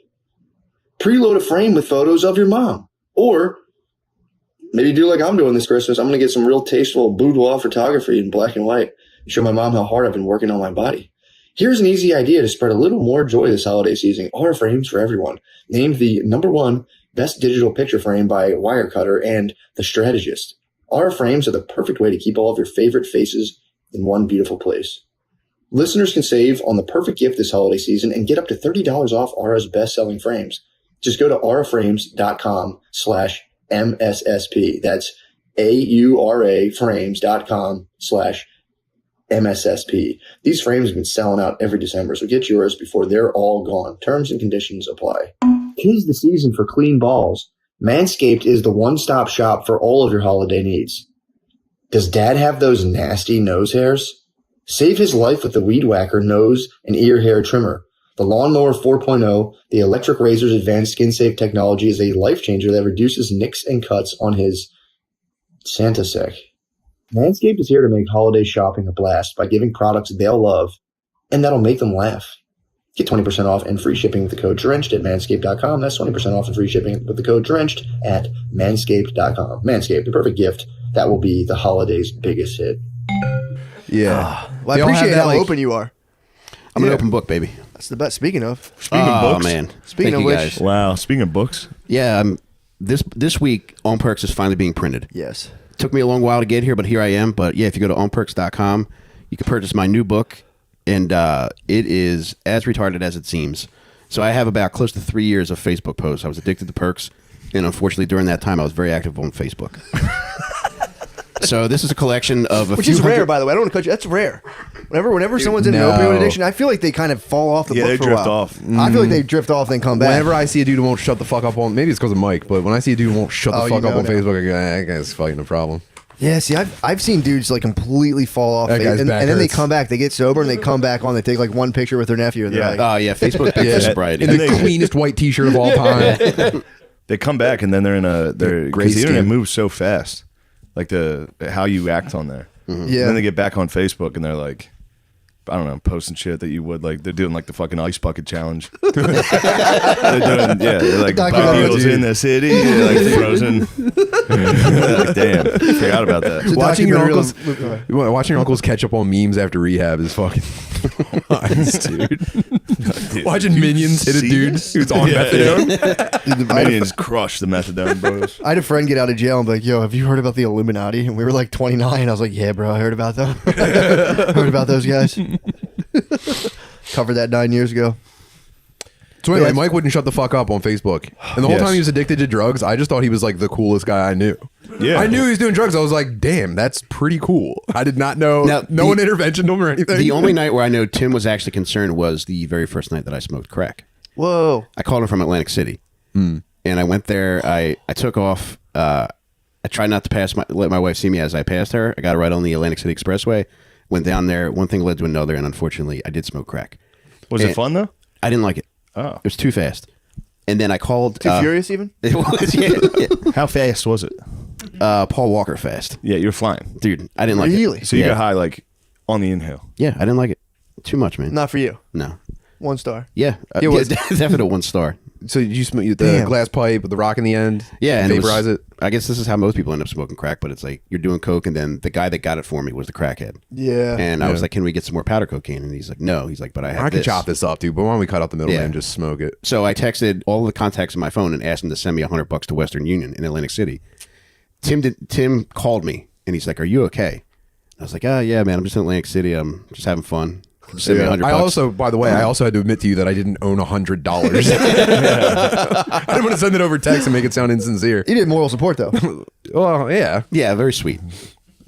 Preload a frame with photos of your mom. Or Maybe do like I'm doing this Christmas. I'm going to get some real tasteful boudoir photography in black and white and show my mom how hard I've been working on my body. Here's an easy idea to spread a little more joy this holiday season. Aura Frames for Everyone. Named the #1 best digital picture frame by Wirecutter and The Strategist. Aura Frames are the perfect way to keep all of your favorite faces in one beautiful place. Listeners can save on the perfect gift this holiday season and get up to $30 off Aura's best-selling frames. Just go to auraframes.com/MSSP. That's AURA frames.com/MSSP. These frames have been selling out every December, so get yours before they're all gone. Terms and conditions apply. 'Tis the season for clean balls. Manscaped is the one-stop shop for all of your holiday needs. Does Dad have those nasty nose hairs? Save his life with the Weed Whacker nose and ear hair trimmer. The Lawnmower 4.0, the electric razor's advanced skin-safe technology, is a life-changer that reduces nicks and cuts on his Santa sack. Manscaped is here to make holiday shopping a blast by giving products they'll love and that'll make them laugh. Get 20% off and free shipping with the code DRENCHED at manscaped.com. That's 20% off and free shipping with the code DRENCHED at manscaped.com. Manscaped, the perfect gift that will be the holiday's biggest hit. Yeah. Well, I They all have appreciate that, how like- open you are. I'm an open book, baby. That's the best. Speaking of, Speaking of books. man. Speaking Thank of you which- guys. Wow. Speaking of books. Yeah, this week, On Perks is finally being printed. yes. Took me a long while to get here, but here I am. But yeah, if you go to onperks.com, you can purchase my new book, and it is as retarded as it seems. So I have about close to 3 years of Facebook posts. I was addicted to perks, and unfortunately, during that time, I was very active on Facebook. So this is a collection of Which is rare, by the way. I don't want to cut you. That's rare. Whenever someone's in an no. opioid addiction, I feel like they kind of fall off the Yeah, book they for a drift while. off. I feel like they drift off, then come back. Whenever I see a dude who won't shut the fuck up on, maybe it's because of Mike, but when I see a dude who won't shut Oh, the fuck you up know on now. Facebook, I go, that guy's fucking a problem. Yeah, see, I've seen dudes like completely fall off, That guy's and back then they hurts. come back, they get sober, and they come back on. They take like one picture with their nephew, and they're Yeah. like, Oh yeah, Facebook big for sobriety. In the cleanest white t-shirt of all time. They come back and then they're in Gray because the internet skin. moves so fast, like how you act on there. Yeah. And then they get back on Facebook and they're like, I don't know, posting shit that you would like. They're doing like the fucking ice bucket challenge. They're like Documentary. Bobby's in the city, they're like frozen. They're like, damn, I forgot about that. It's a Watching your documentary uncles, watching your uncles catch up on memes after rehab is fucking nuts, dude. Watching Minions hit a See dude this? who's on methadone. Dude, The Minions crush the methadone bros. I had a friend get out of jail and be like, "Yo, have you heard about the Illuminati?" And we were like 29. I was like, "Yeah, bro, I heard about them. Heard about those guys." Covered that 9 years ago. So anyway, Yeah. Mike wouldn't shut the fuck up on Facebook. And the whole Yes. time he was addicted to drugs, I just thought he was like the coolest guy I knew. Yeah. I knew he was doing drugs. I was like, damn, that's pretty cool. I did not know. Now, no one interventioned him or anything. The only night where I know Tim was actually concerned was the very first night that I smoked crack. Whoa. I called him from Atlantic City, and I went there. I took off. I tried not to let my wife see me as I passed her. I got right on the Atlantic City Expressway. Went down there. One thing led to another, and unfortunately, I did smoke crack. Was it fun though? I didn't like it. Oh. It was too fast. And then I called. Too furious even? It was, yeah. How fast was it? Paul Walker fast, Yeah, you're flying. dude. I didn't like it. Really? So you Yeah. got high like on the inhale. Yeah, I didn't like it. Too much, man. Not for you. No. 1 star. Yeah, It was- definitely 1 star. so you smoke the Damn. glass pipe with the rock in the end. Yeah, and vaporize it. I guess this is how most people end up smoking crack, but it's like you're doing coke, and then the guy that got it for me was the crackhead. Yeah. And I was like, "Can we get some more powder cocaine?" And he's like, "No." He's like, "But I have I could this." chop this up, dude. But why don't we cut out the middleman Yeah. and just smoke it? So I texted all the contacts in my phone and asked him to send me $100 to Western Union in Atlantic City. Tim called me and he's like, "Are you okay?" I was like, yeah, man. I'm just in Atlantic City. I'm just having fun. Just send me $100. I also, by the way, I also had to admit to you that I didn't own $100. I didn't want to send it over text and make it sound insincere. You did moral support though. Well, yeah. Yeah, very sweet.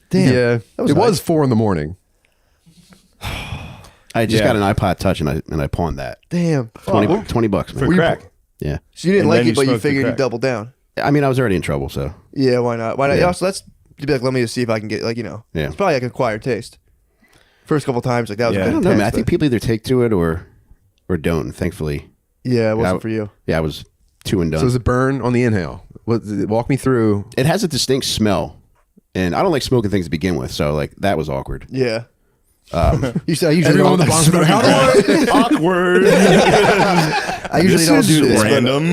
Damn. Yeah. That was It was nice. 4 a.m. I just Yeah. got an iPod Touch and I pawned that. Damn. $20 bucks, man. For crack. Yeah. So you didn't And like then it, you but you smoked the figured you'd crack. double down. I mean, I was already in trouble, so Yeah, why not? Why not? Yeah. Yeah. So you'd be like, let me just see if I can get like, Yeah. It's probably like an acquired taste. First couple times, like that was Yeah. a I bit don't know, man. I intense, think but- people either take to it or don't. Thankfully, Yeah, it wasn't I- for you. yeah, I was 2 and done. So does it burn on the inhale? Walk me through. It has a distinct smell, and I don't like smoking things to begin with, so like that was awkward. Yeah. You said I usually Everyone don't. on the box. How do I? Awkward. I usually don't do this. but- Random.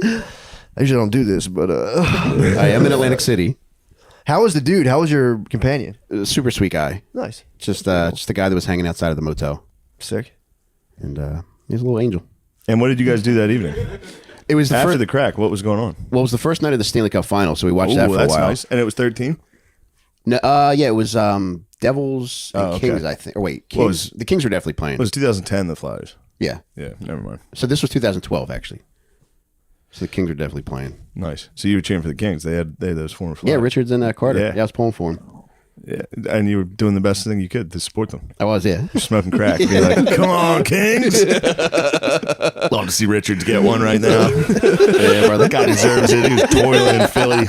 I usually don't do this, but I am in Atlantic City. how was the dude? How was your companion? Super sweet guy. Nice, Just the guy that was hanging outside of the motel, sick. and he's a little angel. And what did you guys do that evening? It was the After first. the crack, what was going on? Well, it was the first night of the Stanley Cup final, so we watched that for a that's while. nice. And it was 13? No, yeah, it was Devils and Kings, I think. Or wait, Kings. The Kings were definitely playing. It was 2010, the Flyers. Yeah. Yeah, never mind. So this was 2012, actually. So the Kings were definitely playing. Nice. So you were cheering for the Kings. They had those former Flyers. Yeah, Richards and Carter. Yeah. Yeah, I was pulling for him. Yeah, and you were doing the best thing you could to support them. I was, yeah. You're smoking crack. You're like, come on, Kings. Love to see Richards get one right now. Yeah, bro, that guy deserves it. He was toiling in Philly.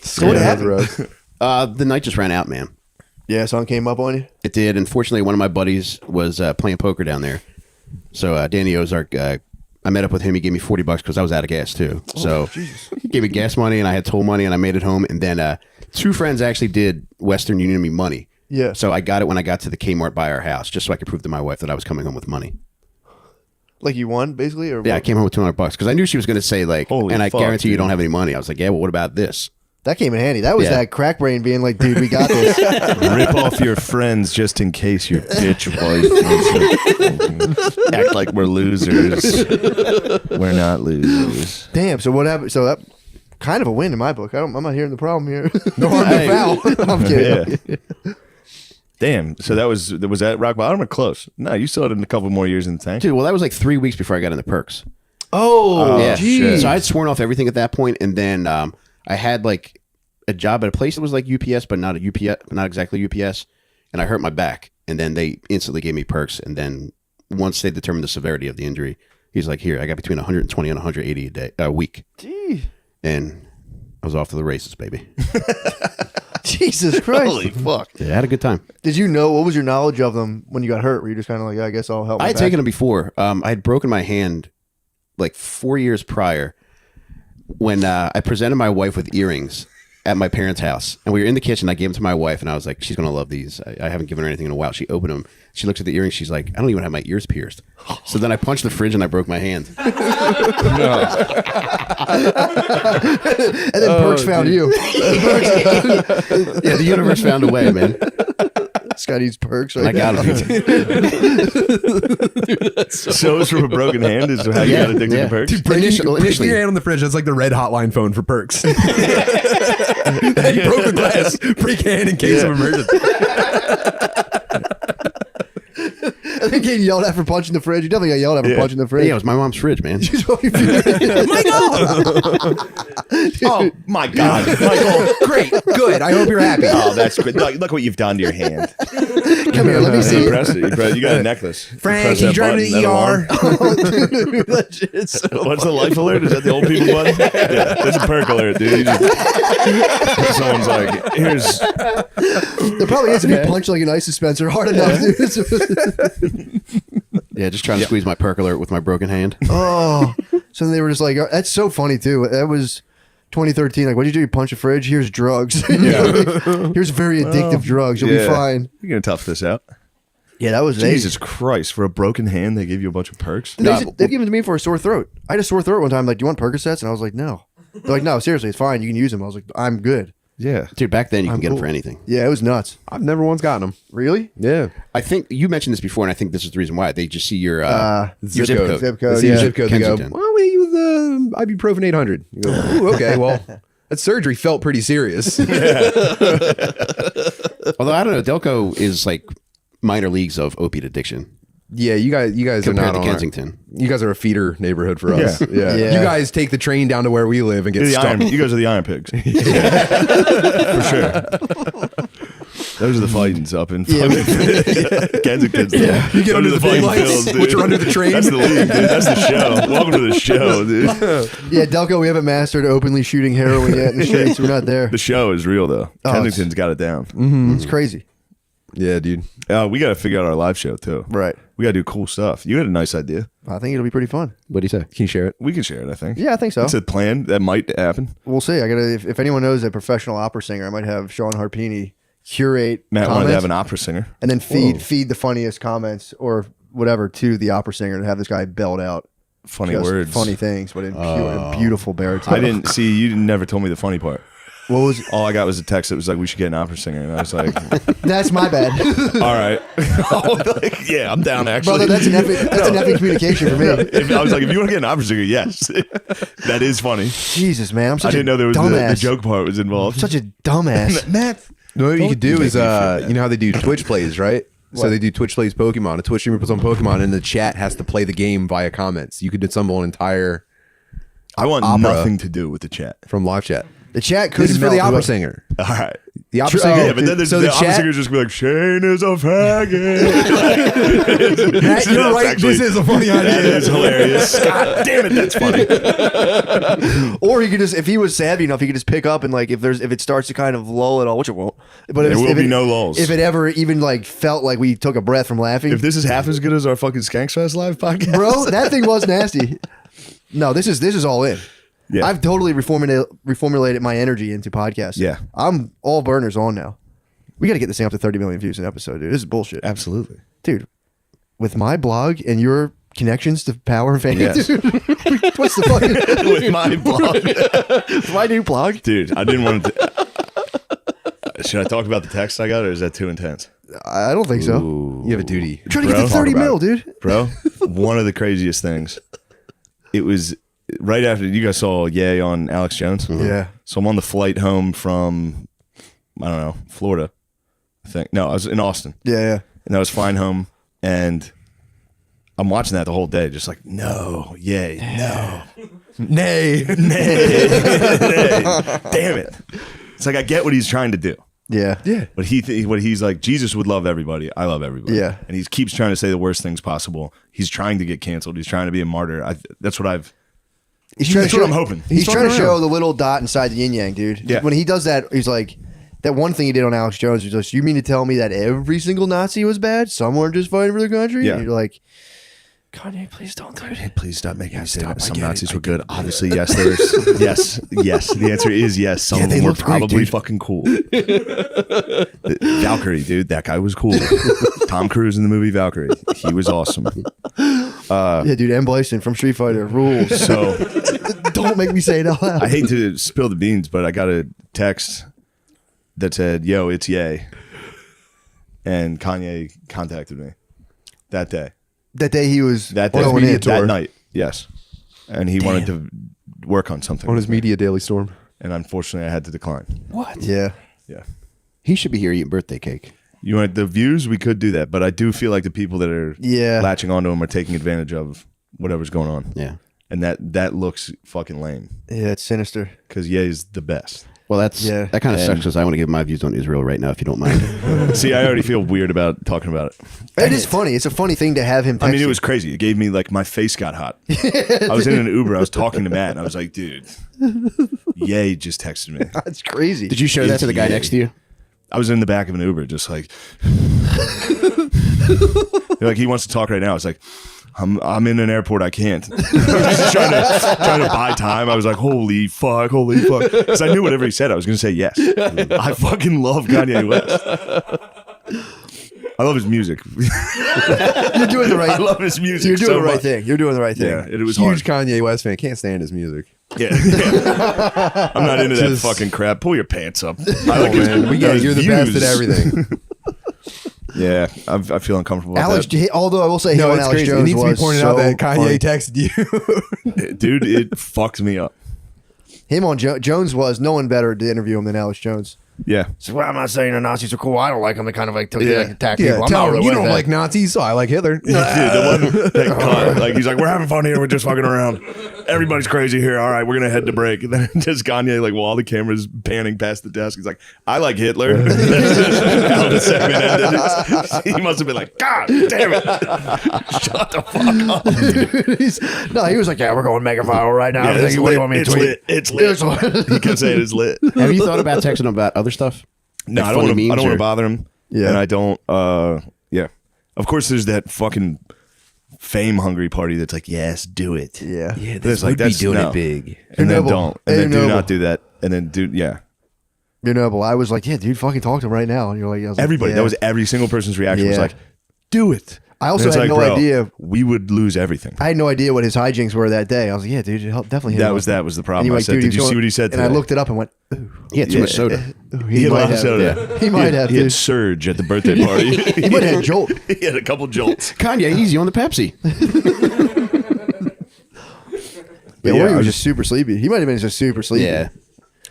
So what happened? The night just ran out, man. Yeah, something came up on you. It did. Unfortunately, one of my buddies was playing poker down there. So Danny Ozark, I met up with him. He gave me $40 because I was out of gas too. So he gave me gas money and I had toll money and I made it home. And then 2 friends actually did Western Union me money. Yeah. So I got it when I got to the Kmart by our house, just so I could prove to my wife that I was coming home with money. Like you won, basically, or Yeah, I what? came home with $200 because I knew she was going to say like, Holy and I fuck, guarantee you dude. don't have any money. I was like, yeah, well, what about this? That came in handy. That was Yeah. that crack brain being like, dude, we got this. Rip off your friends just in case your bitch wife wants to act like we're losers. We're not losers. Damn. So what happened? So that kind of a win in my book. I'm not hearing the problem here. No harm, no foul. I'm kidding. Yeah. Damn. So was that rock bottom or close? No, you still had a couple more years in the tank. Dude, well, that was like 3 weeks before I got into perks. Oh, Yeah. geez. So I had sworn off everything at that point, and then I had like a job at a place that was like UPS, but not exactly UPS, and I hurt my back, and then they instantly gave me perks, and then once they determined the severity of the injury, he's like, "Here, I got between 120 and 180 a week," Gee. and I was off to the races, baby. Jesus Christ. Holy fuck. Yeah, I had a good time. Did you know, what was your knowledge of them when you got hurt? Were you just kind of like, yeah, I guess I'll help my I had back? taken them before. I had broken my hand like 4 years prior when I presented my wife with earrings at my parents' house, and we were in the kitchen. I gave them to my wife, and I was like, "She's gonna love these." I haven't given her anything in a while. She opened them. She looks at the earrings. She's like, "I don't even have my ears pierced." So then I punched the fridge and I broke my hand. And then Perks found you. Yeah, the universe found a way, man. This guy needs Perks. I got him. So it's from a broken hand is how you got addicted to perks? Initially, your hand on the fridge. That's like the red hotline phone for perks. He broke the glass. Break hand in case of emergency. I think he yelled at for punching the fridge. You definitely got yelled at for punching the fridge. yeah, it was my mom's fridge, man. Oh my God, Michael! Great. Good. I hope you're happy. Oh, that's great. Look what you've done to your hand. Come here, let me see. Impressive. You got a necklace. You Frank, press you that driving button, to the that ER? alarm. That shit's so What's the life alert? Is that the old people button? Yeah, there's a perk alert, dude. You just, someone's like, here's. There probably is if you punch like an ice dispenser hard enough, dude. Yeah, just trying to squeeze my perk alert with my broken hand. Oh, so then they were just like, that's so funny too. That was 2013. Like, what'd you do? You punch a fridge? Here's drugs. Here's very addictive drugs. You'll be fine. You're gonna tough this out. Yeah, that was Jesus Christ! For a broken hand, they give you a bunch of perks. They've given it to me for a sore throat. I had a sore throat one time. Like, do you want Percocets? And I was like, no. They're like, no, seriously, it's fine. You can use them. I was like, I'm good. Yeah, Dude, back then you can I'm get them cool. for anything. Yeah, it was nuts. I've never once gotten them. Really? Yeah. I think you mentioned this before, and I think this is the reason why. They just see your Zip zip code. code. Zip code. See your Yeah. zip code. They go, Kensington. well, we use ibuprofen 800. You go, ooh, okay, well, that surgery felt pretty serious. Although I don't know, Delco is like minor leagues of opiate addiction Yeah, you guys are compared not to on our- Kensington. you guys are a feeder neighborhood for us. Yeah. Yeah. You guys take the train down to where we live and get you stuck. guys are the Iron Pigs. For sure. Those are the fightings up in Kensington's. Yeah. You get under the big lights, dude. which are under the train. That's the league, dude. That's the show. Welcome to the show, dude. Yeah, Delco, we haven't mastered openly shooting heroin yet in the streets. We're not there. The show is real, though. Oh, Kensington's got it down. It's crazy. Yeah, dude. We got to figure out our live show, too. Right. We got to do cool stuff. You had a nice idea. I think it'll be pretty fun. What do you say? Can you share it? We can share it, I think. Yeah, I think so. It's a plan that might happen. We'll see. I gotta. If anyone knows a professional opera singer, I might have Sean Harpini curate Matt wanted to comments have an opera singer. and then feed the funniest comments or whatever to the opera singer to have this guy belt out Funny just words. funny things, but in beautiful baritone. I didn't see. You never told me the funny part. What was? All I got was a text that was like, "We should get an opera singer," and I was like, That's my bad, "All right, like, yeah, I'm down." Actually, brother. That's an epic communication for me. I was like, "If you want to get an opera singer, yes, that is funny." Jesus, man, I'm such I didn't know there was dumbass. the joke part was involved. Such a dumbass, Matt. No, what you could do is, make me feel bad. you know how they do Twitch plays, right? So What? they do Twitch plays Pokemon. A Twitch streamer puts on Pokemon, and the chat has to play the game via comments. You could assemble an entire I want Opera. nothing to do with the chat. from live chat. The chat could This is for the develop opera who- singer. All right. The opera True. singer. Yeah, but then so the the opera chat. singer's just gonna be like, Shane is a faggot. Matt, you're That's right. actually- This is a funny That idea. is hilarious. God damn it, that's funny. Or he could just, if he was savvy enough, he could just pick up and like, if it starts to kind of lull at all, which it won't. But There if will it- be no lulls. If it ever even like felt like we took a breath from laughing, If this is half as good as our fucking Skanks Fest live podcast, bro, that thing was nasty. No, this is all in. Yeah. I've totally reformulated my energy into podcasts. Yeah. I'm all burners on now. We got to get this thing up to 30 million views an episode, dude. This is bullshit. absolutely. Dude, with my blog and your connections to power and fame, Yes. dude, what's the fucking With my blog, my new blog? dude, I didn't want to. Should I talk about the text I got, or is that too intense, I don't think so. You have a duty. I'm trying to get Bro, to 30 talk about mil, dude. bro? One of the craziest things. It was right after you guys saw Yay on Alex Jones. Yeah. So I'm on the flight home from, I don't know, Florida. I think no, I was in Austin, Yeah. and I was flying home, and I'm watching that the whole day, just like no, Yay, no. Nay. Damn it. It's like I get what he's trying to do. Yeah. Yeah. But what he's like, Jesus would love everybody. I love everybody. Yeah. And he keeps trying to say the worst things possible. He's trying to get canceled. He's trying to be a martyr. That's what I've. He's trying That's to show, what I'm hoping. He's trying to fucking show around. the little dot inside the yin yang, dude. Yeah. When he does that, he's like, that one thing he did on Alex Jones was just, you mean to tell me that every single Nazi was bad? Some weren't just fighting for their country? Yeah. And you're like, Kanye, please don't do it. Please stop making me say that. Some I get Nazis it. were good. Obviously, yes. There's yes. The answer is yes. Some Yeah, of they them were looked great, probably dude. fucking cool. Valkyrie, dude, that guy was cool. Tom Cruise in the movie Valkyrie, he was awesome. Yeah, dude, M. Bison from Street Fighter rules. So Don't make me say it out loud. I hate to spill the beans, but I got a text that said, "Yo, it's Yay," and Kanye contacted me that day. That day he was That day, going in. that night, yes, and he wanted to work on something On his media daily storm. and unfortunately, I had to decline. What? Yeah. Yeah, He should be here eating birthday cake. you want the views? We could do that, but I do feel like the people that are Yeah. latching onto him are taking advantage of whatever's going on, Yeah. and that looks fucking lame Yeah, it's sinister. because Ye's the best. Well, that kind of sucks And- because I want to give my views on Israel right now, if you don't mind. See, I already feel weird about talking about it. It is funny. It's a funny thing to have him text I mean, it you. was crazy. It gave me like my face got hot. I was in an Uber. I was talking to Matt, and I was like, "Dude, Yay just texted me." That's crazy. Did you show that to the guy next to you? I was in the back of an Uber, just like, they're like, he wants to talk right now. I was like, I'm in an airport. I can't. I was just trying to buy time. I was like, holy fuck, because I knew whatever he said, I was going to say yes. I fucking love Kanye West. I love his music. You're doing the I right. love his music. You're doing so the right much. thing. You're doing the right thing. Yeah, it was hard. Huge Kanye West fan. Can't stand his music. Yeah. I'm not into that Just- fucking crap. Pull your pants up. I like his, Man, we get it. his You're the best views. at everything. Yeah, I feel uncomfortable with Alex, that. although I will say, him No, and it's Alex crazy. It Jones needs to be was pointed so out that Kanye funny. texted you. Dude, it fucked me up. Him on Jones was no one better to interview him than Alex Jones. Yeah. So well, I'm not saying the Nazis are cool. I don't like them. They kind of like attack Yeah, people. I'm tell not him really you with don't that. like Nazis, so I like Hitler. Dude, the one that cunt, like he's like, we're having fun here, we're just fucking around. Everybody's crazy here. All right, we're gonna head to break. And then just Kanye, like while the camera's panning past the desk, he's like, I like Hitler. How the segment ended. He must have been like, God damn it. Shut the fuck up. No, he was like, yeah, we're going mega viral right now. Yeah, I'm it's thinking, what do you lit. want me to It's tweet? lit. It's lit. It's lit. He kept saying it's lit. Have you thought about texting him about other stuff? No, Like I don't funny want memes to or- bother him. Yeah. And I don't yeah. Of course there's that fucking fame hungry party that's like, yes, do it. Yeah. Yeah, But it's like, that's no. big. And then noble. don't. And You're then do noble. not do that. And then do yeah. You're noble. I was like, yeah, dude, fucking talk to him right now. And you're like, I was like, Everybody. yeah. That was every single person's reaction was Yeah. like, do it. I also And it's had no bro, idea. we would lose everything. I had no idea what his hijinks were that day. I was like, yeah, dude, definitely hit That him was up. the And problem. you were I like, said, dude, did he's you see going- what he said And today? I looked it up and went, ooh, He had too much soda. He had a lot of have. soda. He might have, He had dude. surge at the birthday party. He might have had Jolt. He had a couple jolts. Kanye, easy on the Pepsi. Yeah, or he I was just- just super sleepy. He might have been just super sleepy. Yeah.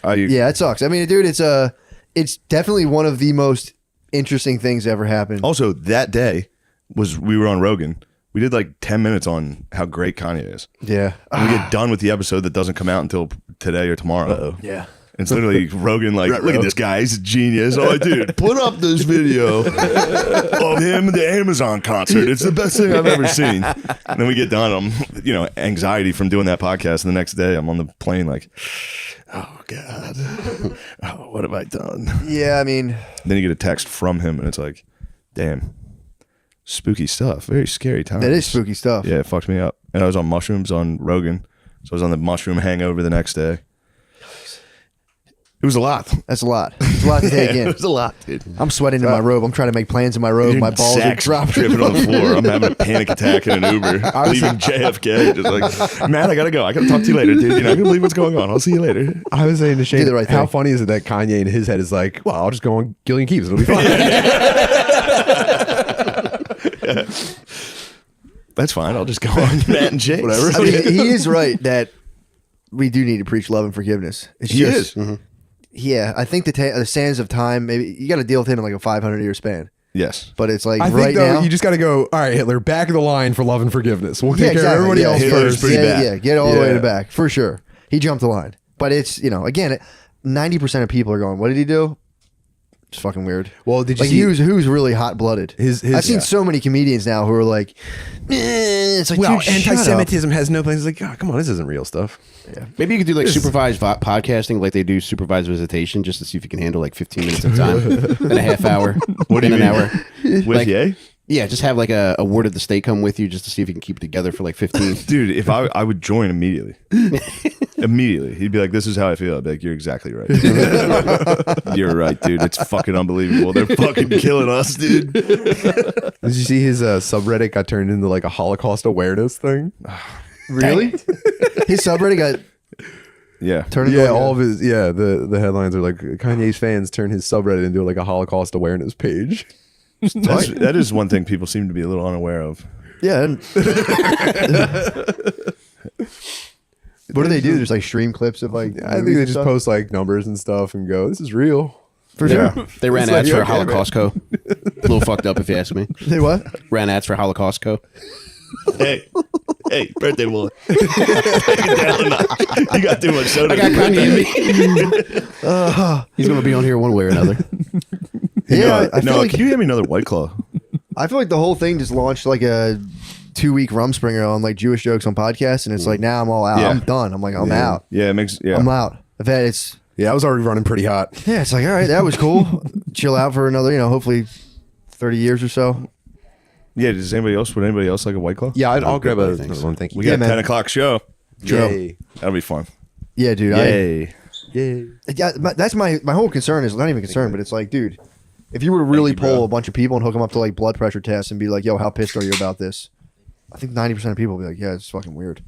Yeah, it sucks. I mean, dude, it's definitely one of the most interesting things ever happened. Also, that day we were on Rogan. We did like 10 minutes on how great Kanye is. Yeah. And we get done with the episode that doesn't come out until today or tomorrow. Yeah. It's literally Rogan like, look at this guy, he's a genius. Oh, dude, put up this video of him at the Amazon concert. It's the best thing I've ever seen. And then we get done. I'm, anxiety from doing that podcast. And the next day I'm on the plane like, oh, God. Oh, what have I done? Yeah, I mean, Then you get a text from him and it's like, damn, spooky stuff. Very scary time. that is spooky stuff. Yeah, it fucked me up. And I was on mushrooms on Rogan. So I was on the mushroom hangover the next day. It was a lot. That's a lot. It's a lot to take in. It was a lot, dude. I'm sweating in my robe. I'm trying to make plans in my robe. My balls are Sacks dropping. dripping on the floor. I'm having a panic attack in an Uber, leaving JFK. Just like, man, I gotta go. I gotta talk to you later, dude. You're not gonna believe what's going on. I'll see you later. I was saying to Shane, Do the right how thing. funny is it that Kanye in his head is like, well, I'll just go on Gillian Keeves. It'll be fine. That's fine. I'll just go on Matt and James. Whatever. I mean, he is right that we do need to preach love and forgiveness. It's He just, is. yeah, I think the sands of time, maybe you got to deal with him in like a 500-year span. Yes. But it's like I think right though, now. you just got to go, all right, Hitler, back of the line for love and forgiveness. We'll take Yeah, care of everybody yeah, else Hitler's first. pretty bad. Yeah, get all the way to Yeah. the back for sure. He jumped the line, but it's again, 90% of people are going, "What did he do?" It's fucking weird. Well, did you Like see who's really hot blooded? I've seen so many comedians now who are like, it's like, well, dude, shut up. anti-Semitism has no place. It's like, oh, come on, this isn't real stuff. Maybe you could do like supervised podcasting, like they do supervised visitation, just to see if you can handle like 15 minutes of time in a half hour, What do you in an mean? hour. With Like- Ye? Yeah, just have like a word of the state come with you, just to see if you can keep it together for like 15. Dude, if I would join immediately. Immediately. He'd be like, this is how I feel. I'd be like, you're exactly right. You're right, dude. It's fucking unbelievable. They're fucking killing us, dude. Did you see his subreddit got turned into like a Holocaust awareness thing? Really? His subreddit got Yeah. turned into Yeah, like all of his the headlines are like Kanye's fans turn his subreddit into like a Holocaust awareness page. That is one thing people seem to be a little unaware of. yeah. and- what do they do? Just like stream clips of like. I think movies they and just stuff? post like numbers and stuff and go, this is real. for Yeah. sure. They ran It's like, ads for okay, Holocaust Co. A little fucked up if you ask me. They what? Ran ads for Holocaust Co. Hey, birthday boy. You got too much soda. I got Kanye in me. He's gonna be on here one way or another. Yeah, I feel no, like can you hand me another White Claw? I feel like the whole thing just launched like a 2-week Rumspringer on like Jewish jokes on podcasts, and it's like now I'm all out. Yeah. I'm done. I'm like I'm out. Yeah, it makes, yeah. I'm out. I've had it's Yeah, I was already running pretty hot. yeah. It's like all right, that was cool. Chill out for another hopefully 30 years or so. Yeah, would anybody else like a White Claw? Yeah, I'll grab good, another thanks. one. Thank you. We got Yeah, a man. 10 o'clock show. Yay. That'll be fun. Yeah, dude. Yay. Yay. That's my whole concern is not even concern, but it's like, dude, if you were to really poll a bunch of people and hook them up to like blood pressure tests and be like, yo, how pissed are you about this? I think 90% of people will be like, yeah, it's fucking weird.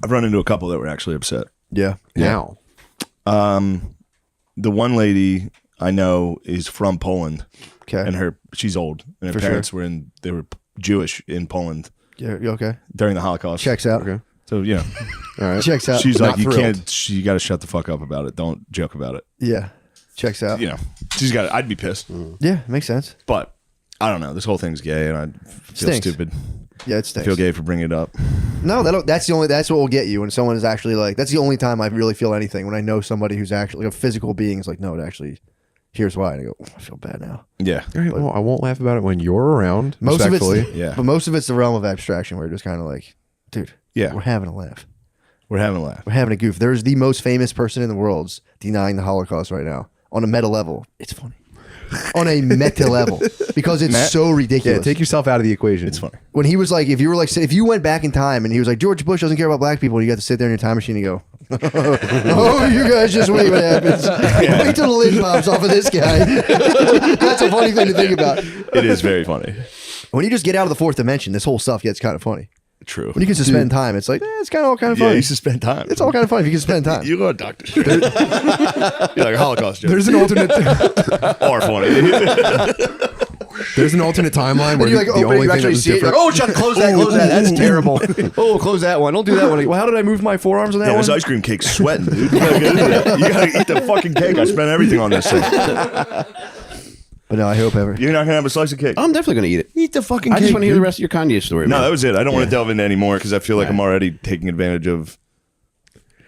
I've run into a couple that were actually upset. Yeah. Now. The one lady I know is from Poland, Okay. and she's old, and her For sure. parents they were Jewish in Poland Yeah. You okay. during the Holocaust. Checks out. Okay. So All right. Checks out. she's Not like, you thrilled. can't. You got to shut the fuck up about it. Don't joke about it. Yeah. Checks out. You know, she's got. I'd be pissed, Yeah. Makes sense. but I don't know. This whole thing's gay, and I feel Stinks. stupid. Yeah. It I stinks. feel gay for bringing it up. No, that's what will get you when someone is actually like, that's the only time I really feel anything when I know somebody who's actually like a physical being is like, no, it actually, here's why. And I go, I feel bad now. Yeah, All right, well, I won't laugh about it when you're around. Most of Respectfully. it's, Yeah. but most of it's the realm of abstraction where you're just kind of like, dude, Yeah. we're having a laugh. we're having a laugh. We're having a goof. There's the most famous person in the world's denying the Holocaust right now on a meta level. It's funny. On a meta level because it's so ridiculous. Yeah, take yourself out of the equation. It's funny. When he was like, if you went back in time and he was like, George Bush doesn't care about black people, and you got to sit there in your time machine and go, oh, you guys just wait what happens. Wait till the lid pops off of this guy. That's a funny thing to think about. It is very funny. When you just get out of the fourth dimension, this whole stuff gets kind of funny. True. When you can suspend time, it's like, it's kind of all kind of Yeah, funny. you suspend time. It's all kind of fun if you can spend time. You go to Dr. Strange. You're like a Holocaust joke. There's an alternate. Or funny. There's an alternate timeline And where you like the open it, only you thing that actually was see it. You're different. like, oh, Chuck, close that. That's terrible. Oh, close that one. Don't do that one. Well, how did I move my forearms on that Yeah, one? this ice cream cake's sweating, dude. You gotta get into that. You gotta eat the fucking cake. I spent everything on this thing. But no, I hope ever. You're not gonna have a slice of cake. I'm definitely gonna eat it. Eat the fucking I cake. just want to hear dude. the rest of your Kanye story. No, man. that was it. I don't want to delve into any more because I feel like I'm already taking advantage of.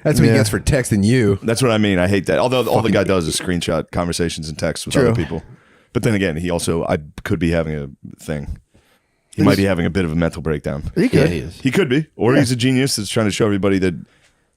That's what he gets for texting you. That's what I mean. I hate that. Although all the guy does is screenshot conversations and texts with True. other people. But then again, I could be having a thing. He might be having a bit of a mental breakdown. He Yeah, could. he is. He could be, or he's a genius that's trying to show everybody that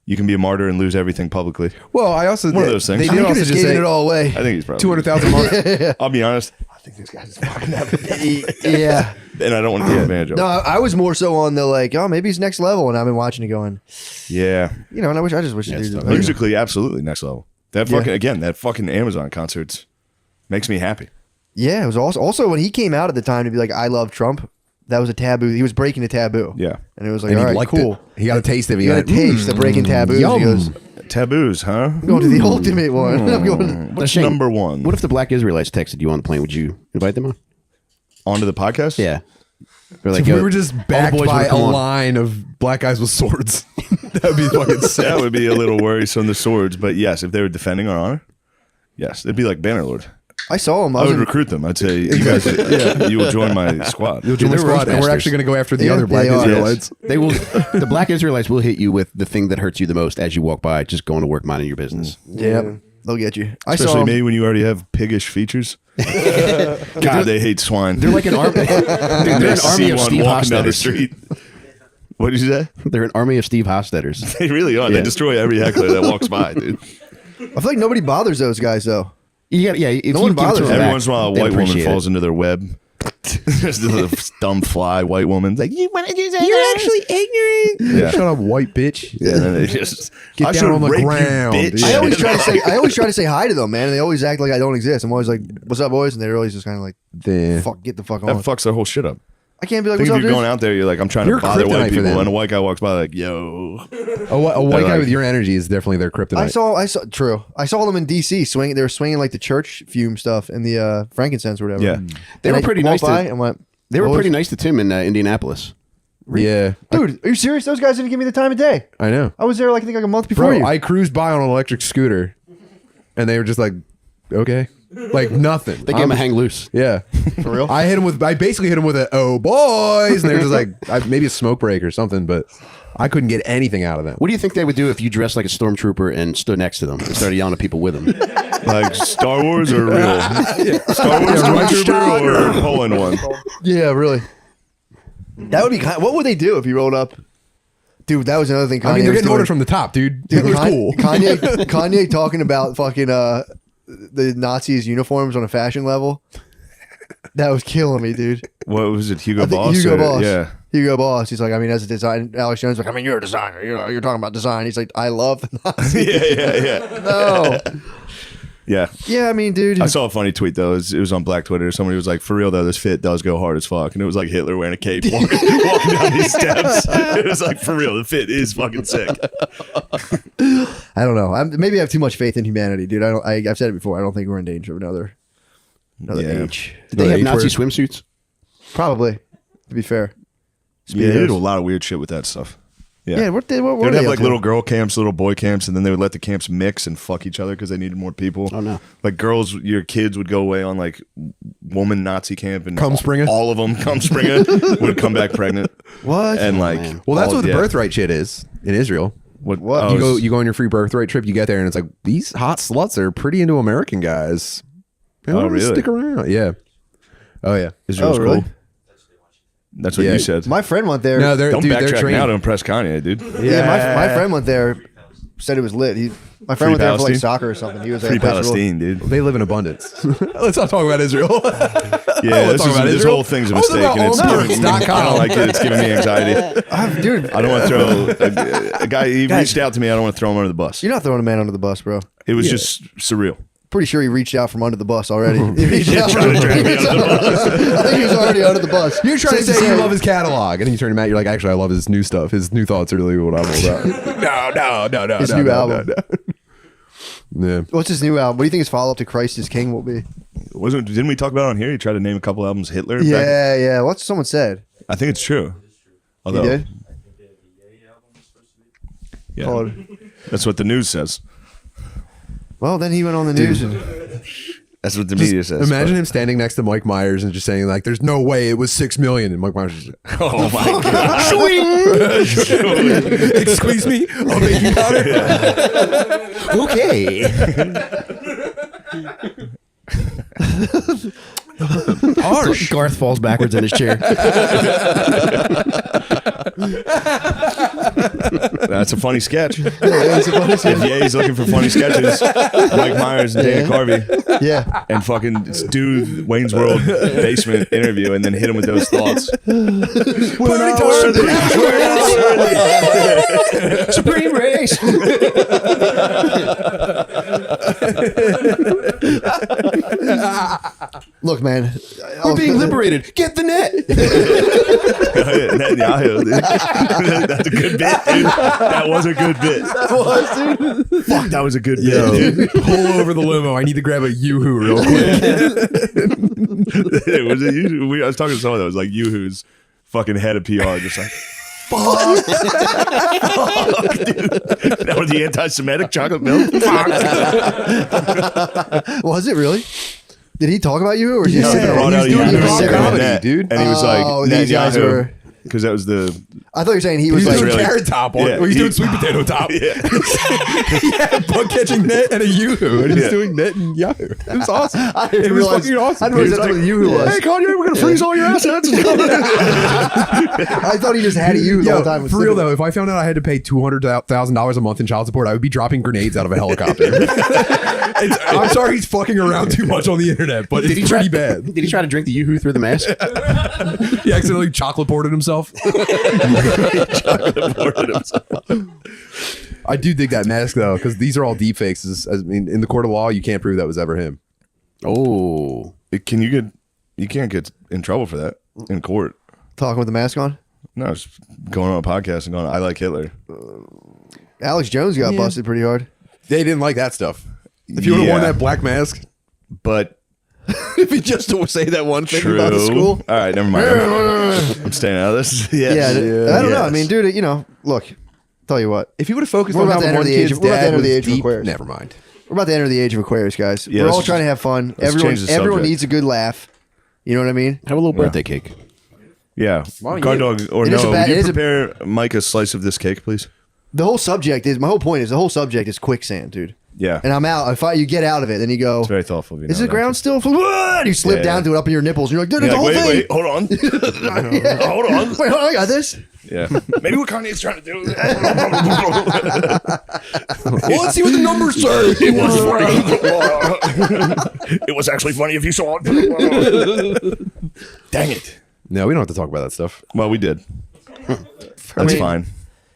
you can be a martyr and lose everything publicly. Well, I also One of those things. They I He did could also have just given say it all away. I think he's probably 200,000 mark. I'll be honest. I think this guy's fucking having, Yeah. and I don't want to take advantage of. No, it. I was more so on the like, oh, maybe he's next level, and I've been watching it going, Yeah, you know, and I just wish Yeah, the it's dude. tough. musically, absolutely next level. That Yeah. fucking that fucking Amazon concerts makes me happy. Yeah, it was also when he came out at the time to be like, I love Trump. That was a taboo. He was breaking a taboo. Yeah, And it was like, And all he right, liked cool. it. He got a taste of it. You got a taste of breaking taboos. yum. He goes, taboos, huh? I'm going to the ultimate one. I'm going. What's Shane, number one? What if the Black Israelites texted you on the plane? Would you invite them on? Onto the podcast? Yeah. They're If yo, we were just all the backed boys by wanna a come on. line of black guys with swords. That would be fucking sick. That would be a little worrisome, the swords. But yes, if they were defending our honor, yes, it'd be like Bannerlord. I saw him. I would recruit them. I'd say, you guys, you will join my squad. You'll join the They're squad, and we're roastmasters. actually going to go after the Yeah, other black they are. Israelites. They will. The Black Israelites will hit you with the thing that hurts you the most as you walk by, just going to work, minding your business. Yeah, they'll get you. I saw Especially him. me when you already have piggish features. God, they hate swine. They're like an army. They're an army of Steve walking down the Hofstetters. street. What did you say? They're an army of Steve Hofstetters. They really are. Yeah. They destroy every heckler that walks by, dude. I feel like nobody bothers those guys though. You got, yeah. If No you one give it to bothers them them. Every back, once in a while, a they white woman appreciate falls it. into their web. Just a dumb fly white woman. Like, you want to do that? You're actually ignorant. Yeah. Shut up, white bitch. Yeah, and then they just Get I down should on the rape you, ground, bitch. dude. I always try to say hi to them, man. And they always act like I don't exist. I'm always like, "What's up, boys?" And they're always just kind of like, get the fuck That on." fucks their whole shit up. I can't be like, Think "What's if up, you're dude?" going out there, you're like, I'm trying You're to bother kryptonite white for people, them. and a white guy walks by like, yo. A white They're guy like- with your energy is definitely their kryptonite. I saw. True. I saw them in DC swinging. They were swinging like the church fume stuff and the frankincense or whatever. Yeah. They And were I pretty walked nice by to. and went, They were "Boys." pretty nice to Tim in Indianapolis. Yeah, Dude, are you serious? Those guys didn't give me the time of day. I know. I was there like I think like a month before Bro, you. I cruised by on an electric scooter, and they were just like, okay. Like nothing. They gave him a hang loose. Yeah. For real? I basically hit him with a, oh boys. And they were just like, maybe a smoke break or something, but I couldn't get anything out of them. What do you think they would do if you dressed like a stormtrooper and stood next to them and started yelling at people with them? Like Star Wars or real? Star Wars Stormtrooper or Poland one? Yeah, really. That would be kind. What would they do if you rolled up? Dude, that was another thing. Kanye I mean, they're was getting doing. orders from the top, dude. Dude, It was cool. Kanye talking about fucking the Nazis' uniforms on a fashion level. That was killing me, dude. What was it? Hugo I think Boss? Hugo or- Boss. Yeah. Hugo Boss. He's like, I mean, as a design, Alex Jones like, I mean, you're a designer. You're talking about design. He's like, I love the Nazis. Yeah. No. Yeah. Yeah, I mean, dude. I saw a funny tweet though. It was on Black Twitter. Somebody was like, "For real though, this fit does go hard as fuck." And it was like Hitler wearing a cape walking down these steps. It was like, for real, the fit is fucking sick. I don't know. Maybe I have too much faith in humanity, dude. I've said it before. I don't think we're in danger of another Yeah. H. Did they have H Nazi word. swimsuits? Probably, to be fair. Yeah, they did a lot of weird shit with that stuff. Yeah. Yeah, what were They'd they have up like to? little girl camps, little boy camps, and then they would let the camps mix and fuck each other because they needed more people. Oh, no. Like girls, your kids would go away on like woman Nazi camp, and Cum springer? all of them cum springer would come back pregnant. What? And like, man. Well, that's all- what the yeah. birthright shit is in Israel. What? What? Oh, You go on your free birthright trip, you get there, and it's like, these hot sluts are pretty into American guys. They Oh, wanna really? Stick around. Yeah. Oh, yeah. Israel's Oh, really? cool. That's what Yeah. you said. My friend went there. No, they're Don't dude, they're backtrack trained. now to impress Kanye, dude. yeah, my friend went there. Said it was lit. My friend went there for like Palestine? soccer or something. He was Free like, Palestine, dude. They live in abundance. Let's not talk about Israel. Yeah, talk about this Israel. whole thing's a I was mistake, about and it's allbirds.com. I don't like it. It's giving me anxiety. Dude, I don't want to throw a guy. He reached out to me. I don't want to throw him under the bus. you're not throwing a man under the bus, bro. It was just surreal. pretty sure he reached out from under the bus already. He reached did out try to drag me under the bus. I think he was already under the bus. You're trying to Safe say you love his catalog, and then you turn to Matt. You're like, actually, I love his new stuff. His new thoughts are really what I'm all about. No. His new album. Yeah. What's his new album? What do you think his follow up to Christ is King will be? Didn't we talk about it on here? He tried to name a couple albums Hitler. back- Yeah. What's someone said? I think it's true. He Although, did. yeah, Called- that's what the news says. Well, then he went on the news and That's what the media says. Imagine him standing next to Mike Myers and just saying like, "There's no way it was 6 million," and Mike Myers is like, Oh my god! "Excuse me, a baking powder." Okay. Harsh. Garth falls backwards in his chair. That's a funny sketch. If Ye's looking for funny sketches, Mike Myers and Dana Carvey, yeah. and fucking do Wayne's World basement interview, and then hit him with those thoughts. Supreme race. Look, man, We're being liberated. Get the net. Netanyahu, dude. That's a good bit, dude. That was a good bit. dude. Fuck, that was a good bit, dude. Pull over the limo. I need to grab a Yoo-hoo real quick. It was a I was talking to someone that was like Yoo-hoo's fucking head of PR, just like, fuck, dude. That was the anti-Semitic chocolate milk. Fuck. Was it really? Did he talk about you, or did he No, say he brought out he's doing Yoo-hoo rock and comedy, Net, dude. and he was like, Oh, these guys were- because that was the I thought you were saying he was He's like, doing really- carrot top on. Yeah, He's he- doing sweet potato top. yeah. Yeah, bug catching net and a Yoo-hoo, and he's Yeah. doing net and Yahoo. It was awesome. I didn't It was realize. fucking awesome. I didn't realize He was that's like, what you was. Hey Kanye, we're gonna freeze all your assets. I thought he just had a you the Yo, whole time. for real though, if I found out I had to pay $200,000 a month in child support, I would be dropping grenades out of a helicopter. I'm sorry, he's fucking around too much on the internet, but it's pretty bad. Did he try to drink the Yoo-hoo through the mask? He accidentally chocolate ported himself. I do dig that mask though, because these are all deep fakes. I mean, in the court of law, you can't prove that was ever him. Oh. You can't get in trouble for that in court. Talking with the mask on. No, it's going on a podcast and going, I like Hitler. Alex Jones got busted pretty hard. They didn't like that stuff. If you would have worn that black mask, But If you just don't say that one thing true. about the school. All right, never mind. I'm staying out of this. Yes. Yeah, I don't know. I Yes. mean, dude, look, tell you what. if you would have focused We're on about how to the enter one the age kid's of- we're about to dad enter was the age of deep, Aquarius. never mind. We're about to enter the age of Aquarius, guys. Yeah, We're let's all just- trying to have fun. let's Everyone, change the everyone subject. needs a good laugh. You know what I mean? Have a little birthday cake. Yeah. Why don't Guard you? dog or It is no? a bad- Would it you is a- prepare Mike a slice of this cake, please? The whole subject is, my whole point is, the whole subject is quicksand, dude. Yeah. And I'm out. You get out of it, then you go, It's very thoughtful of you. is now, the ground still full? And you slip Yeah, down yeah. to it up in your nipples. And you're like, dude, You're it's the like, whole wait, thing. hold on. Hold on. Wait, hold on, I got this. Yeah. Maybe what Kanye's trying to do. Well, let's see what the numbers say. It was funny. It was actually funny if you saw it. Dang it. No, we don't have to talk about that stuff. Well, we did. That's fine.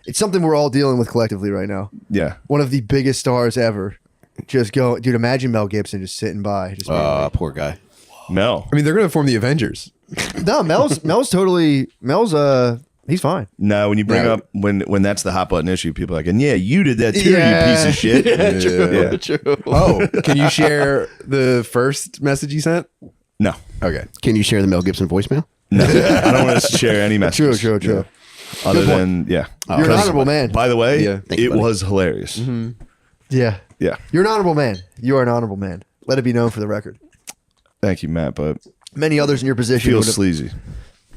It's something we're all dealing with collectively right now. Yeah. One of the biggest stars ever. Just go, dude, imagine Mel Gibson just sitting by. Just being like, Poor guy. Mel. I mean, they're going to form the Avengers. no, Mel's he's fine. No, when you bring No. up when that's the hot button issue, people are like, and yeah, you did that too, Yeah. you piece of shit. Yeah. True. Oh, can you share the first message you sent? No. Okay. Can you share the Mel Gibson voicemail? No. I don't want to share any messages. True. Other than, yeah. You're an honorable man. By the way, Yeah. Thank you, it buddy. was hilarious. Yeah. Yeah. You're an honorable man. You are an honorable man. Let it be known for the record. Thank you, Matt, but Many others in your position feels would have, sleazy.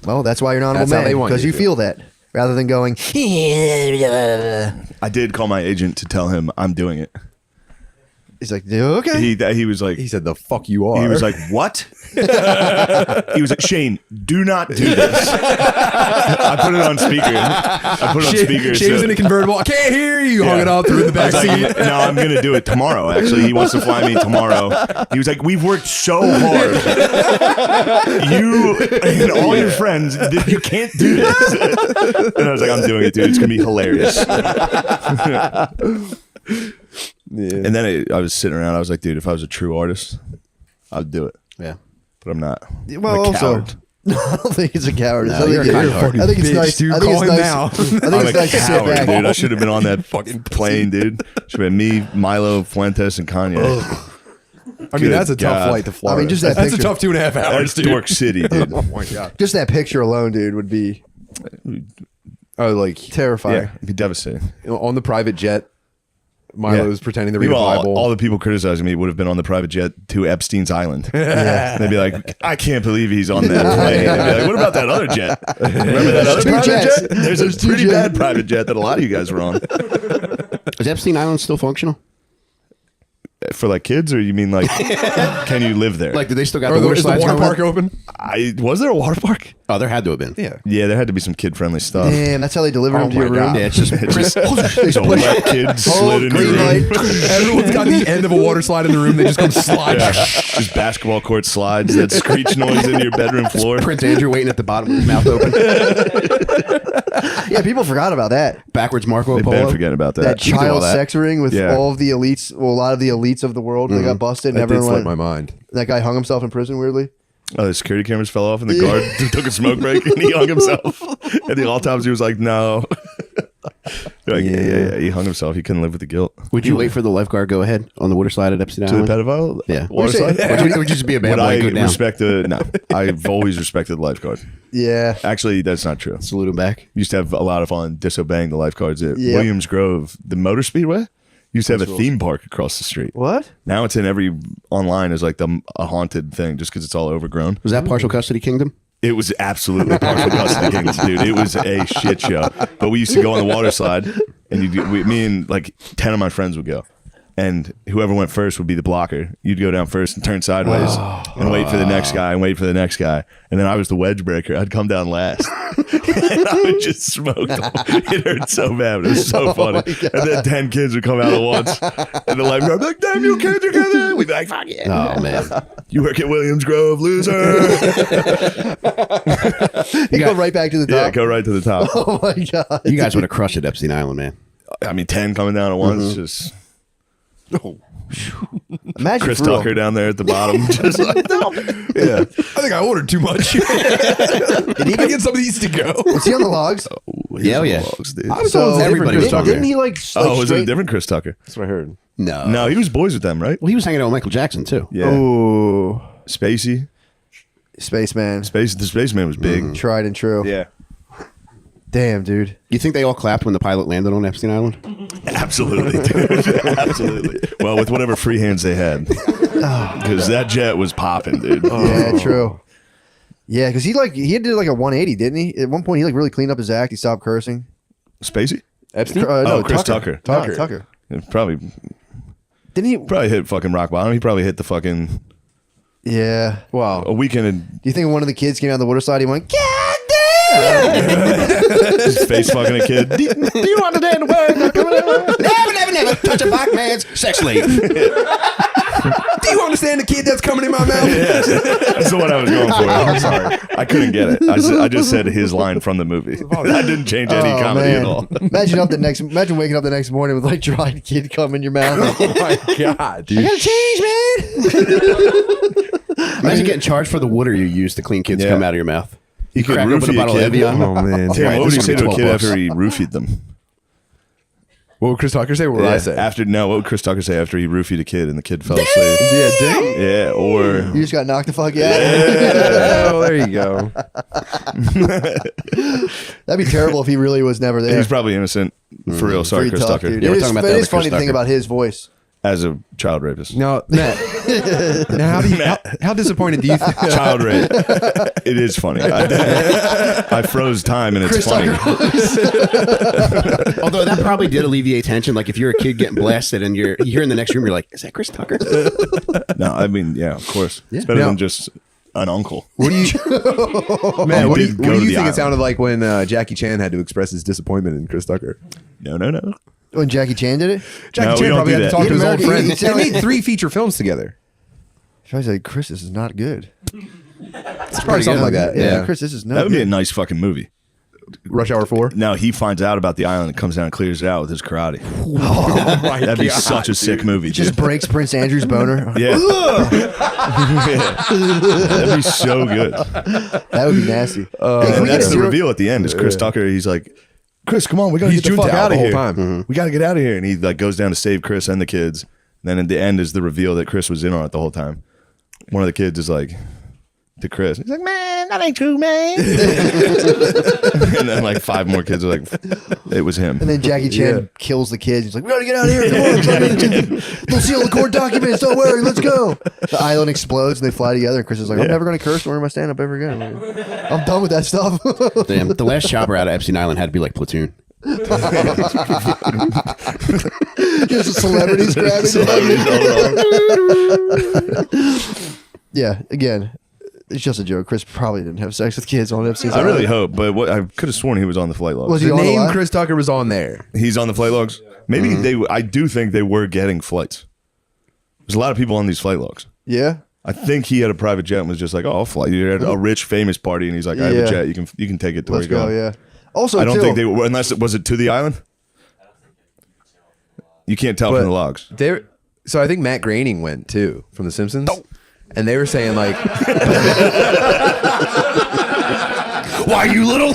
well, that's why you're an honorable That's how they man, want because you you to. feel that rather than going, I did call my agent to tell him I'm doing it. he's like, okay. He was like, He said, the fuck you are. he was like, what? He was like, Shane, do not do this. I put it on speaker. Shane was in a convertible. I can't hear you. Hung it up, threw it in the I back was seat. like, no, I'm going to do it tomorrow. Actually, he wants to fly me tomorrow. He was like, we've worked so hard. You and all your friends, you can't do this. And I was like, I'm doing it, dude. It's going to be hilarious. And then I was sitting around. I was like, dude, if I was a true artist, I'd do it. Yeah. But I'm not. Well, I'm a also, coward. I don't think he's a coward. No, I think you're a kind-hearted I think it's bitch, nice. dude. I think Call it's him nice. now. I think I'm it's a nice to sit coward, back. dude. I should have been on that fucking plane, dude. Should have been me, Milo, Fuentes, and Kanye. I mean, that's a Good tough God. flight to fly. I mean, just that that's a picture. tough 2.5 hours, That's dude. Dork City, dude. Oh my god. Just that picture alone, dude, would be Oh, like terrifying. Yeah, it'd be devastating. on the private jet, Milo's pretending to read a Meanwhile, Bible. all the people criticizing me would have been on the private jet to Epstein's Island. They'd be like, I can't believe he's on that plane. They'd be like, what about that other jet? Remember that other two private jets. jet? There's a pretty bad private jet that a lot of you guys were on. Is Epstein Island still functional? For like kids, or you mean like, can you live there? Like, do they still got Or the water is the slides water going? park open? Was there a water park? Oh, there had to have been. Yeah, there had to be some kid-friendly stuff. Damn, that's how they deliver them to your room. Yeah, it's just Just a wet kid slid in your green room. light. Everyone's got the end of a water slide in the room. They just come slide. Yeah. Just basketball court slides, that screech noise into your bedroom floor. Prince Andrew waiting at the bottom with his mouth open. Yeah, people forgot about that. Backwards Marco They've Polo. been forgetting about that. That You can do all child that. sex ring with Yeah. all of the elites, well, a lot of the elites of the world. They got busted, and That did everyone slip went, my mind. that guy hung himself in prison weirdly. Oh, the security cameras fell off, and the guard took a smoke break, and he hung himself. And the autopsy was like, "No." They're like, yeah, he hung himself. He couldn't live with the guilt. Would you wait for the lifeguard go ahead on the water slide at Epstein To the Island? pedophile, Yeah. water slide. Would you just be a bad Would boy I and go down? respect the? No, I've always respected the lifeguard. Yeah. Actually, that's not true. Salute him back. Used to have a lot of fun disobeying the lifeguards at Yep. Williams Grove, the motor speedway. Used to have a theme park across the street. What? Now it's in every online as like a haunted thing, just because it's all overgrown. Was that partial custody kingdom? It was absolutely partial custody kingdom, dude. It was a shit show. But we used to go on the water slide, and me and like 10 of my friends would go. And whoever went first would be the blocker. You'd go down first and turn sideways and wait for the next guy and wait for the next guy. And then I was the wedge breaker. I'd come down last. And I would just smoke them. It hurt so bad, but it was so funny. And then 10 kids would come out at once. And the lifeguard would be like, damn you kids, you're kidding. We'd be like, fuck yeah. Oh, man. You work at Williams Grove, loser. You go right back to the top. Yeah, go right to the top. Oh my god. You guys would have crushed it, Epstein Island, man. I mean, 10 coming down at once, just Imagine Chris for real. Tucker down there at the bottom. Just like, yeah. I think I ordered too much. Did he get some of these to go? Was he on the logs? Yeah, yeah. Logs, dude. I was told everybody was on didn't there. he like Oh, was it a straight? different Chris Tucker? That's what I heard. No. No, he was boys with them, right? Well, he was hanging out with Michael Jackson, too. Yeah. Ooh, Spacey. spaceman, The Spaceman was big. tried and true. Yeah. Damn, dude. You think they all clapped when the pilot landed on Epstein Island? Absolutely, dude. Absolutely. Well, with whatever free hands they had. Because that jet was popping, dude. Yeah, true. Yeah, because he did like a 180, didn't he? At one point, he like really cleaned up his act. He stopped cursing. Spacey? Epstein? No, Chris Tucker. No, Tucker. It probably Didn't he? hit fucking rock bottom. He probably hit the fucking Yeah. Wow. a weekend Do you think one of the kids came down the water slide? He went, God damn! his face fucking a kid. Do you understand the word? Never touch a black man's sex slave. Do you understand the kid that's coming in my mouth? Yes, that's the one I was going for. I'm sorry, I couldn't get it. I just said his line from the movie. I didn't change any comedy at all. Imagine waking up the next morning with like dried kid cum in your mouth. Oh my god, dude. I gotta change, man. Imagine getting charged for the water you used to clean kids Yeah. come out of your mouth. He could Crack open roofie a bottle of kid. Evian. Oh man. Tim, Right, what would this you is say gonna to be a kid 12 after he roofied them? What would Chris Tucker say? What would I say? What would Chris Tucker say after he roofied a kid and the kid fell asleep? Yeah, dang. Yeah, or You just got knocked the fuck out. Oh, there you go. That'd be terrible if he really was never there. he's probably innocent. For real, sorry, Pretty Chris tough, Tucker. dude. Yeah, we're It is, talking about but that it with is funny Chris to think Tucker. about his voice. As a child rapist. Now, Matt. Now, how disappointed do you think? Child rape. It is funny. I froze time and it's funny. Although that probably did alleviate tension. Like if you're a kid getting blasted and you're in the next room, you're like, is that Chris Tucker? No, I mean, yeah, of course. It's better Now- than just an uncle. What do you, Matt? What do you, did go what do to you the think it island. sounded like when Jackie Chan had to express his disappointment in Chris Tucker? No. When Jackie Chan did it, Jackie No, we Chan don't probably do had to that. talk to his old American- friend. he They sounded- made 3 feature films together. I said, Chris, this is not good. It's probably something like that. Yeah, Yeah. Chris, this is That not would be a good. nice fucking movie. Rush Hour 4? No, he finds out about the island and comes down and clears it out with his karate. Oh my That'd be such a sick movie. Just Dude. breaks Prince Andrew's boner. Yeah. That'd be so good. That would be nasty. Hey, can And we get that's a the zero- reveal at the end. Is Chris Tucker? He's like, Chris, come on, we gotta He's get the fuck jumped out out of the here. whole time. We gotta get out of here. And he like goes down to save Chris and the kids. And then at the end is the reveal that Chris was in on it the whole time. One of the kids is like to Chris. He's like, man, that ain't true, man. And then like 5 more kids are like, it was him. And then Jackie Chan kills the kids. He's like, we gotta get out of here. Come on, they'll seal the court documents. Don't worry, let's go. The island explodes and they fly together. And Chris is like, I'm never gonna curse during my stand up ever again. I'm done with that stuff. Damn, the last chopper out of Epstein Island had to be like Platoon. Just celebrities grabbing. Yeah, again, it's just a joke. Chris probably didn't have sex with kids on Epstein's I Island. really hope, but what I could have sworn he was on the flight logs. Was he The on the name line? Chris Tucker was on there. He's on the flight logs. Maybe I do think they were getting flights. There's a lot of people on these flight logs. Yeah. I think he had a private jet and was just like, "Oh, I'll fly you." At a rich, famous party, and he's like, "I have Yeah. a jet. You can take it to Let's where you're go. going." Yeah. Also, I don't too, think they were unless was it to the island. You can't tell But from the logs. So I think Matt Groening went too from The Simpsons. And they were saying like, Why, you little?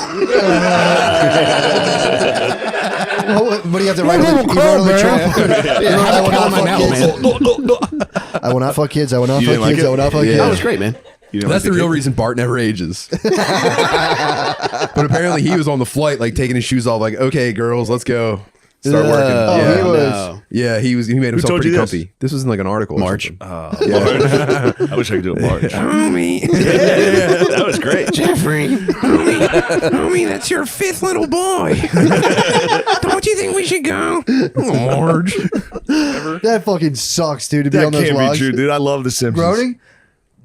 What do you have to write on the Trump? I will not fuck kids. I will not fuck kids. I will not You fuck didn't like kids. it? I will not fuck That kids. was great, man. You didn't that's like the real kid? reason Bart never ages. But apparently he was on the flight, like taking his shoes off, like, okay, girls, let's go. Start working. Oh, yeah. he was. No. Yeah, he made himself told pretty you this? comfy. This was in like an article. or March. something. March. I wish I could do a March. Homie. That was great. Jeffrey. Homie, that's your 5th little boy. Don't you think we should go? Marge. That fucking sucks, dude. To be That on those can't be logs. true, dude. I love The Simpsons. Groaning.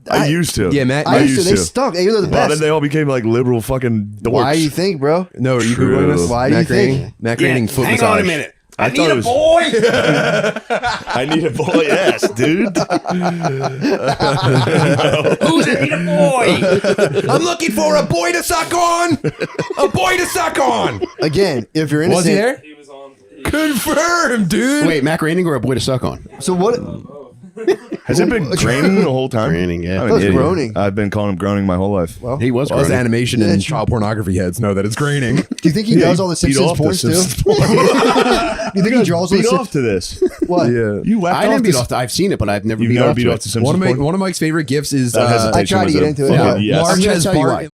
I used to. Yeah, Matt. I used to. They stunk. They were the Well, then best. they all became like liberal fucking dorks. Why do you think, bro? No, are you True. Googling this? Why do you Matt Groening? think? Matt Groening foot Hang massage. on a minute. I thought it was boy. I need a boy ass, dude. Who's it? Need a boy. I'm looking for a boy to suck on. A boy to suck on. Again, if you're innocent. Was he there? Confirm, dude. Wait, Matt Groening or a boy to suck on? So what? Has it been graining the whole time? Graining, yeah. I'm an It was idiot. groaning. I've been calling him groaning my whole life. Well, He was Us groaning. animation and child pornography heads know that it's graining. do you think he does all the beat Simpsons off the porns too? Simpsons porn. Do you think he draws all the beat off Simpsons? to this. What? Yeah. You whacked I didn't off beat to off. I've seen it, but I've never You've beat never off beat to off it. to Simpsons porn? One of Mike's favorite gifts is That hesitation I tried to was get a into it, fucking yeah. yes. Marge I'm gonna has tell you Bart. why.